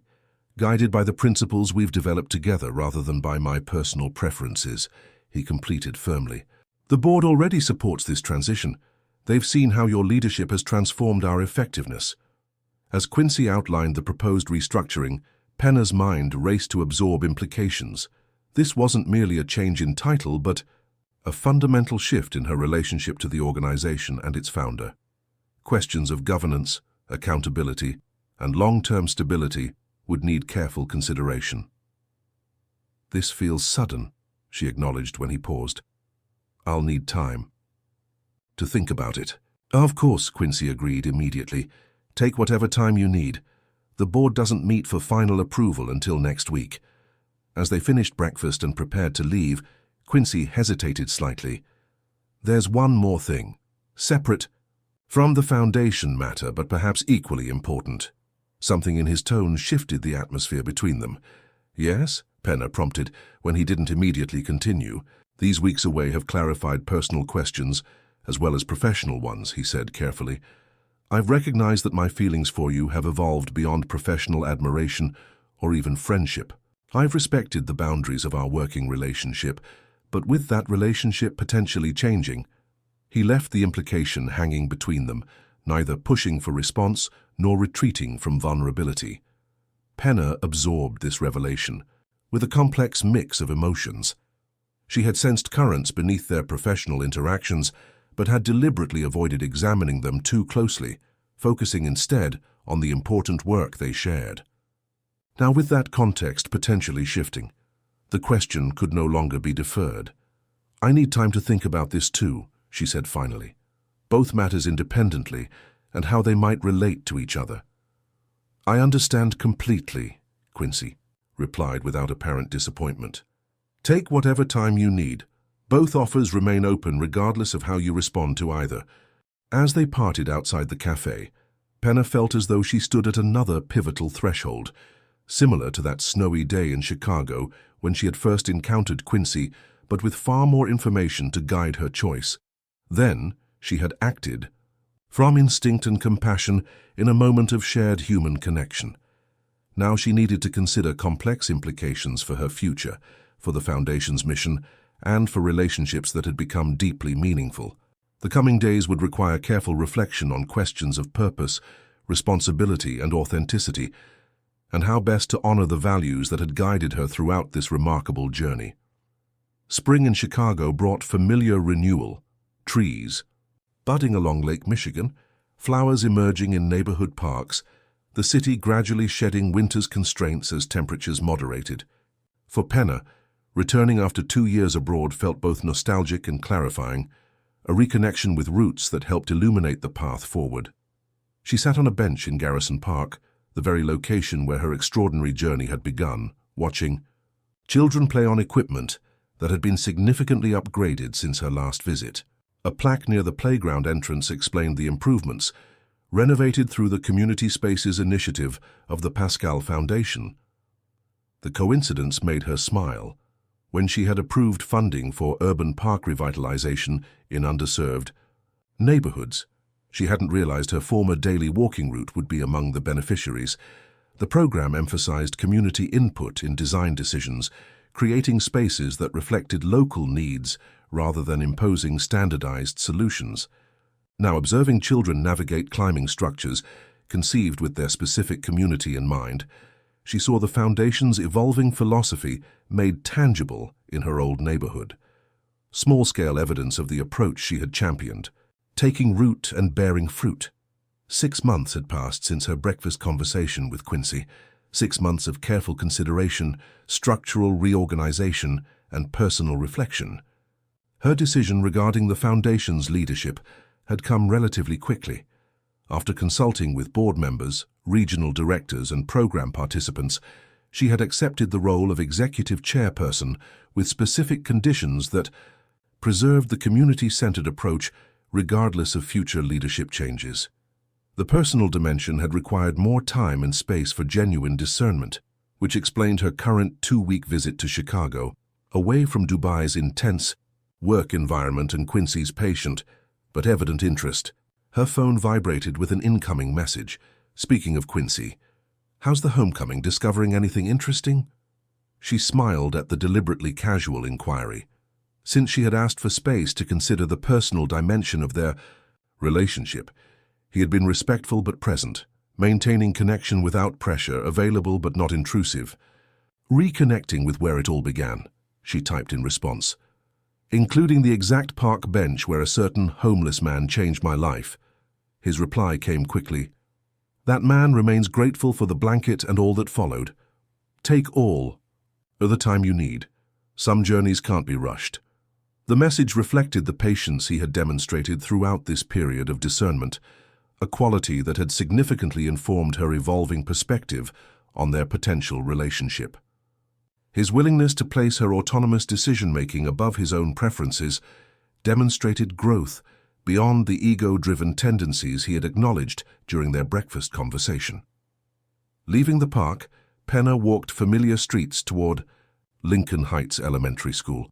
guided by the principles we've developed together rather than by my personal preferences," he completed firmly. "The board already supports this transition. They've seen how your leadership has transformed our effectiveness." As Quincy outlined the proposed restructuring, Penna's mind raced to absorb implications. This wasn't merely a change in title, but a fundamental shift in her relationship to the organization and its founder. Questions of governance, accountability, and long-term stability would need careful consideration. "This feels sudden," she acknowledged when he paused. "I'll need time to think about it." "Of course," Quincy agreed immediately. "Take whatever time you need. The board doesn't meet for final approval until next week." As they finished breakfast and prepared to leave, Quincy hesitated slightly. "There's one more thing, separate from the foundation matter, but perhaps equally important." Something in his tone shifted the atmosphere between them. "Yes?" Penna prompted when he didn't immediately continue. "These weeks away have clarified personal questions as well as professional ones," he said carefully. "I've recognized that my feelings for you have evolved beyond professional admiration or even friendship. I've respected the boundaries of our working relationship, but with that relationship potentially changing." He left the implication hanging between them, neither pushing for response nor retreating from vulnerability. Penna absorbed this revelation with a complex mix of emotions. She had sensed currents beneath their professional interactions, but had deliberately avoided examining them too closely, focusing instead on the important work they shared. Now, with that context potentially shifting, the question could no longer be deferred. "I need time to think about this too," she said finally. "Both matters independently and how they might relate to each other." "I understand completely," Quincy replied without apparent disappointment. "Take whatever time you need. Both offers remain open regardless of how you respond to either." As they parted outside the cafe, Penna felt as though she stood at another pivotal threshold, similar to that snowy day in Chicago when she had first encountered Quincy, but with far more information to guide her choice. Then she had acted from instinct and compassion in a moment of shared human connection. Now she needed to consider complex implications for her future, for the Foundation's mission, and for relationships that had become deeply meaningful. The coming days would require careful reflection on questions of purpose, responsibility, and authenticity, and how best to honor the values that had guided her throughout this remarkable journey. Spring in Chicago brought familiar renewal: trees budding along Lake Michigan, flowers emerging in neighborhood parks, the city gradually shedding winter's constraints as temperatures moderated. For Penna, returning after 2 years abroad felt both nostalgic and clarifying, a reconnection with roots that helped illuminate the path forward. She sat on a bench in Garrison Park, the very location where her extraordinary journey had begun, watching children play on equipment that had been significantly upgraded since her last visit. A plaque near the playground entrance explained the improvements, renovated through the Community Spaces initiative of the Pascal Foundation. The coincidence made her smile. When she had approved funding for urban park revitalization in underserved neighborhoods, She hadn't realized her former daily walking route would be among the beneficiaries. The program emphasized community input in design decisions, creating spaces that reflected local needs rather than imposing standardized solutions. Now, observing children navigate climbing structures, conceived with their specific community in mind, she saw the Foundation's evolving philosophy made tangible in her old neighborhood. Small-scale evidence of the approach she had championed, taking root and bearing fruit. 6 months had passed since her breakfast conversation with Quincy. 6 months of careful consideration, structural reorganization, and personal reflection. Her decision regarding the Foundation's leadership had come relatively quickly. After consulting with board members, regional directors, and program participants, she had accepted the role of executive chairperson with specific conditions that preserved the community-centered approach regardless of future leadership changes. The personal dimension had required more time and space for genuine discernment, which explained her current 2-week visit to Chicago, away from Dubai's intense work environment and Quincy's patient but evident interest. Her phone vibrated with an incoming message. Speaking of Quincy, "How's the homecoming? Discovering anything interesting?" She smiled at the deliberately casual inquiry. Since she had asked for space to consider the personal dimension of their relationship, he had been respectful but present, maintaining connection without pressure, available but not intrusive. "Reconnecting with where it all began," she typed in response, "including the exact park bench where a certain homeless man changed my life." His reply came quickly. "That man remains grateful for the blanket and all that followed. Take all, or the time you need. Some journeys can't be rushed." The message reflected the patience he had demonstrated throughout this period of discernment, a quality that had significantly informed her evolving perspective on their potential relationship. His willingness to place her autonomous decision-making above his own preferences demonstrated growth beyond the ego-driven tendencies he had acknowledged during their breakfast conversation. Leaving the park, Penna walked familiar streets toward Lincoln Heights Elementary School.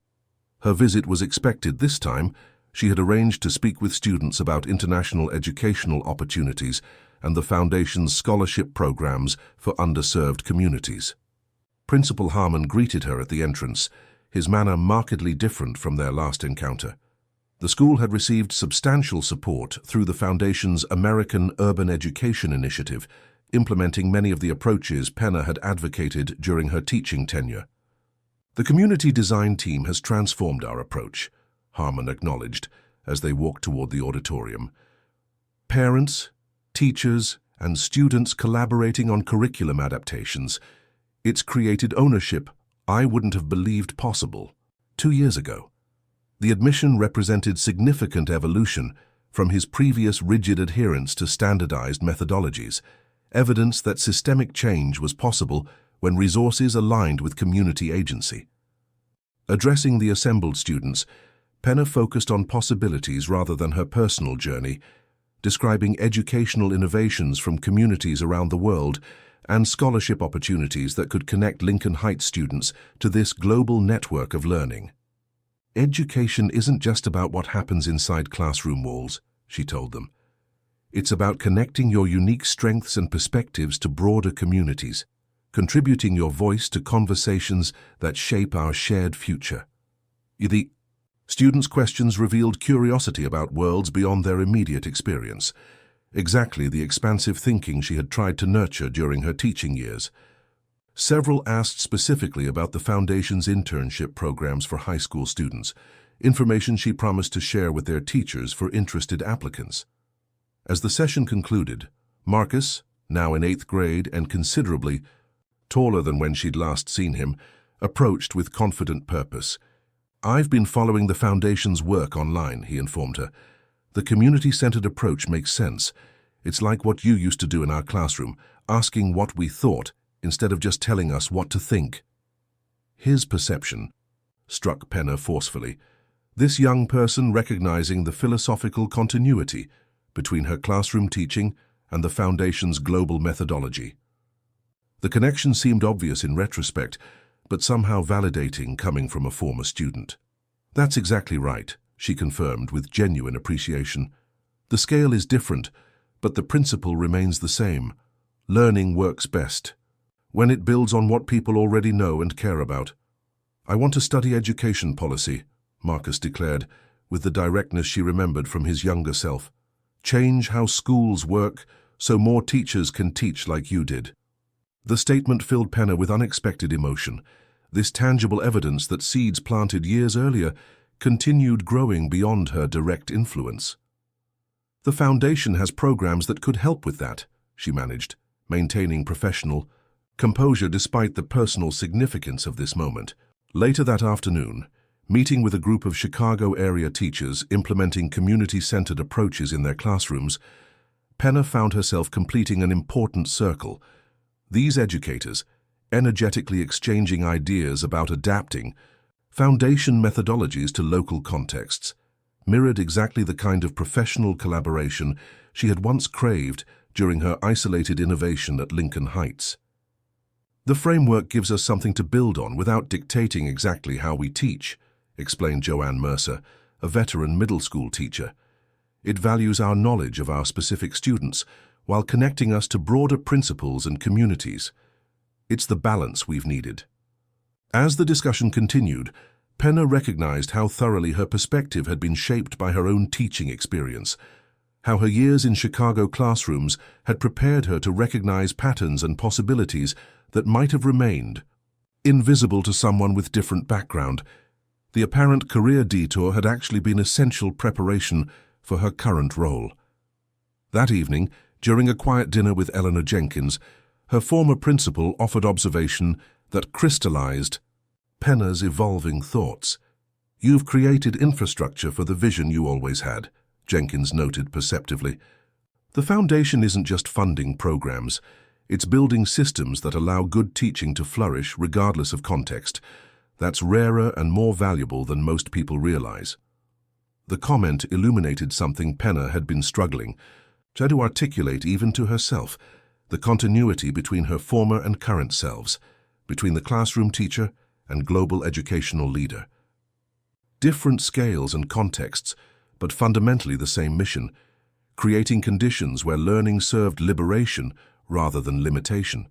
Her visit was expected this time. She had arranged to speak with students about international educational opportunities and the Foundation's scholarship programs for underserved communities. Principal Harmon greeted her at the entrance, his manner markedly different from their last encounter. The school had received substantial support through the Foundation's American Urban Education Initiative, implementing many of the approaches Penna had advocated during her teaching tenure. "The community design team has transformed our approach," Harmon acknowledged as they walked toward the auditorium. "Parents, teachers, and students collaborating on curriculum adaptations. It's created ownership I wouldn't have believed possible 2 years ago." The admission represented significant evolution from his previous rigid adherence to standardized methodologies, evidence that systemic change was possible when resources aligned with community agency. Addressing the assembled students, Penna focused on possibilities rather than her personal journey, describing educational innovations from communities around the world and scholarship opportunities that could connect Lincoln Heights students to this global network of learning. "Education isn't just about what happens inside classroom walls," she told them. "It's about connecting your unique strengths and perspectives to broader communities, contributing your voice to conversations that shape our shared future." The students' questions revealed curiosity about worlds beyond their immediate experience, exactly the expansive thinking she had tried to nurture during her teaching years. Several asked specifically about the Foundation's internship programs for high school students, information she promised to share with their teachers for interested applicants. As the session concluded, Marcus, now in 8th grade and considerably taller than when she'd last seen him, approached with confident purpose. "I've been following the Foundation's work online," he informed her. "The community-centered approach makes sense. It's like what you used to do in our classroom, asking what we thought instead of just telling us what to think." His perception struck Penna forcefully, this young person recognizing the philosophical continuity between her classroom teaching and the Foundation's global methodology. The connection seemed obvious in retrospect, but somehow validating coming from a former student. "That's exactly right," she confirmed with genuine appreciation. The scale is different, but the principle remains the same. Learning works best when it builds on what people already know and care about. "I want to study education policy," Marcus declared, with the directness she remembered from his younger self. "Change how schools work so more teachers can teach like you did." The statement filled Penna with unexpected emotion. This tangible evidence that seeds planted years earlier continued growing beyond her direct influence. "The foundation has programs that could help with that," she managed, maintaining professional composure despite the personal significance of this moment. Later that afternoon, meeting with a group of Chicago area teachers implementing community-centered approaches in their classrooms, Penna found herself completing an important circle. These educators, energetically exchanging ideas about adapting foundation methodologies to local contexts, mirrored exactly the kind of professional collaboration she had once craved during her isolated innovation at Lincoln Heights. "The framework gives us something to build on without dictating exactly how we teach," explained Joanne Mercer, a veteran middle school teacher. "It values our knowledge of our specific students while connecting us to broader principles and communities. It's the balance we've needed." As the discussion continued, Penna recognized how thoroughly her perspective had been shaped by her own teaching experience, how her years in Chicago classrooms had prepared her to recognize patterns and possibilities that might have remained invisible to someone with different background. The apparent career detour had actually been essential preparation for her current role. That evening, during a quiet dinner with Eleanor Jenkins, her former principal offered observation that crystallized Penna's evolving thoughts. "You've created infrastructure for the vision you always had," Jenkins noted perceptively. "The foundation isn't just funding programs. It's building systems that allow good teaching to flourish regardless of context. That's rarer and more valuable than most people realize." The comment illuminated something Penna had been struggling to articulate even to herself: the continuity between her former and current selves, between the classroom teacher and global educational leader. Different scales and contexts, but fundamentally the same mission: creating conditions where learning served liberation rather than limitation.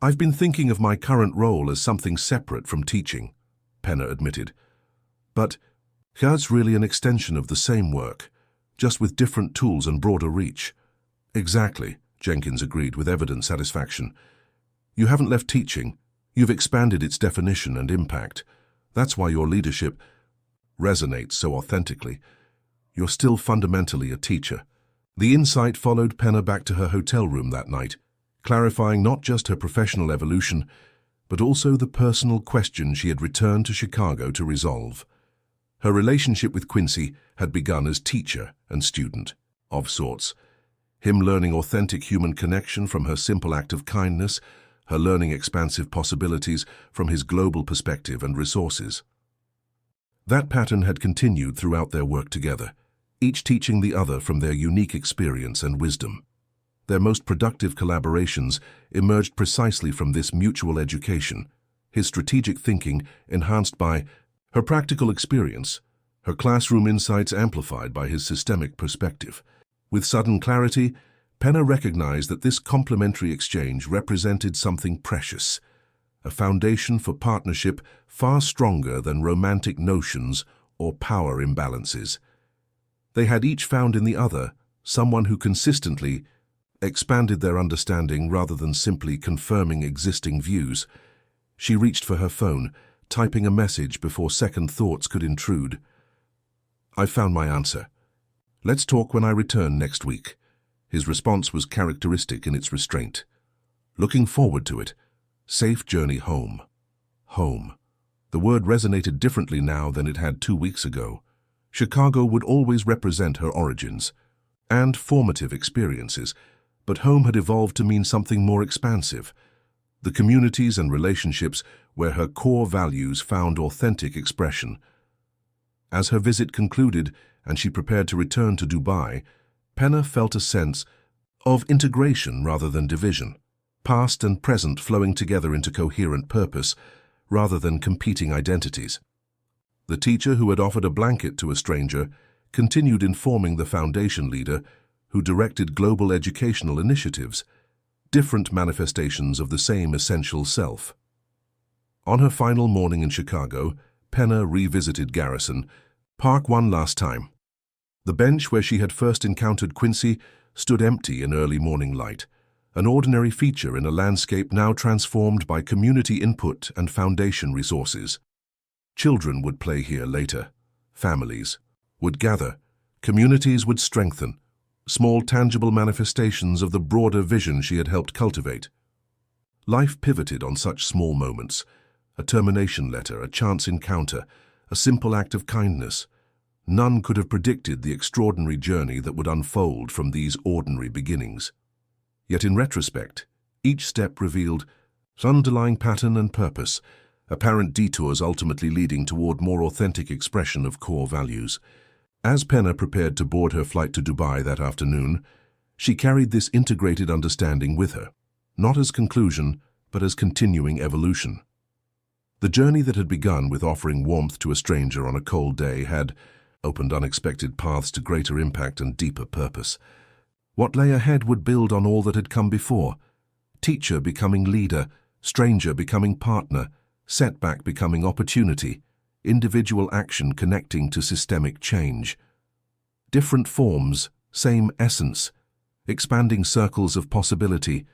"I've been thinking of my current role as something separate from teaching," Penna admitted. "But it's really an extension of the same work, just with different tools and broader reach." "Exactly," Jenkins agreed with evident satisfaction. "You haven't left teaching, you've expanded its definition and impact. That's why your leadership resonates so authentically. You're still fundamentally a teacher." The insight followed Penna back to her hotel room that night, clarifying not just her professional evolution, but also the personal question she had returned to Chicago to resolve. Her relationship with Quincy had begun as teacher and student, of sorts. Him learning authentic human connection from her simple act of kindness, her learning expansive possibilities from his global perspective and resources. That pattern had continued throughout their work together, each teaching the other from their unique experience and wisdom. Their most productive collaborations emerged precisely from this mutual education, his strategic thinking enhanced by her practical experience, her classroom insights amplified by his systemic perspective. With sudden clarity, Penna recognized that this complementary exchange represented something precious, a foundation for partnership far stronger than romantic notions or power imbalances. They had each found in the other someone who consistently expanded their understanding rather than simply confirming existing views. She reached for her phone, typing a message before second thoughts could intrude. "I've found my answer. Let's talk when I return next week." His response was characteristic in its restraint. "Looking forward to it. Safe journey home." Home. The word resonated differently now than it had 2 weeks ago. Chicago would always represent her origins and formative experiences, but home had evolved to mean something more expansive. The communities and relationships where her core values found authentic expression. As her visit concluded and she prepared to return to Dubai, Penna felt a sense of integration rather than division, past and present flowing together into coherent purpose rather than competing identities. The teacher who had offered a blanket to a stranger continued informing the foundation leader who directed global educational initiatives, different manifestations of the same essential self. On her final morning in Chicago, Penna revisited Garrison Park one last time. The bench where she had first encountered Quincy stood empty in early morning light, an ordinary feature in a landscape now transformed by community input and foundation resources. Children would play here later. Families would gather. Communities would strengthen. Small tangible manifestations of the broader vision she had helped cultivate. Life pivoted on such small moments. A termination letter, a chance encounter, a simple act of kindness. None could have predicted the extraordinary journey that would unfold from these ordinary beginnings. Yet in retrospect, each step revealed underlying pattern and purpose, apparent detours ultimately leading toward more authentic expression of core values. As Penna prepared to board her flight to Dubai that afternoon, she carried this integrated understanding with her, not as conclusion, but as continuing evolution. The journey that had begun with offering warmth to a stranger on a cold day had opened unexpected paths to greater impact and deeper purpose. What lay ahead would build on all that had come before. Teacher becoming leader, stranger becoming partner, setback becoming opportunity, individual action connecting to systemic change. Different forms, same essence, expanding circles of possibility,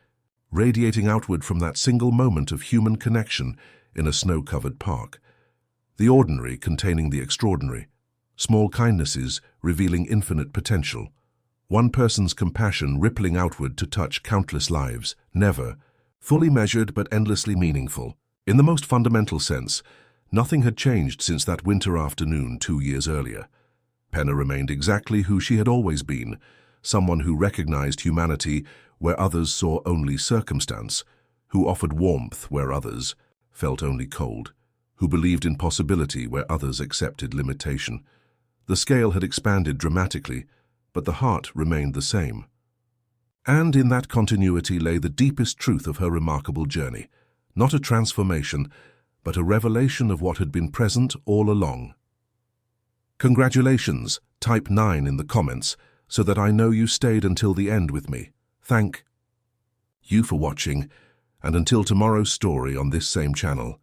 radiating outward from that single moment of human connection in a snow-covered park. The ordinary containing the extraordinary, small kindnesses revealing infinite potential. One person's compassion rippling outward to touch countless lives, never, fully measured but endlessly meaningful. In the most fundamental sense, nothing had changed since that winter afternoon 2 years earlier. Penna remained exactly who she had always been, someone who recognized humanity where others saw only circumstance, who offered warmth where others felt only cold, who believed in possibility where others accepted limitation. The scale had expanded dramatically, but the heart remained the same. And in that continuity lay the deepest truth of her remarkable journey, not a transformation, but a revelation of what had been present all along. Congratulations, type 9 in the comments so that I know you stayed until the end with me. Thank you for watching, and until tomorrow's story on this same channel.